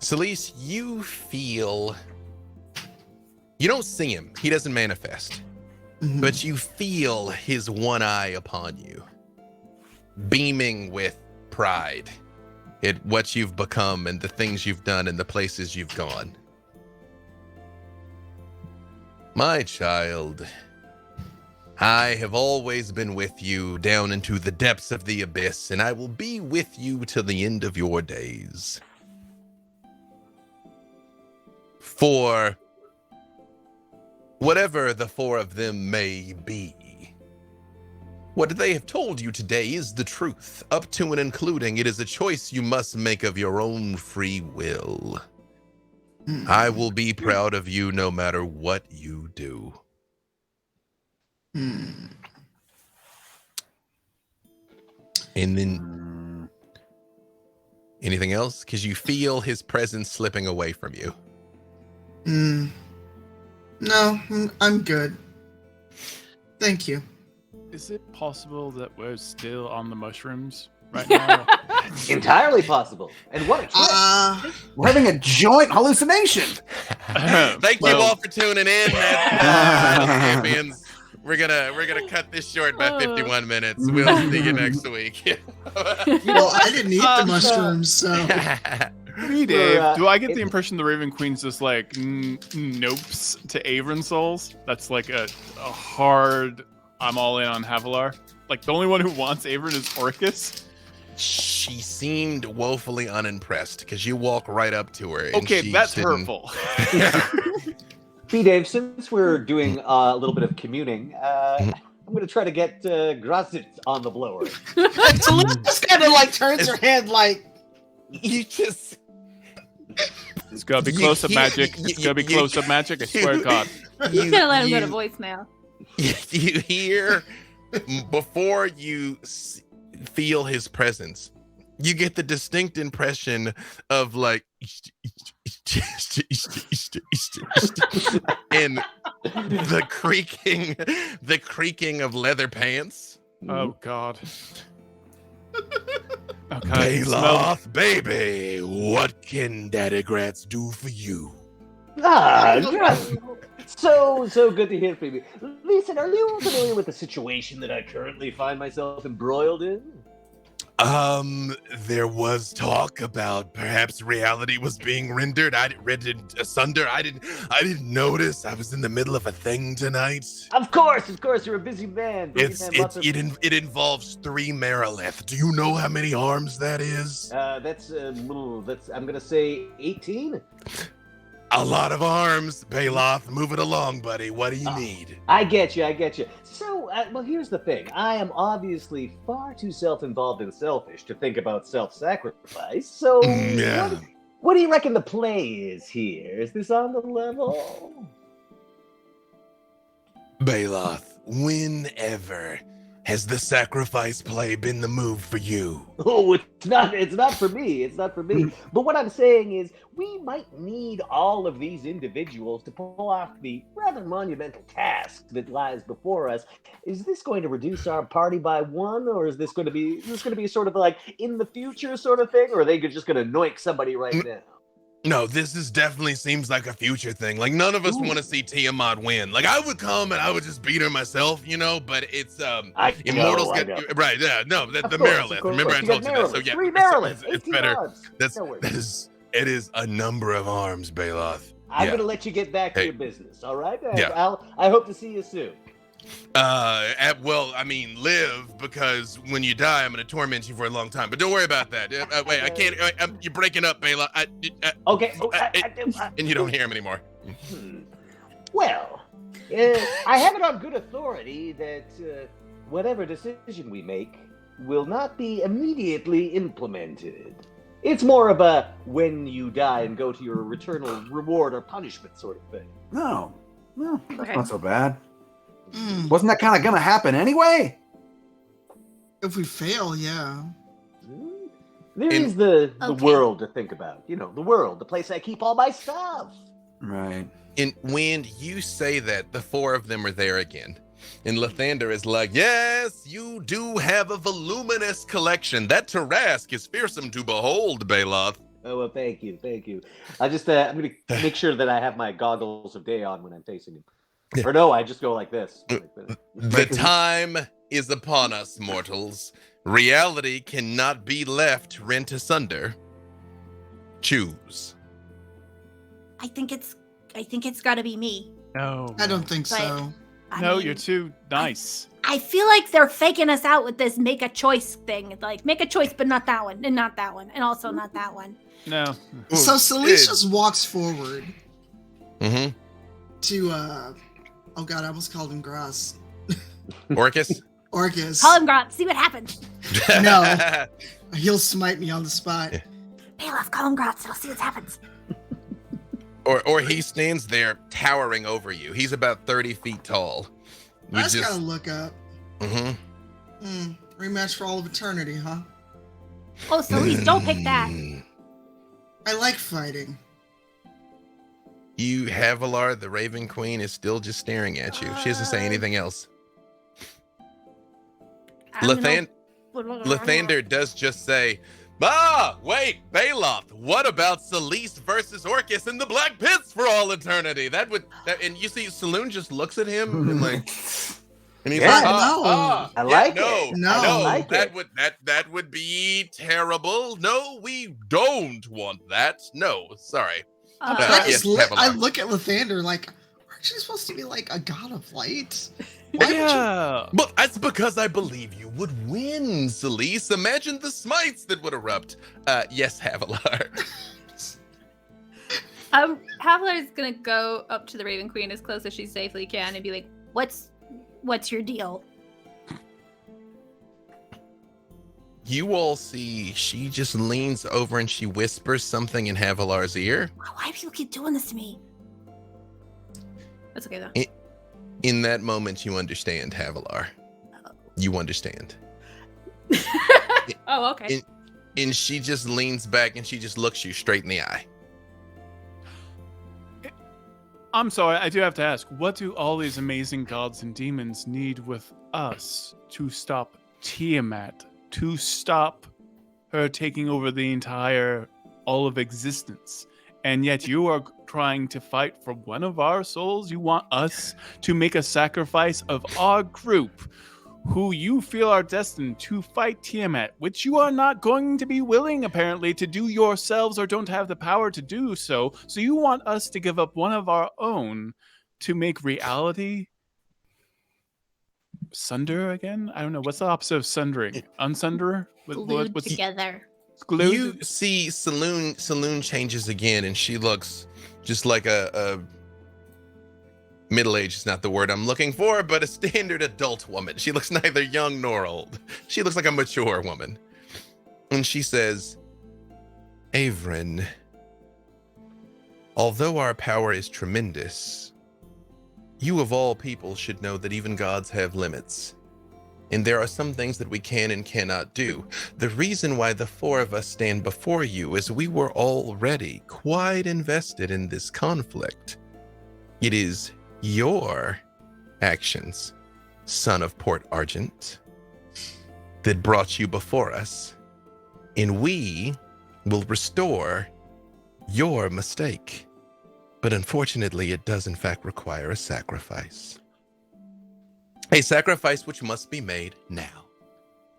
Celise, you feel... You don't see him. He doesn't manifest. Mhm. But you feel his one eye upon you, beaming with pride at what you've become and the things you've done and the places you've gone. My child, I have always been with you down into the depths of the abyss, and I will be with you till the end of your days. For whatever the four of them may be, what they have told you today is the truth, up to and including it is a choice you must make of your own free will. I will be proud of you no matter what you do. And then, anything else? Because you feel his presence slipping away from you. No, I'm good. Thank you. Is it possible that we're still on the mushrooms right now? Entirely possible. And what a trick. We're having a joint hallucination. Thank you all for tuning in. That's Champions. We're gonna cut this short by 51 minutes. We'll see you next week. Well, I didn't eat the mushrooms, so. Me, Dave. Do I get the impression the Raven Queen's just like nopes to Averin souls? That's like a hard. I'm all in on Havilar. Like the only one who wants Averin is Orcus. She seemed woefully unimpressed because you walk right up to her. And Okay, that's hurtful. Dave, since we're doing a little bit of communing, I'm going to try to get Grassit on the blower. Celise just kind of like turns her head like... You just... It's got to be close-up magic. It's got to be close-up magic. I swear to God. He's gonna let him go to voicemail. You hear, before you feel his presence, you get the distinct impression of like, and the creaking of leather pants. Oh God. Oh God. Bayloth, baby, what can Daddy Grats do for you? So good to hear from you. Listen, are you familiar with the situation that I currently find myself embroiled in? There was talk about perhaps reality was being rendered. I read it asunder. I didn't notice. I was in the middle of a thing tonight. Of course, you're a busy man. It involves 3 Merilith. Do you know how many arms that is? That's I'm gonna say 18. A lot of arms, Bayloth. Move it along, buddy. What do you need? I get you. So, well, here's the thing. I am obviously far too self-involved and selfish to think about self-sacrifice. So, what do you reckon the play is here? Is this on the level? Bayloth, whenever has the sacrifice play been the move for you? Oh, it's not for me. But what I'm saying is we might need all of these individuals to pull off the rather monumental task that lies before us. Is this going to reduce our party by 1, or is this going to be sort of like in the future sort of thing, or are they just going to anoint somebody right now? No, this definitely seems like a future thing. Like, none of us want to see Tiamat win. Like, I would come and I would just beat her myself, but it's immortals get right. Yeah, no, the Merilith. Remember, I told you that. So yeah, 3 Merilith. It's better. It is a number of arms, Bayloth. I'm gonna let you get back to your business. All right. Yeah. I hope to see you soon. Live, because when you die, I'm going to torment you for a long time. But don't worry about that. Wait, I can't. You're breaking up, Bayla. Okay. And you don't hear him anymore. Well, I have it on good authority that whatever decision we make will not be immediately implemented. It's more of a when you die and go to your eternal reward or punishment sort of thing. No, that's Okay. not so bad. Mm, Wasn't that kind of gonna happen anyway? if we fail, yeah. There In- is the Okay. world to think about. You know, the world, the place I keep all my stuff. Right. And when you say that, the four of them are there again. And Lathander is like, yes, you do have a voluminous collection. That Tarask is fearsome to behold, Baloth. Oh, well, thank you. I just, I'm going to make sure that I have my goggles of day on when I'm facing him. Yeah. Or no, I just go like this. The time is upon us, mortals. Reality cannot be left rent asunder. Choose. I think it's got to be me. No. I don't think But- so. I No, mean, you're too nice. I feel like they're faking us out with this make a choice thing. Like, make a choice, but not that one, and not that one, and also not that one. No. So Celeste just walks forward Mm-hmm. to oh god, I almost called him Grass. Orcus? Orcus. Call him Grot. See what happens. No. He'll smite me on the spot. Yeah. Baloth, call him Grot. So see what happens. Or he stands there towering over you. He's about 30 feet tall. I just gotta look up. Mm-hmm. Rematch for all of eternity, huh? Oh, Celeste, don't pick that. I like fighting. You, Havilar, the Raven Queen, is still just staring at you. She doesn't say anything else. Lathander does just say, wait, Baloth, what about Celeste versus Orcus in the Black Pits for all eternity? And you see Saloon just looks at him and and he's Yeah, like, no. I like no, it. No. I like that it. that would be terrible. No, we don't want that. No, sorry. Yes, Havilar. I look at Lathander like, aren't you supposed to be like a god of light? Why would you? Yeah. But that's because I believe you would win, Celeste. Imagine the smites that would erupt. Yes, Havilar. Havilar's gonna go up to the Raven Queen as close as she safely can and be like, What's your deal? You all see she just leans over and she whispers something in Havilar's ear. Why do people keep doing this to me? that's okay though. In that moment, you understand, Havilar. You understand. Oh, okay. And she just leans back and she just looks you straight in the eye. I'm sorry, I do have to ask, what do all these amazing gods and demons need with us to stop Tiamat, to stop her taking over the entire, all of existence? And yet you are trying to fight for one of our souls? You want us to make a sacrifice of our group, who you feel are destined to fight Tiamat, which you are not going to be willing, apparently, to do yourselves or don't have the power to do so. So you want us to give up one of our own to make reality sunder again? I don't know. What's the opposite of sundering? Unsunder? Glued What's together. glued? You see Saloon changes again and she looks just like a middle-aged is not the word I'm looking for, but a standard adult woman. She looks neither young nor old. She looks like a mature woman. And she says, Erin, although our power is tremendous, you of all people should know that even gods have limits. And there are some things that we can and cannot do. The reason why the four of us stand before you is we were already quite invested in this conflict. It is your actions, son of Port Argent, that brought you before us, and we will restore your mistake. But unfortunately, it does in fact require a sacrifice. A sacrifice which must be made now.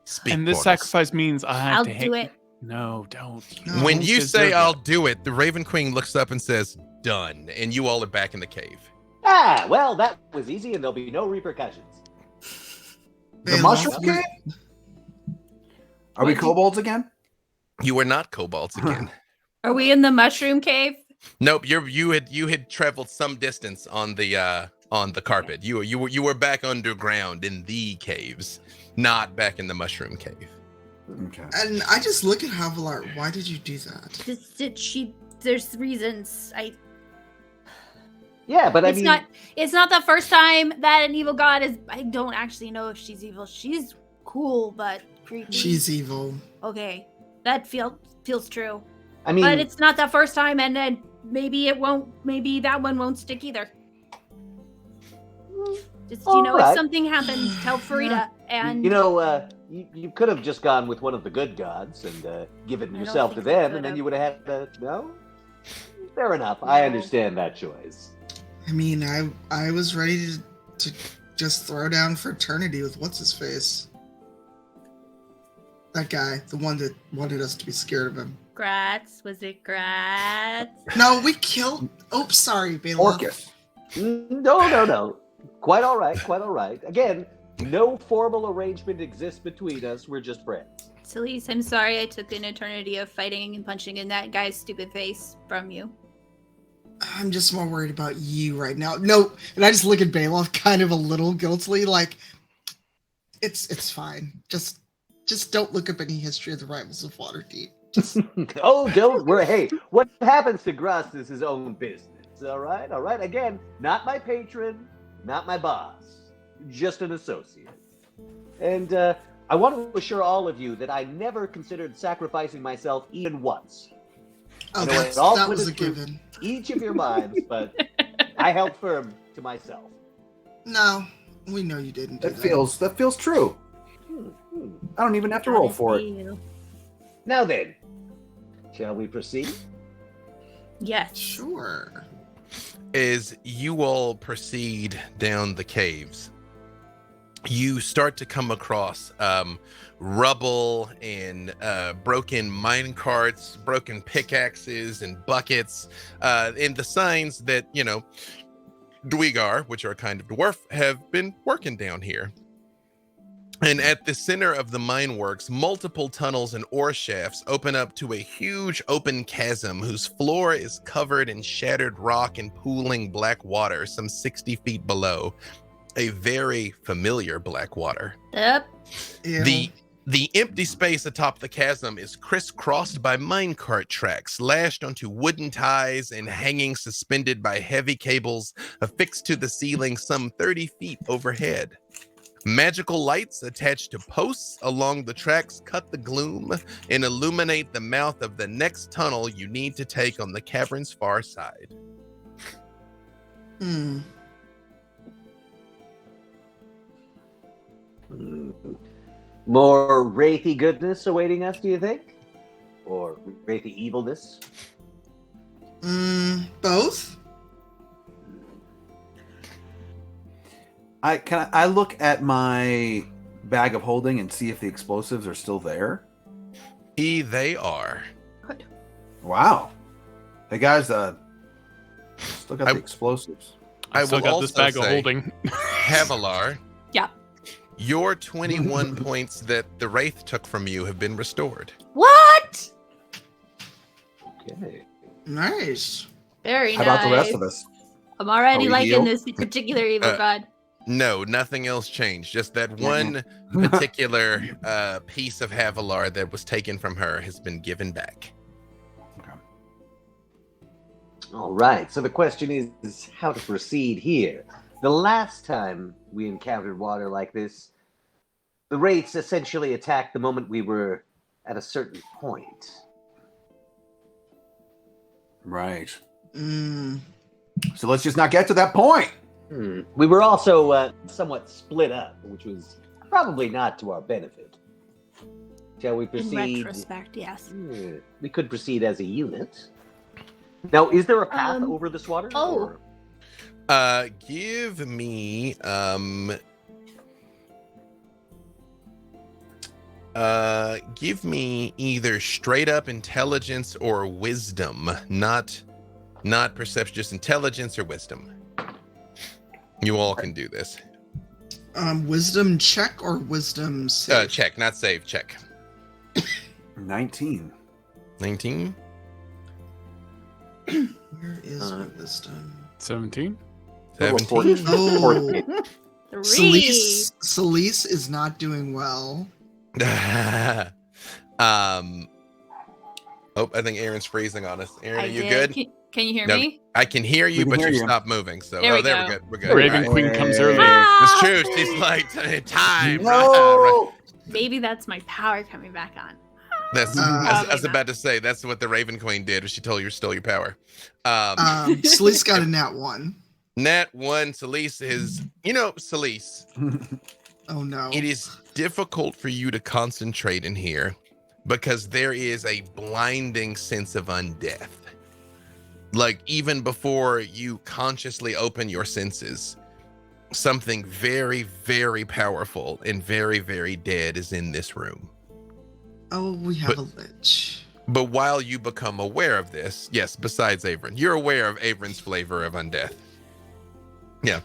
Speak, And this mortals. sacrifice means I have I'll to do it. No, don't. No. When don't you deserve say that. I'll do it, the Raven Queen looks up and says, done. And you all are back in the cave. Ah, well, that was easy, and there'll be no repercussions. The Baloth, mushroom we- cave? Are we kobolds again? You are not kobolds again. Are we in the mushroom cave? Nope, you had traveled some distance on the carpet. You were back underground in the caves, not back in the mushroom cave. Okay. And I just look at Havilar. Why did you do that? There's reasons. Yeah, but It's not the first time that an evil god is. I don't actually know if she's evil. She's cool, but creepy. She's evil. Okay, that feels true. I mean, but it's not the first time, and then maybe it won't. Maybe that one won't stick either. Just if something happens, tell Farida. And you could have just gone with one of the good gods and given yourself to them, and then you would have had no. Fair enough. I understand that choice. I mean, I was ready to just throw down fraternity with what's his face. That guy, the one that wanted us to be scared of him. Gratz, was it Gratz? No, we killed. Oops, sorry, Bela. Orcus. No. Quite all right. Again, no formal arrangement exists between us. We're just friends. Celise, I'm sorry I took an eternity of fighting and punching in that guy's stupid face from you. I'm just more worried about you right now. No, and I just look at Bailoff kind of a little guiltily, like, it's fine. Just don't look up any history of the rivals of Waterdeep. Don't worry. Hey, what happens to Gruss is his own business. All right. Again, not my patron, not my boss, just an associate. And I want to assure all of you that I never considered sacrificing myself even once. Oh, that was a given. Each of your minds, but I held firm to myself. No, we know you didn't. That feels true. I don't even have to roll for it. Now then, shall we proceed? Yes. Sure. As you all proceed down the caves, you start to come across rubble and broken mine carts, broken pickaxes and buckets, and the signs that, Dweegar, which are a kind of dwarf, have been working down here. And at the center of the mine works, multiple tunnels and ore shafts open up to a huge open chasm whose floor is covered in shattered rock and pooling black water some 60 feet below. A very familiar black water. Yep. Yeah. The empty space atop the chasm is crisscrossed by minecart tracks, lashed onto wooden ties and hanging suspended by heavy cables affixed to the ceiling some 30 feet overhead. Magical lights attached to posts along the tracks cut the gloom and illuminate the mouth of the next tunnel you need to take on the cavern's far side. More wraithy goodness awaiting us, do you think? Or wraithy evilness? Both? I look at my bag of holding and see if the explosives are still there? They are. Good. Wow. Hey guys, still got the explosives. I still will got also this bag of say, holding. Havilar. Yeah. Your 21 points that the Wraith took from you have been restored. What? Okay. Nice. Very How nice. about the rest of us? I'm already Are we liking healed? this particular evil god. No, nothing else changed. Just that one particular piece of Havilar that was taken from her has been given back. All right. So the question is how to proceed here. The last time we encountered water like this, the wraiths essentially attacked the moment we were at a certain point. Right. So let's just not get to that point. We were also somewhat split up, which was probably not to our benefit. Shall we proceed? In retrospect, yes. We could proceed as a unit. Now, is there a path over this water? Oh. Or? Give me either straight up intelligence or wisdom, not perception, just intelligence or wisdom. You all can do this. Wisdom check or wisdom save? Check, not save, check. 19. 19? Where is my wisdom? 17. 17. Oh. 3. Celise is not doing well. Oh, I think Erin's freezing on us. Erin, I are you did. good? Can you hear No, me? I can hear you, We can but hear you you. stopped moving. So, There we there go. we're good. We're good. Raven All right. Queen comes early. It's true. She's like time. No. Right. Maybe that's my power coming back on. That's. I was about to say that's what the Raven Queen did. Was she told you stole your power? Celeste got a nat 1. Nat 1. Celeste is. Celeste. Oh no. It is difficult for you to concentrate in here because there is a blinding sense of undeath. Like, even before you consciously open your senses, something very, very powerful and very, very dead is in this room. Oh, we have a lich. But while you become aware of this, yes, besides Averin, you're aware of Averin's flavor of undeath. Yeah.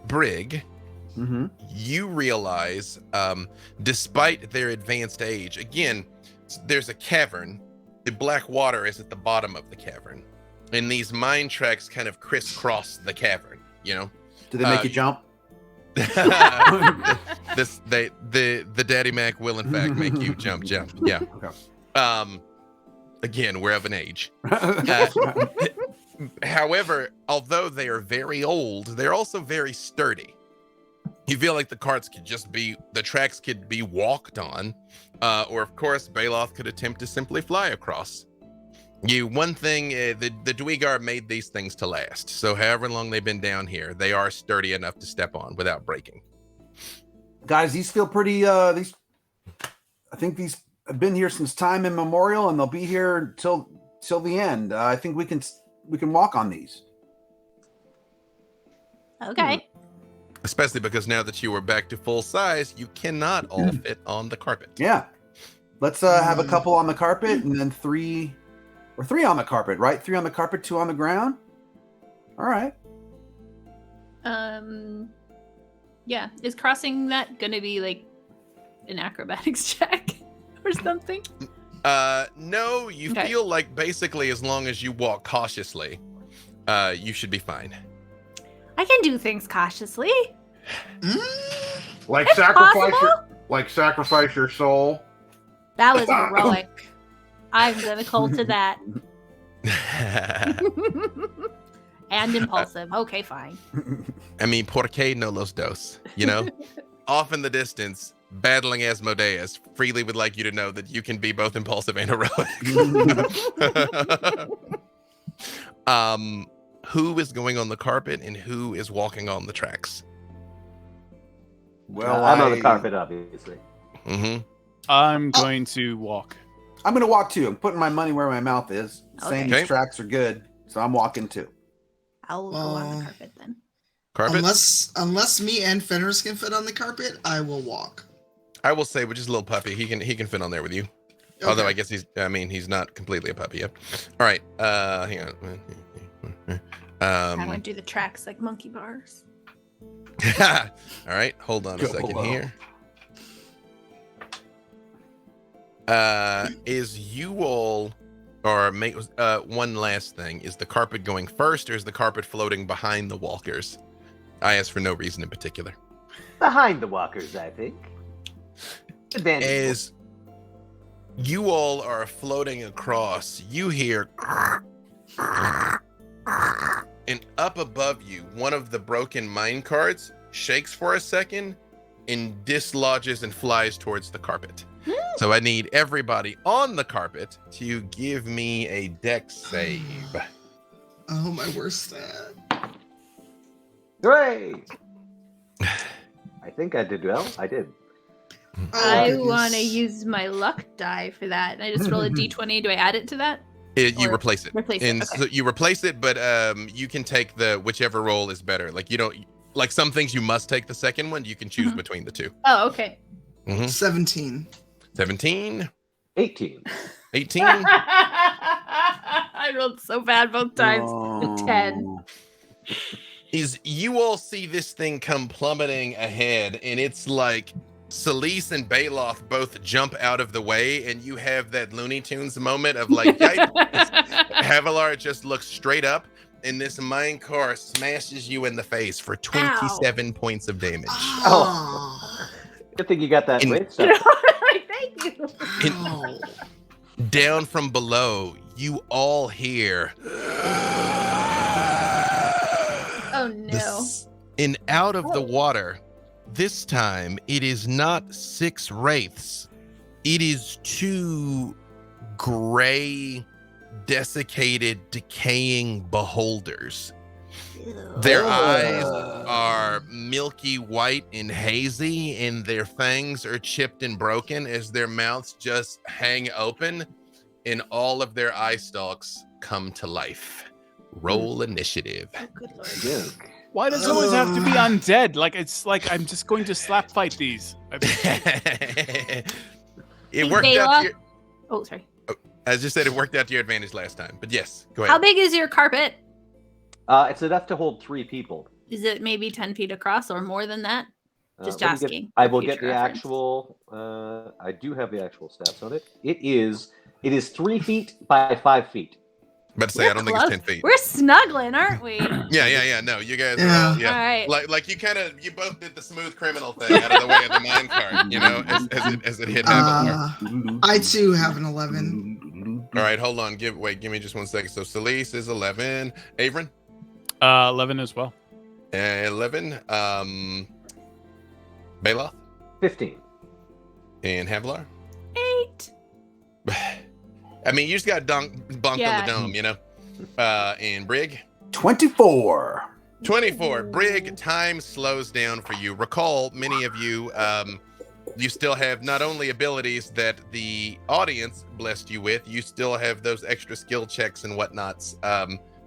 Brig, you realize, despite their advanced age, again, there's a cavern. The black water is at the bottom of the cavern, and these mine tracks kind of crisscross the cavern. Do they make you jump? The Daddy Mac will in fact make you jump. Yeah. Okay. Again, we're of an age. However, although they are very old, they're also very sturdy. You feel like the tracks could be walked on, or of course, Baloth could attempt to simply fly across. One thing, the Dweegar made these things to last. So however long they've been down here, they are sturdy enough to step on without breaking. Guys, these feel pretty, I think these have been here since time immemorial, and they'll be here till the end. I think we can walk on these. Okay. Especially because now that you are back to full size, you cannot all fit on the carpet. Yeah. Let's have a couple on the carpet and then three on the carpet, right? 3 on the carpet, 2 on the ground. All right. Yeah. Is crossing that gonna be like an acrobatics check or something? No, you feel like basically as long as you walk cautiously, you should be fine. I can do things cautiously. Like It's sacrifice your soul. That was heroic. I'm gonna call to that. And impulsive. Okay, fine. I mean, por qué no los dos? Off in the distance, battling Asmodeus, freely would like you to know that you can be both impulsive and heroic. Who is going on the carpet and who is walking on the tracks? Well, I'm on the carpet, obviously. Mm-hmm. I'm going to walk. I'm going to walk too. I'm putting my money where my mouth is. Saying these tracks are good, so I'm walking too. I'll go on the carpet then. Carpet? Unless me and Fenris can fit on the carpet, I will walk. I will say, with just a little puppy, he can fit on there with you. Okay. Although I guess he's not completely a puppy yet. All right, hang on. I want to do the tracks like monkey bars. All right, hold on a second here. Is you all, or make one last thing, is the carpet going first or is the carpet floating behind the walkers? I ask for no reason in particular. Behind the walkers, I think. As you all are floating across, you hear and up above you, one of the broken mine carts shakes for a second and dislodges and flies towards the carpet. So I need everybody on the carpet to give me a dex save. Oh, my worst stat. Hooray! I think I did well. I did. I want to use my luck die for that. And I just roll a d20. Do I add it to that? You replace it. Okay. So you replace it, but you can take whichever roll is better. Like, you don't, like, some things you must take the second one. You can choose between the two. Oh, okay. 17. 17. 18. 18. I rolled so bad both times. 10. Is you all see this thing come plummeting ahead, and it's like Celeste and Baloth both jump out of the way, and you have that Looney Tunes moment of like, Havilar just looks straight up, and this mine car smashes you in the face for 27 points of damage. Oh. Good thing you got that weight stuff. Thank Down from below, you all hear. Oh no. And out of the water, this time it is not 6 wraiths. It is 2 gray, desiccated, decaying beholders. Their eyes are milky white and hazy, and their fangs are chipped and broken as their mouths just hang open, and all of their eye stalks come to life. Roll initiative. Oh, good lord. Yeah. Why does it always have to be undead? Like it's like I'm just going to slap fight these. It worked out to your, Oh, sorry. I just said it worked out to your advantage last time, but yes, go ahead. How big is your carpet? It's enough to hold 3 people. Is it maybe 10 feet across or more than that? Just Let me asking. I for will get future the reference. actual. I do have the actual stats on it. It is 3 feet by 5 feet. But to say, I don't think it's 10 feet. We're snuggling, aren't we? Yeah. No, you guys Yeah. are all, All right. Like you both did the smooth criminal thing out of the way of the mine cart, as it hit Havildar. I too have an 11. All right, hold on. Give me just 1 second. So Celise is 11. Averin? 11 as well. 11. Baloth? 15. And Havildar? 8. I mean, you just got bonked on Yeah. the dome, and Brig? 24. 24. Brig, time slows down for you. Recall, many of you, you still have not only abilities that the audience blessed you with, you still have those extra skill checks and whatnots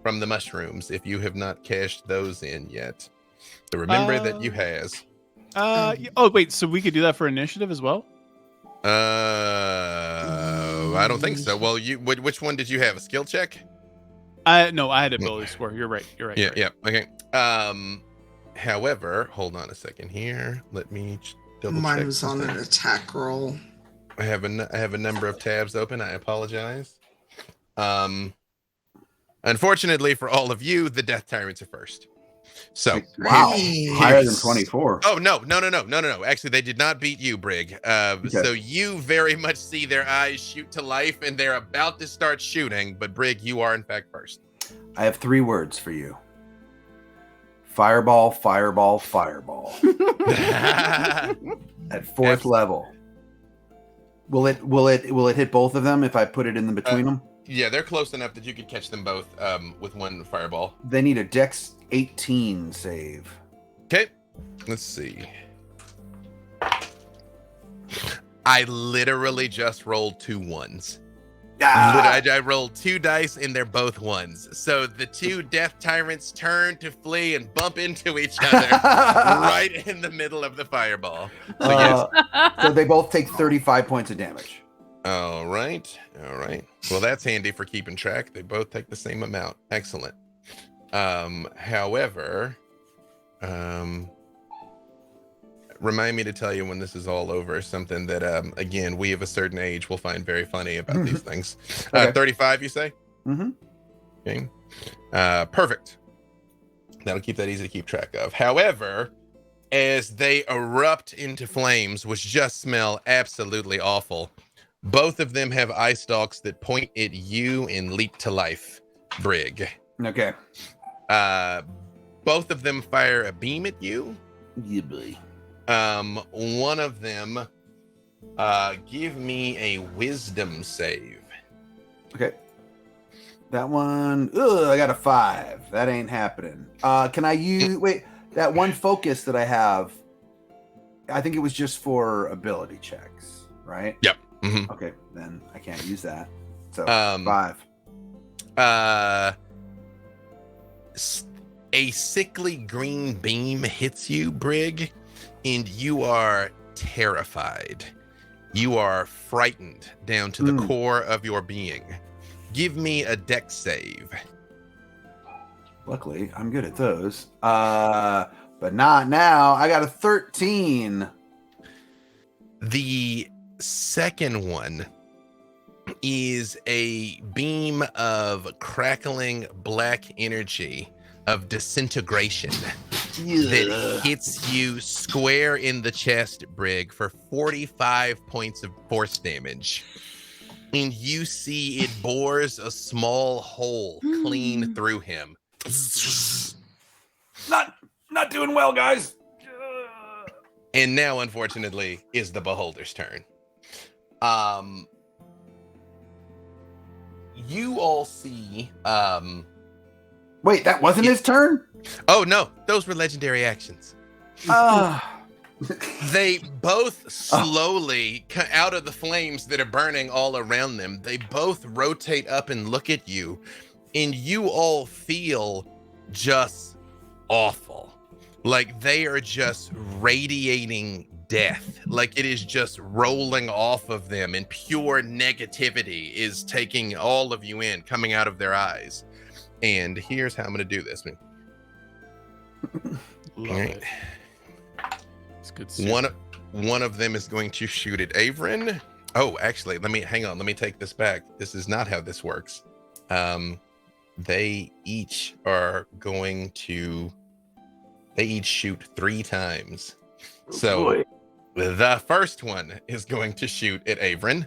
from the mushrooms, if you have not cashed those in yet. So remember that you has. Oh, wait, so we could do that for initiative as well? I don't think so. Well, which one did you have? A skill check? No, I had ability score. You're right. Yeah. Okay. However, hold on a second here. Let me double check. Mine was on an attack roll. I have a number of tabs open. I apologize. Unfortunately for all of you, the Death Tyrants are first. So Wow. Hey. Higher than 24. Oh no! Actually, they did not beat you, Brig. So you very much see their eyes shoot to life, and they're about to start shooting. But Brig, you are in fact first. I have 3 words for you. Fireball, fireball, fireball. At 4th level. Will it hit both of them if I put it in between them? Yeah, they're close enough that you could catch them both with one fireball. They need a Dex 18 save. Okay, let's see. I literally just rolled 2 ones. I rolled 2 dice and they're both 1s. So the 2 Death Tyrants turn to flee and bump into each other right in the middle of the fireball. So yes. So they both take 35 points of damage. All right. Well, that's handy for keeping track. They both take the same amount. Excellent. However, remind me to tell you when this is all over something that, again, we of a certain age will find very funny about these things. Okay. 35, you say? Mm-hmm. Okay. Perfect. That'll keep that easy to keep track of. However, as they erupt into flames, which just smell absolutely awful, both of them have eye stalks that point at you and leap to life, Brig. Okay. Both of them fire a beam at you. Yeah, boy. One of them, give me a wisdom save. Okay. That one, I got a 5. That ain't happening. Can I use, wait, that one focus that I have, I think it was just for ability checks, right? Yep. Mm-hmm. Okay, then I can't use that. So 5. A sickly green beam hits you, Brig, and you are terrified. You are frightened down to the core of your being. Give me a dex save. Luckily, I'm good at those. But not now. I got a 13. The second one is a beam of crackling black energy of disintegration that hits you square in the chest, Brig, for 45 points of force damage. And you see it bores a small hole clean through him. Not doing well, guys. And now, unfortunately, is the Beholder's turn. You all see... Wait, that wasn't his turn? Oh, no. Those were legendary actions. They both slowly, out of the flames that are burning all around them, they both rotate up and look at you, and you all feel just awful. Like they are just radiating death. Like it is just rolling off of them, and pure negativity is taking all of you in, coming out of their eyes. And here's how I'm going to do this. Love it. It's good stuff. One of them is going to shoot at Erin. Oh, actually, let me take this back. This is not how this works. They each shoot 3 times. So the first one is going to shoot at Erin.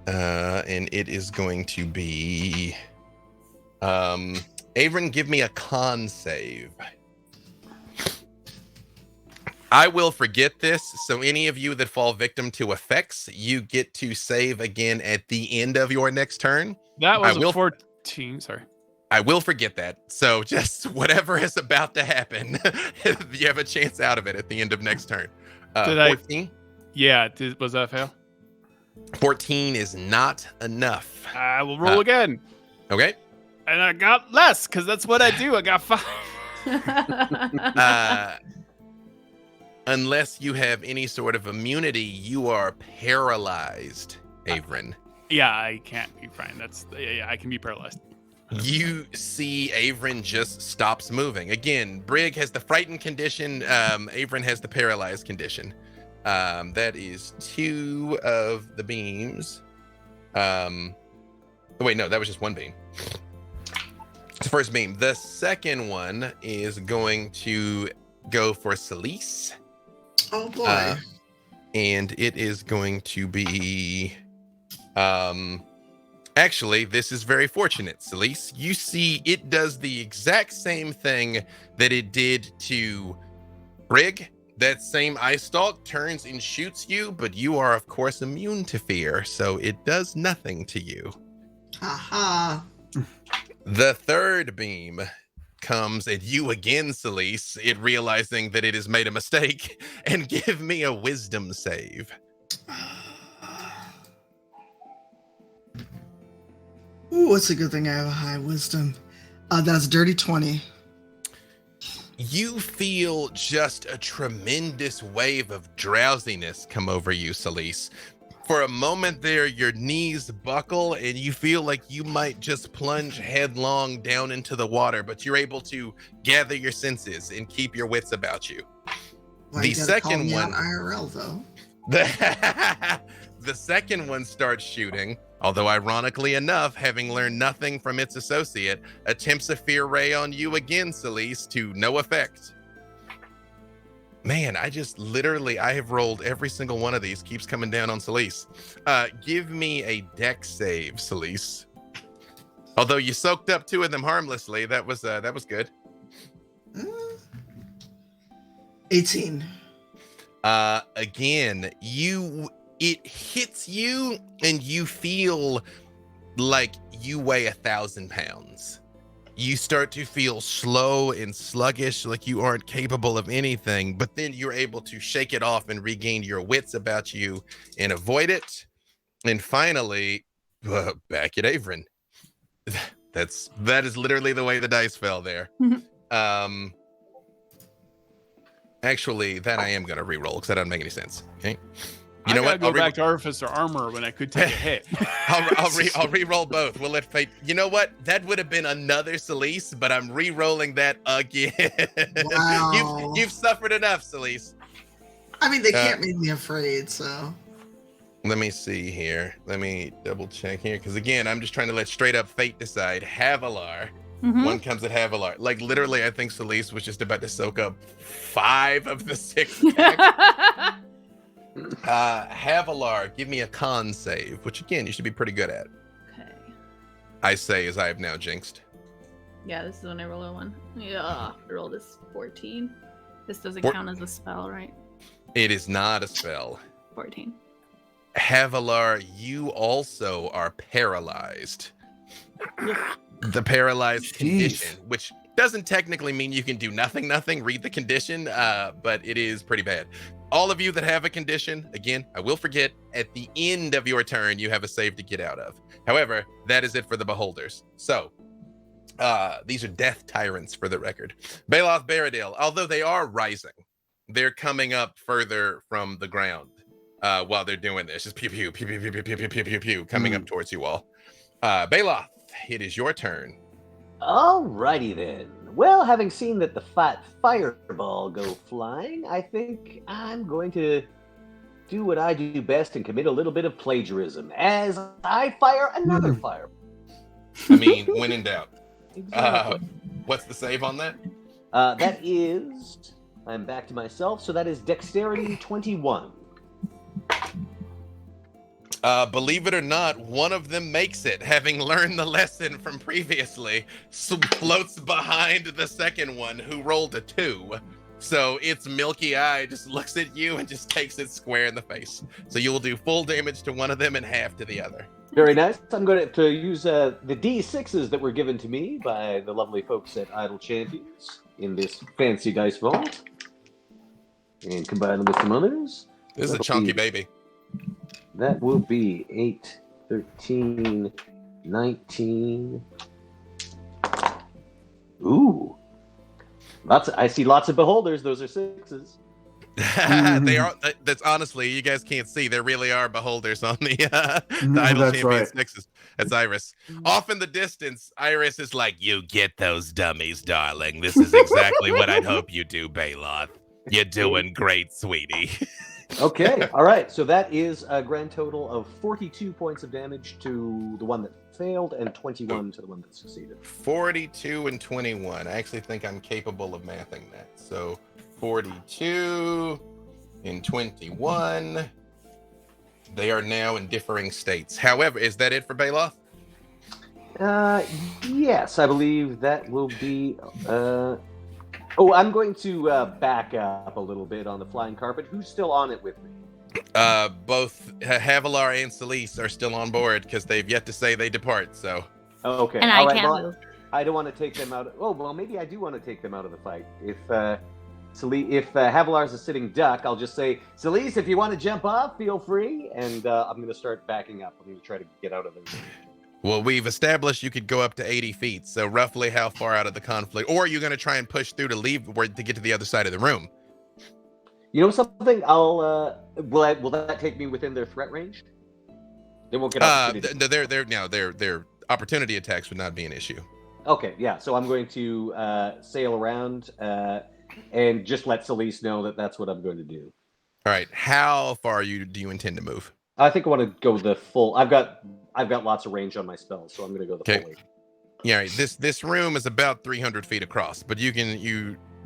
And it is going to be Erin, give me a con save. I will forget this, so any of you that fall victim to effects, you get to save again at the end of your next turn. That was a 14, sorry. I will forget that. So just whatever is about to happen, you have a chance out of it at the end of next turn. 14? Was that a fail? 14 is not enough. I will roll again. Okay. And I got less, because that's what I do. I got 5. Unless you have any sort of immunity, you are paralyzed, Erin. Yeah, I can't be fine. I can be paralyzed. You see Erin just stops moving. Again, Brig has the frightened condition. Erin has the paralyzed condition. That is 2 of the beams. Wait, no, that was just 1 beam. It's the first beam. The second one is going to go for Silliness. Oh boy. And it is going to be actually, this is very fortunate, Silliness. You see it does the exact same thing that it did to Brig. That same ice stalk turns and shoots you, but you are of course immune to fear, so it does nothing to you. Haha. The third beam comes at you again, Silliness, it realizing that it has made a mistake, and give me a wisdom save. Ooh, it's a good thing I have a high wisdom. That's dirty 20. You feel just a tremendous wave of drowsiness come over you, Silliness. For a moment there, your knees buckle and you feel like you might just plunge headlong down into the water, but you're able to gather your senses and keep your wits about you. Well, the you gotta second call me one, out IRL though. the second one starts shooting, although ironically enough, having learned nothing from its associate, attempts a fear ray on you again, Silliness, to no effect. Man, I have rolled every single one of these. Keeps coming down on Silliness. Give me a dex save, Silliness. Although you soaked up 2 of them harmlessly, that was good. 18. Again, it hits you and you feel like you weigh 1,000 pounds. You start to feel slow and sluggish, like you aren't capable of anything, but then you're able to shake it off and regain your wits about you and avoid it. And finally, back at Erin. That is literally the way the dice fell there. Actually, that I am going to re-roll because that doesn't make any sense. Okay. You know what? Go back to Artificer Armor when I could take a hit. I'll re-roll both. We'll let fate. You know what? That would have been another Silliness, but I'm re-rolling that again. Wow. You've suffered enough, Silliness. I mean, they can't make me afraid, so. Let me see here. Let me double check here, because again, I'm just trying to let straight up fate decide. Havilar, One comes at Havilar. Like literally, I think Celise was just about to soak up 5 of the 6 attacks. Havilar, give me a con save, which again you should be pretty good at. Okay. I say as I have now jinxed. Yeah, this is when I roll a 1. Yeah, I roll this 14. This doesn't count as a spell, right? It is not a spell. 14. Havilar, you also are paralyzed. The paralyzed condition, which doesn't technically mean you can do nothing. Read the condition, but it is pretty bad. All of you that have a condition, again, I will forget, at the end of your turn, you have a save to get out of. However, that is it for the beholders. So, these are death tyrants for the record. Baloth, Baradil, although they are rising, they're coming up further from the ground while they're doing this. Just pew, pew, pew, pew, pew, pew, pew, pew, pew, pew, coming up towards you all. Baloth, it is your turn. Alrighty then. Well, having seen that the fat fireball go flying, I think I'm going to do what I do best and commit a little bit of plagiarism as I fire another fireball. I mean, when in doubt. Exactly. What's the save on that? That is, I'm back to myself, so that is Dexterity 21. Believe it or not, one of them makes it, having learned the lesson from previously, floats behind the second one who rolled a 2. So its milky eye just looks at you and just takes it square in the face. So you will do full damage to one of them and half to the other. Very nice. I'm going to use the D6s that were given to me by the lovely folks at Idle Champions in this fancy dice vault. And combine them with some others. This is a chunky baby. That will be 8, 13, 19. Ooh. I see lots of beholders. Those are 6s. They are. That's honestly, you guys can't see. There really are beholders on the Idle Champions 6s. That's Iris. Off in the distance, Iris is like, "You get those dummies, darling. This is exactly what I'd hope you do, Baloth. You're doing great, sweetie." Okay, all right. So that is a grand total of 42 points of damage to the one that failed and 21 to the one that succeeded. 42 and 21. I actually think I'm capable of mathing that. So 42 and 21. They are now in differing states. However, is that it for Baloth? Yes, I believe that will be... I'm going to back up a little bit on the flying carpet. Who's still on it with me? Both Havilar and Celise are still on board because they've yet to say they depart. So. Okay. And I can't move. I don't want to take them out. Maybe I do want to take them out of the fight. If Havilar's a sitting duck, I'll just say, Celise, if you want to jump off, feel free. And I'm going to start backing up. I'm going to try to get out of there. Well, we've established you could go up to 80 feet. So roughly how far out of the conflict? Or are you going to try and push through to get to the other side of the room? You know something? Will that take me within their threat range? They won't get opportunity. Their opportunity attacks would not be an issue. Okay, yeah. So I'm going to sail around and just let Celise know that that's what I'm going to do. All right. How far do you intend to move? I think I want to go the full. I've got lots of range on my spells, so I'm going to go the full way. Yeah, right. This room is about 300 feet across, but you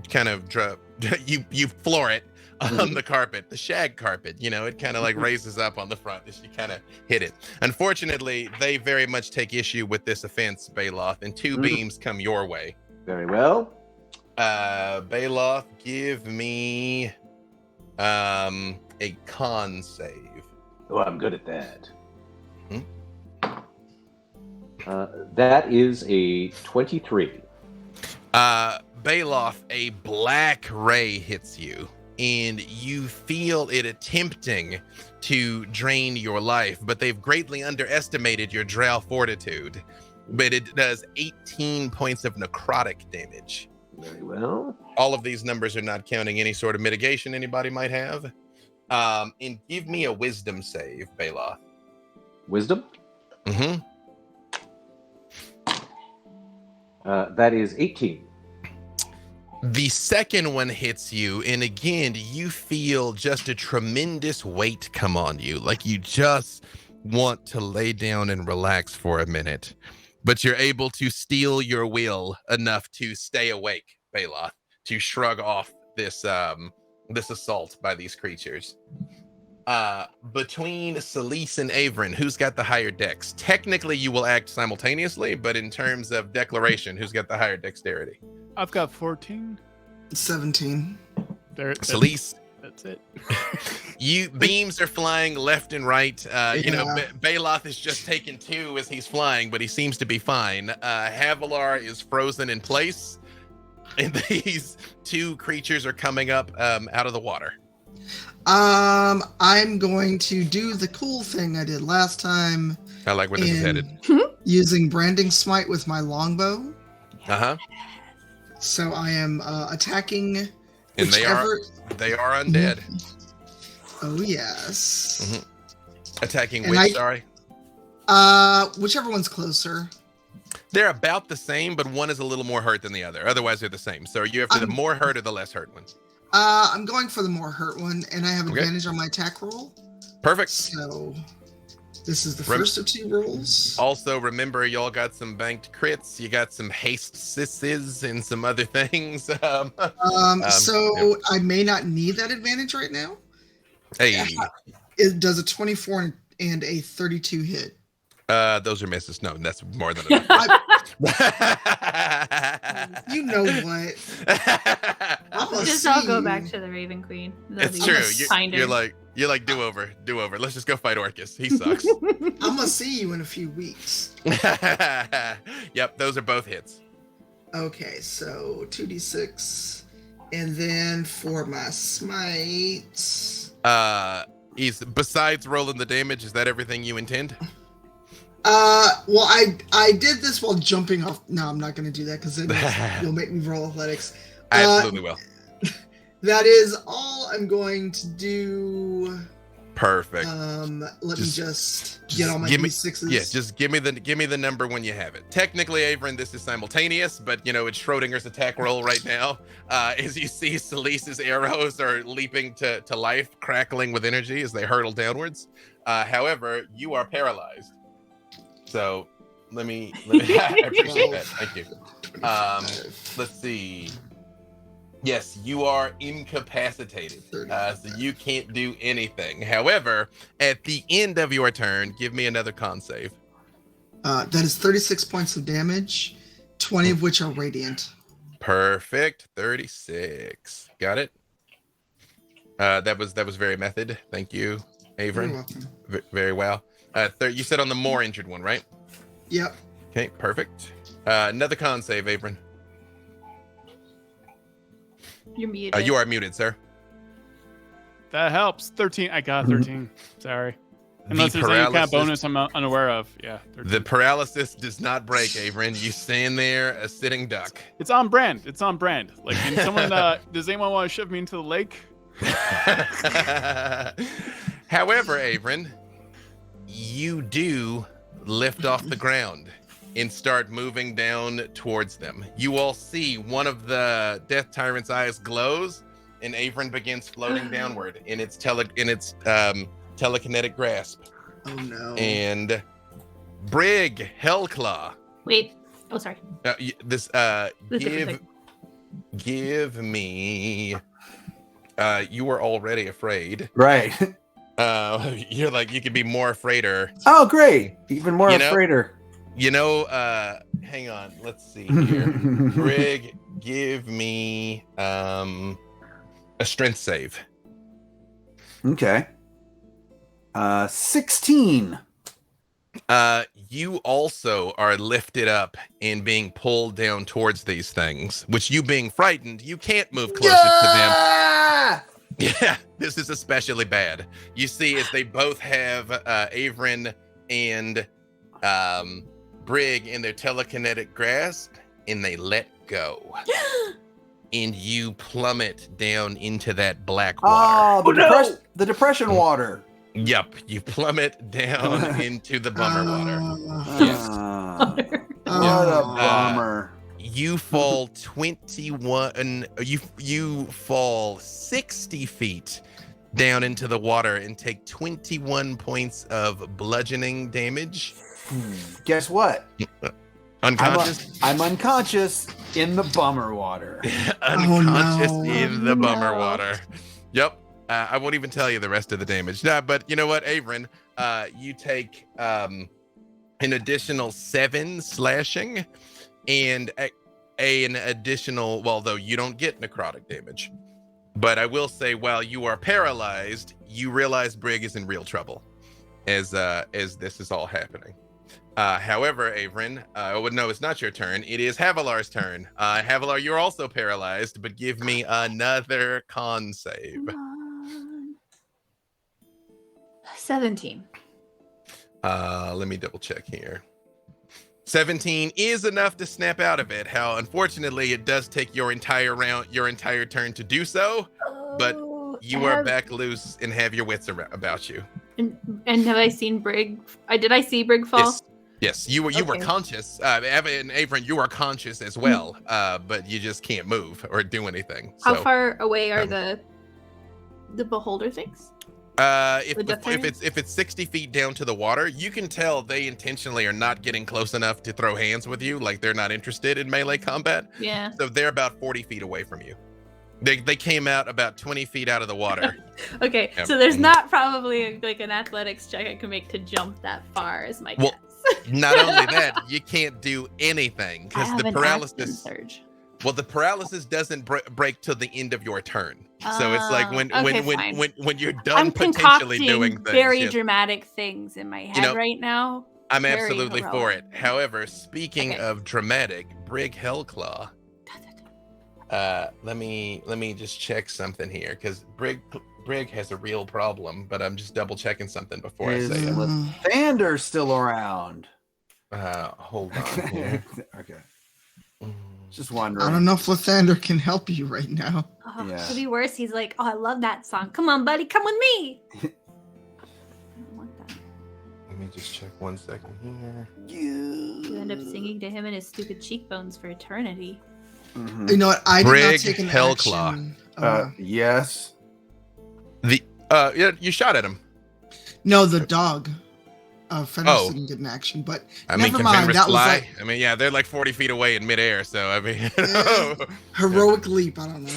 kind of drop, you floor it on the carpet, the shag carpet. It kind of like raises up on the front as you kind of hit it. Unfortunately, they very much take issue with this offense, Baloth, and 2 beams come your way. Very well. Baloth, give me a con save. Oh, I'm good at that. That is a 23. Baloth, a black ray hits you, and you feel it attempting to drain your life, but they've greatly underestimated your drow fortitude. But it does 18 points of necrotic damage. Very well. All of these numbers are not counting any sort of mitigation anybody might have. And give me a wisdom save, Baloth. Wisdom? Mm-hmm. That is 18. The second one hits you, and again, you feel just a tremendous weight come on you, like you just want to lay down and relax for a minute. but you're able to steel your will enough to stay awake, Baloth, to shrug off this this assault by these creatures. Between Celise and Averin, who's got the higher dex? Technically, you will act simultaneously, but in terms of declaration, who's got the higher dexterity? I've got 14. 17. Celise. That's it. You beams are flying left and right. You know, Baloth is just taking 2 as he's flying, but he seems to be fine. Havilar is frozen in place, and these 2 creatures are coming up out of the water. I'm going to do the cool thing I did last time. I like where this is headed. Using Branding Smite with my longbow. Uh-huh. So I am attacking. And they are undead. Oh yes. Mm-hmm. Attacking which? Sorry. Whichever one's closer. They're about the same, but one is a little more hurt than the other. Otherwise, they're the same. So you have the more hurt or the less hurt one. I'm going for the more hurt one, and I have advantage on my attack roll. Perfect. So this is the first of 2 rolls. Also, remember, y'all got some banked crits. You got some haste sisses and some other things. So I may not need that advantage right now. Hey. It does a 24 and a 32 hit. Those are misses. No, that's more than enough. You know what? Just all go back to the Raven Queen. It's true. You're like do over. Let's just go fight Orcus. He sucks. I'm gonna see you in a few weeks. Yep, those are both hits. Okay, so 2d6, and then for my smite. Besides rolling the damage, is that everything you intend? Well, I did this while jumping off. No, I'm not going to do that because then you'll make me roll athletics. I absolutely will. That is all I'm going to do. Perfect. Let me just get all my D6s. Yeah, just give me the number when you have it. Technically, Averin, this is simultaneous, but you know it's Schrodinger's attack roll right now. As you see, Celise's arrows are leaping to life, crackling with energy as they hurtle downwards. However, you are paralyzed. So let me I appreciate that. Thank you. Let's see. Yes, you are incapacitated. So you can't do anything. However, at the end of your turn, give me another con save. That is 36 points of damage, 20 of which are radiant. Perfect. 36. Got it. That was very method. Thank you, Averin. You're welcome. Very well. You said on the more injured one, right? Yep. Okay, perfect. Another con save, Averin. You're muted. You are muted, sir. That helps. 13. I got 13. Sorry. Unless there's any kind of bonus I'm unaware of. Yeah. 13. The paralysis does not break, Averin. You stand there a sitting duck. It's on brand. Like, can someone, does anyone want to shove me into the lake? However, Averin, you do lift off the ground and start moving down towards them. You all see one of the Death Tyrant's eyes glows, and Averin begins floating downward in its telekinetic grasp. Oh no! And Brig Hellclaw. Wait. Oh, sorry. Give me. You were already afraid, right? You're like you could be more afraider. Oh, great! Even more afraider. You know, hang on. Let's see here. Brig, give me a strength save. Okay. 16. You also are lifted up and being pulled down towards these things, which you being frightened, you can't move closer to them. Yeah, this is especially bad. You see, as they both have Averin and Brig in their telekinetic grasp, and they let go. And you plummet down into that black water. Oh, the depression water. Yep, you plummet down into the bummer water. Yes. What a bummer. You fall 21. You fall 60 feet down into the water and take 21 points of bludgeoning damage. Guess what? Unconscious? I'm unconscious in the bummer water. Unconscious no. in the bummer No. water. Yep. I won't even tell you the rest of the damage. Nah, but you know what, Erin? You take an additional 7 slashing and an additional, well, though you don't get necrotic damage. But I will say, while you are paralyzed, you realize Brig is in real trouble as this is all happening. However, Erin, no, it's not your turn. It is Havilar's turn. Havilar, you're also paralyzed, but give me another con save. Come on. 17. Let me double check here. 17 is enough to snap out of it. How unfortunately, it does take your entire turn to do so, but you are back loose and have your wits about you. And have I seen Brig? Did I see Brig fall? Yes, you were Okay. conscious. Evan and Erin, you are conscious as well, but you just can't move or do anything. How So, far away are the beholder things? if it's 60 feet down to the water, you can tell they intentionally are not getting close enough to throw hands with you. Like they're not interested in melee combat. Yeah. So they're about 40 feet away from you. They came out about 20 feet out of the water. Okay, Yep. so there's not probably like an athletics check I can make to jump that far, is my Well, guess. Not only that, you can't do anything I because have the an paralysis. action surge. Well, the paralysis doesn't break till the end of your turn. So it's like when you're done I'm potentially concocting doing things. very yes. dramatic things in my head right now. I'm Very absolutely for heroic. it. However, speaking of dramatic, Brig Hellclaw. Let me just check something here because Brig has a real problem, but I'm just double checking something before I say it. Lathander still around? Hold on here. Okay. Just wondering. I don't know if Lathander can help you right now. Oh, Yeah. Could be worse. He's like, oh, I love that song. Come on, buddy, come with me. I don't want that. Let me just check 1 second here. You end up singing to him in his stupid cheekbones for eternity. Mhm. You know what? I did Brig not take an Hellclaw. action. Yes. Yeah, you shot at him. No, the dog. Fenris Oh. didn't get an action, but I mean, never can mind. Fenris That was fly? like I mean, yeah, they're like 40 feet away in midair. So I mean, heroic leap. I don't know.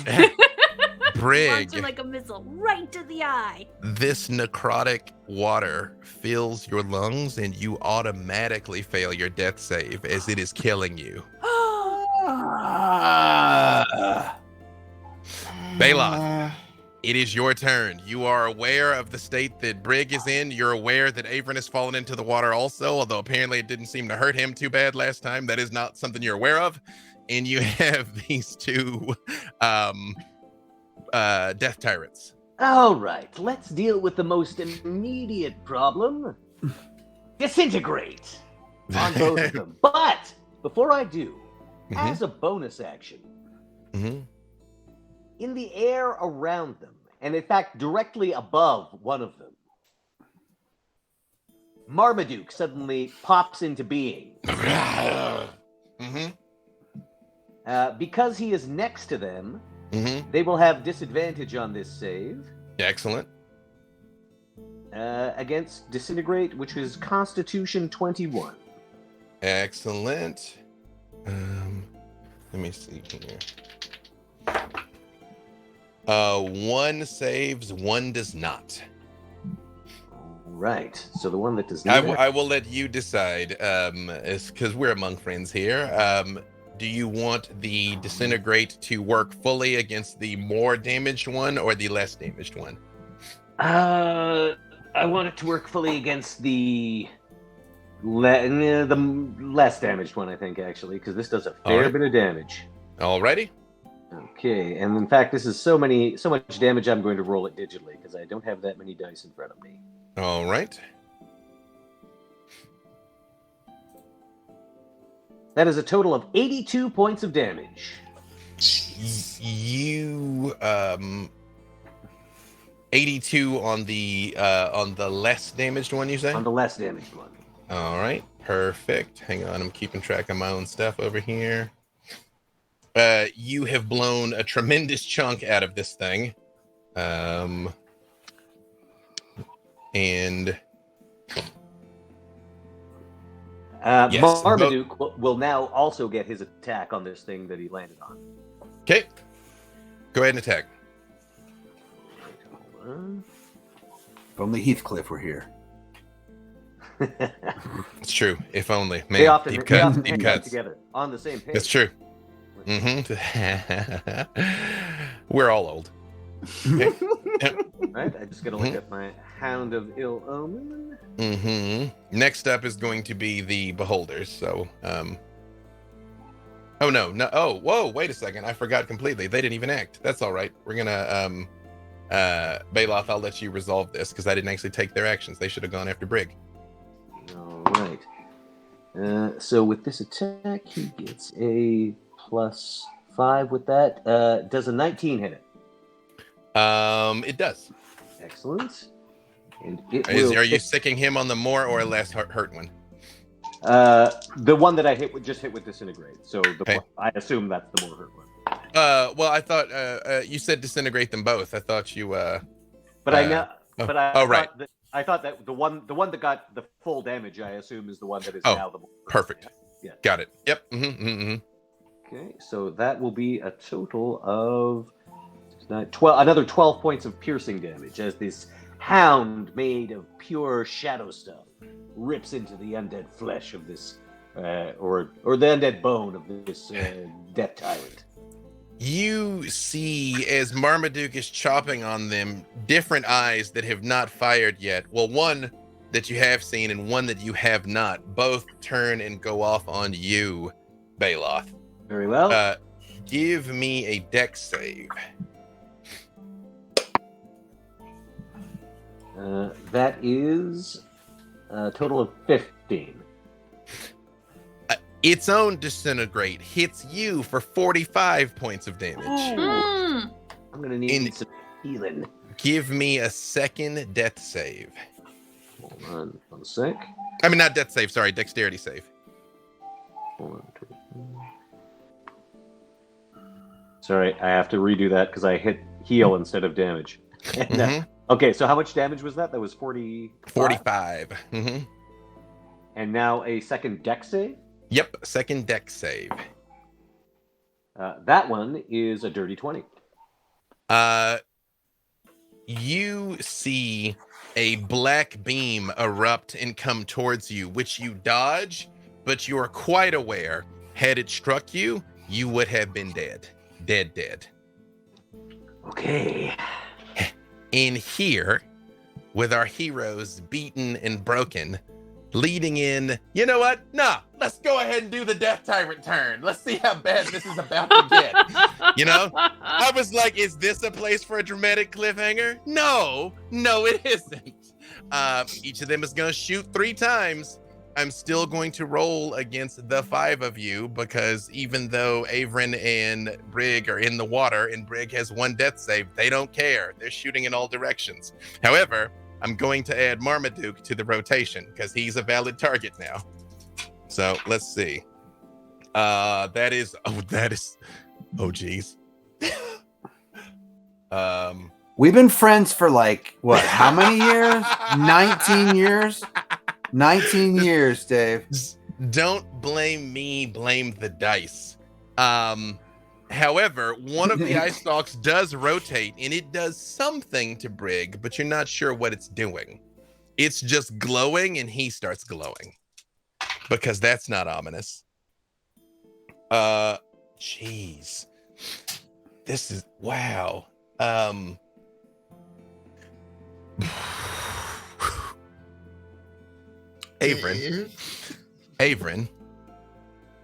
Brig. Launching like a missile right to the eye. This necrotic water fills your lungs and you automatically fail your death save as it is killing you. Baloth, it is your turn. You are aware of the state that Brig is in. You're aware that Erin has fallen into the water also, although apparently it didn't seem to hurt him too bad last time. That is not something you're aware of. And you have these two death tyrants. All right, let's deal with the most immediate problem. Disintegrate on both of them. But before I do, as a bonus action, in the air around them, and in fact directly above one of them, Marmaduke suddenly pops into being. Because he is next to them, they will have disadvantage on this save. Excellent. Against Disintegrate, which is Constitution 21. Excellent. Let me see here. 1 saves, 1 does not. Right. So the one that does not. I will let you decide, because we're among friends here. Do you want the Disintegrate to work fully against the more damaged one or the less damaged one? I want it to work fully against the less damaged one, I think, actually, because this does a fair bit of damage. Alrighty. Okay, and in fact, this is so much damage, I'm going to roll it digitally, because I don't have that many dice in front of me. All right. That is a total of 82 points of damage. You 82 on the less damaged one, you say? On the less damaged one. All right, perfect. Hang on, I'm keeping track of my own stuff over here. You have blown a tremendous chunk out of this thing. And Yes, Marmaduke will now also get his attack on this thing that he landed on. Okay. Go ahead and attack. Hold on. If only Heathcliff were here. It's true. If only. Man, They often, deep they cuts. often Deep hang out cuts. together on the same page. That's true. We're all old. Okay. Right? I just gotta look at my Hound of Ill Omen. Next up is going to be the Beholders. So, oh no. Oh, whoa! Wait a second. I forgot completely. They didn't even act. That's all right. We're gonna Baloth, I'll let you resolve this because I didn't actually take their actions. They should have gone after Brig. All right. So with this attack, he gets a +5 with that. Does a 19 hit it? It does. Excellent. And it Are you sicking him on the more or less hurt one? The one that I just hit with disintegrate. So I assume that's the more hurt one. Well, I thought you said disintegrate them both. I thought you. But I know. But I right. I thought that the one that got the full damage, I assume, is the one that is now the more hurt. Perfect. Yeah. Got it. Yep. Okay, so that will be a total of 12, another 12 points of piercing damage as this hound made of pure shadow stuff rips into the undead flesh of this, or the undead bone of this death tyrant. You see, as Marmaduke is chopping on them, different eyes that have not fired yet. Well, one that you have seen and one that you have not. Both turn and go off on you, Baloth. Very well. Give me a dex save. That is a total of 15. Its own disintegrate hits you for 45 points of damage. I'm gonna need some healing. Give me a second death save. Hold on 1 sec. I mean, not death save, sorry, dexterity save. Hold on. Sorry, I have to redo that because I hit heal instead of damage. Okay, so how much damage was that? That was 40. 45. And now a second dex save? Yep, second dex save. That one is a dirty 20. You see a black beam erupt and come towards you, which you dodge, but you are quite aware, had it struck you, you would have been dead. Dead. Okay. In here, with our heroes beaten and broken, leading in, you know what? Nah, let's go ahead and do the Death Tyrant turn. Let's see how bad this is about to get. You know? I was like, is this a place for a dramatic cliffhanger? No, it isn't. Each of them is going to shoot 3 times. I'm still going to roll against the 5 of you because even though Erin and Brig are in the water and Brig has 1 death save, they don't care. They're shooting in all directions. However, I'm going to add Marmaduke to the rotation because he's a valid target now. So let's see. Oh geez. We've been friends for like what? How many years? 19 years. 19 years, Dave. Don't blame me, blame the dice. However, one of the ice stalks does rotate and it does something to Brig, but you're not sure what it's doing. It's just glowing and he starts glowing because that's not ominous. Jeez. This is wow. Erin,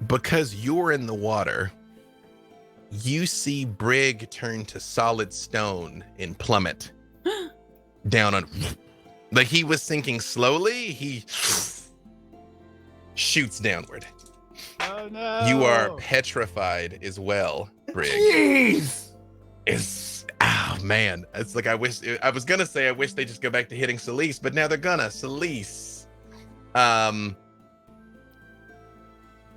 because you're in the water, you see Brig turn to solid stone and plummet down on. Like he was sinking slowly, he shoots downward. Oh no! You are petrified as well, Brig. Jeez! Oh man, it's like I was gonna say I wish they just go back to hitting Celise, but now they're gonna. Celise.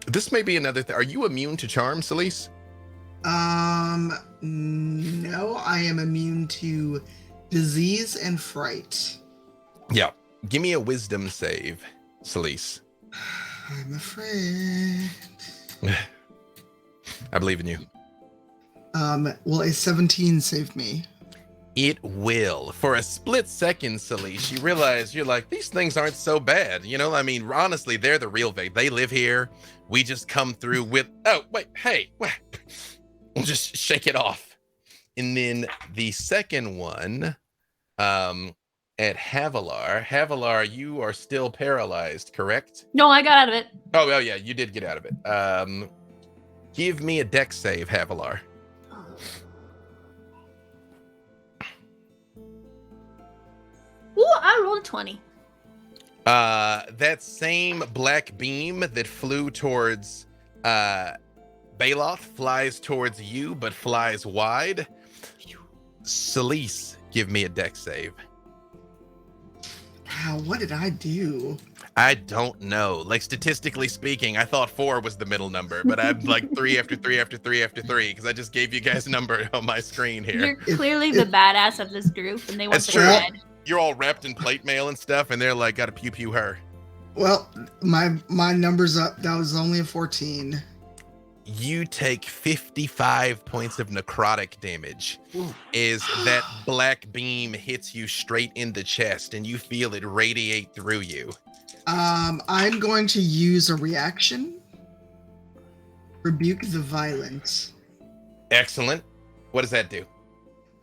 This may be another thing. Are you immune to charm, Celise? No, I am immune to disease and fright. Yeah. Give me a wisdom save, Celise. I'm afraid. I believe in you. Will a 17 save me? It will. For a split second, Celise, you realize you're like, these things aren't so bad. You know, I mean, honestly, they're the real thing. They live here. We just come through with, oh, wait, hey, wait. We'll just shake it off. And then the second one, at Havilar. Havilar, you are still paralyzed, correct? No, I got out of it. Oh, well, yeah, you did get out of it. Give me a dex save, Havilar. Ooh, I rolled a 20. That same black beam that flew towards Baloth flies towards you, but flies wide. Celise, give me a dex save. Wow, what did I do? I don't know. Like, statistically speaking, I thought 4 was the middle number, but I'm like 3 after 3 after 3 after 3 because I just gave you guys a number on my screen here. You're clearly the badass of this group, and they want That's the true. red. You're all wrapped in plate mail and stuff, and they're like, gotta pew pew her. Well, my number's up. That was only a 14. You take 55 points of necrotic damage as that black beam hits you straight in the chest, and you feel it radiate through you. I'm going to use a reaction. Rebuke the violent. Excellent. What does that do?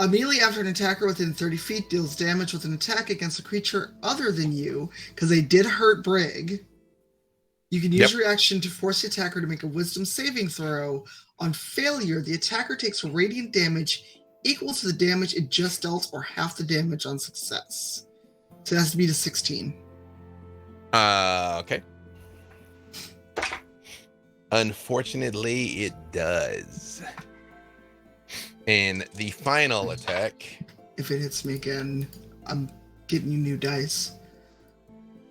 Immediately after an attacker within 30 feet deals damage with an attack against a creature other than you, because they did hurt Brig, you can use reaction to force the attacker to make a wisdom saving throw. On failure, the attacker takes radiant damage equal to the damage it just dealt or half the damage on success. So it has to be to 16. Okay. Unfortunately, it does. And the final attack. If it hits me again, I'm getting you new dice.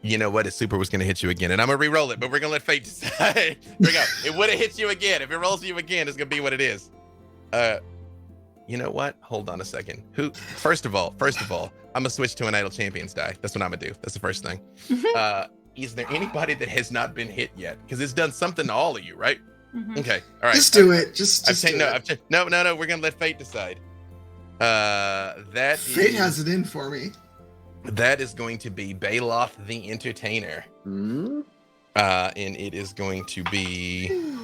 You know what? His super was going to hit you again, and I'm going to re-roll it, but we're going to let fate decide. Here we go. It would have hit you again. If it rolls you again, it's going to be what it is. You know what? Hold on a second. First of all, I'm going to switch to an Idle Champions die. That's what I'm going to do. That's the first thing. Is there anybody that has not been hit yet? Because it's done something to all of you, right? Mm-hmm. Okay. All right. Just do it. Just do it. No. We're going to let fate decide. Fate has it in for me. That is going to be Baloth the Entertainer. Hmm? And it is going to be...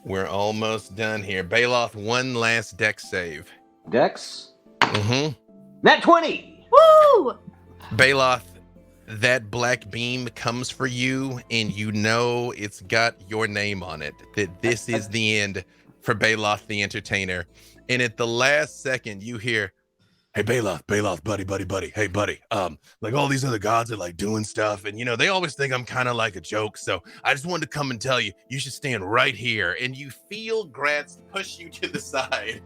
We're almost done here. Baloth, one last dex save. Dex? Mm-hmm. Nat 20! Woo! Baloth, that black beam comes for you, and you know it's got your name on it. That this is the end for Baloth the Entertainer. And at the last second, you hear, "Hey, Baloth, buddy. Hey, buddy. Like all these other gods are like doing stuff, and you know, they always think I'm kind of like a joke. So I just wanted to come and tell you, you should stand right here." And you feel Gratz push you to the side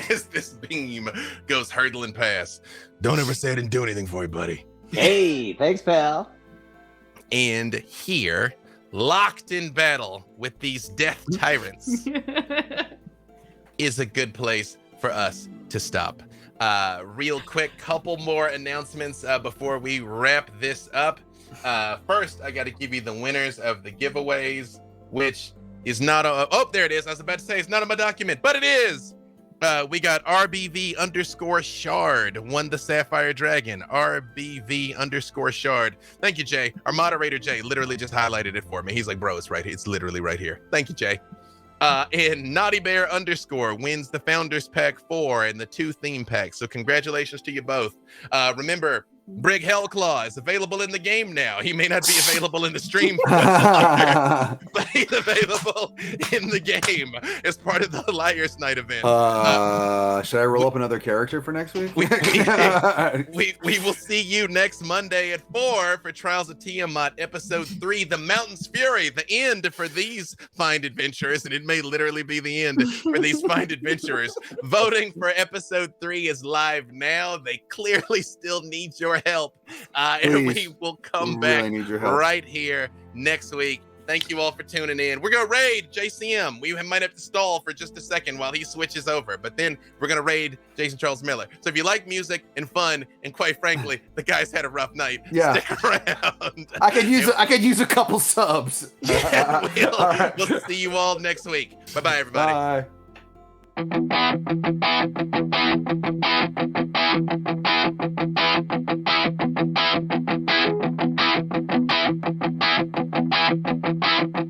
as this beam goes hurtling past. "Don't ever say I didn't do anything for you, buddy." Hey, thanks, pal. And here, locked in battle with these death tyrants, is a good place for us to stop. Real quick, couple more announcements before we wrap this up. First, I got to give you the winners of the giveaways, which is not oh, there it is. I was about to say it's not on my document, but it is. We got RBV_Shard won the Sapphire Dragon. RBV_Shard. Thank you, Jay. Our moderator, Jay, literally just highlighted it for me. He's like, bro, it's right here. It's literally right here. Thank you, Jay. And Naughty Bear _ wins the Founders Pack 4 and the 2 theme packs. So congratulations to you both. Remember, Brig Hellclaw is available in the game now. He may not be available in the stream, but he's available in the game as part of the Liar's Night event. Should I roll up another character for next week? We will see you next Monday at 4 for Trials of Tiamat Episode 3, The Mountain's Fury, the end for these find adventurers, and it may literally be the end for these find adventurers. Voting for Episode 3 is live now. They clearly still need your help, and we will come back right here next week Thank you all for tuning in. We're gonna raid JCM. We might have to stall for just a second while he switches over, but then we're gonna raid Jason Charles Miller. So if you like music and fun, and quite frankly, the guy's had a rough night, stick around. I could use a couple subs. Yeah, All we'll see you all next week. Bye-bye, everybody. Bye. Thank you.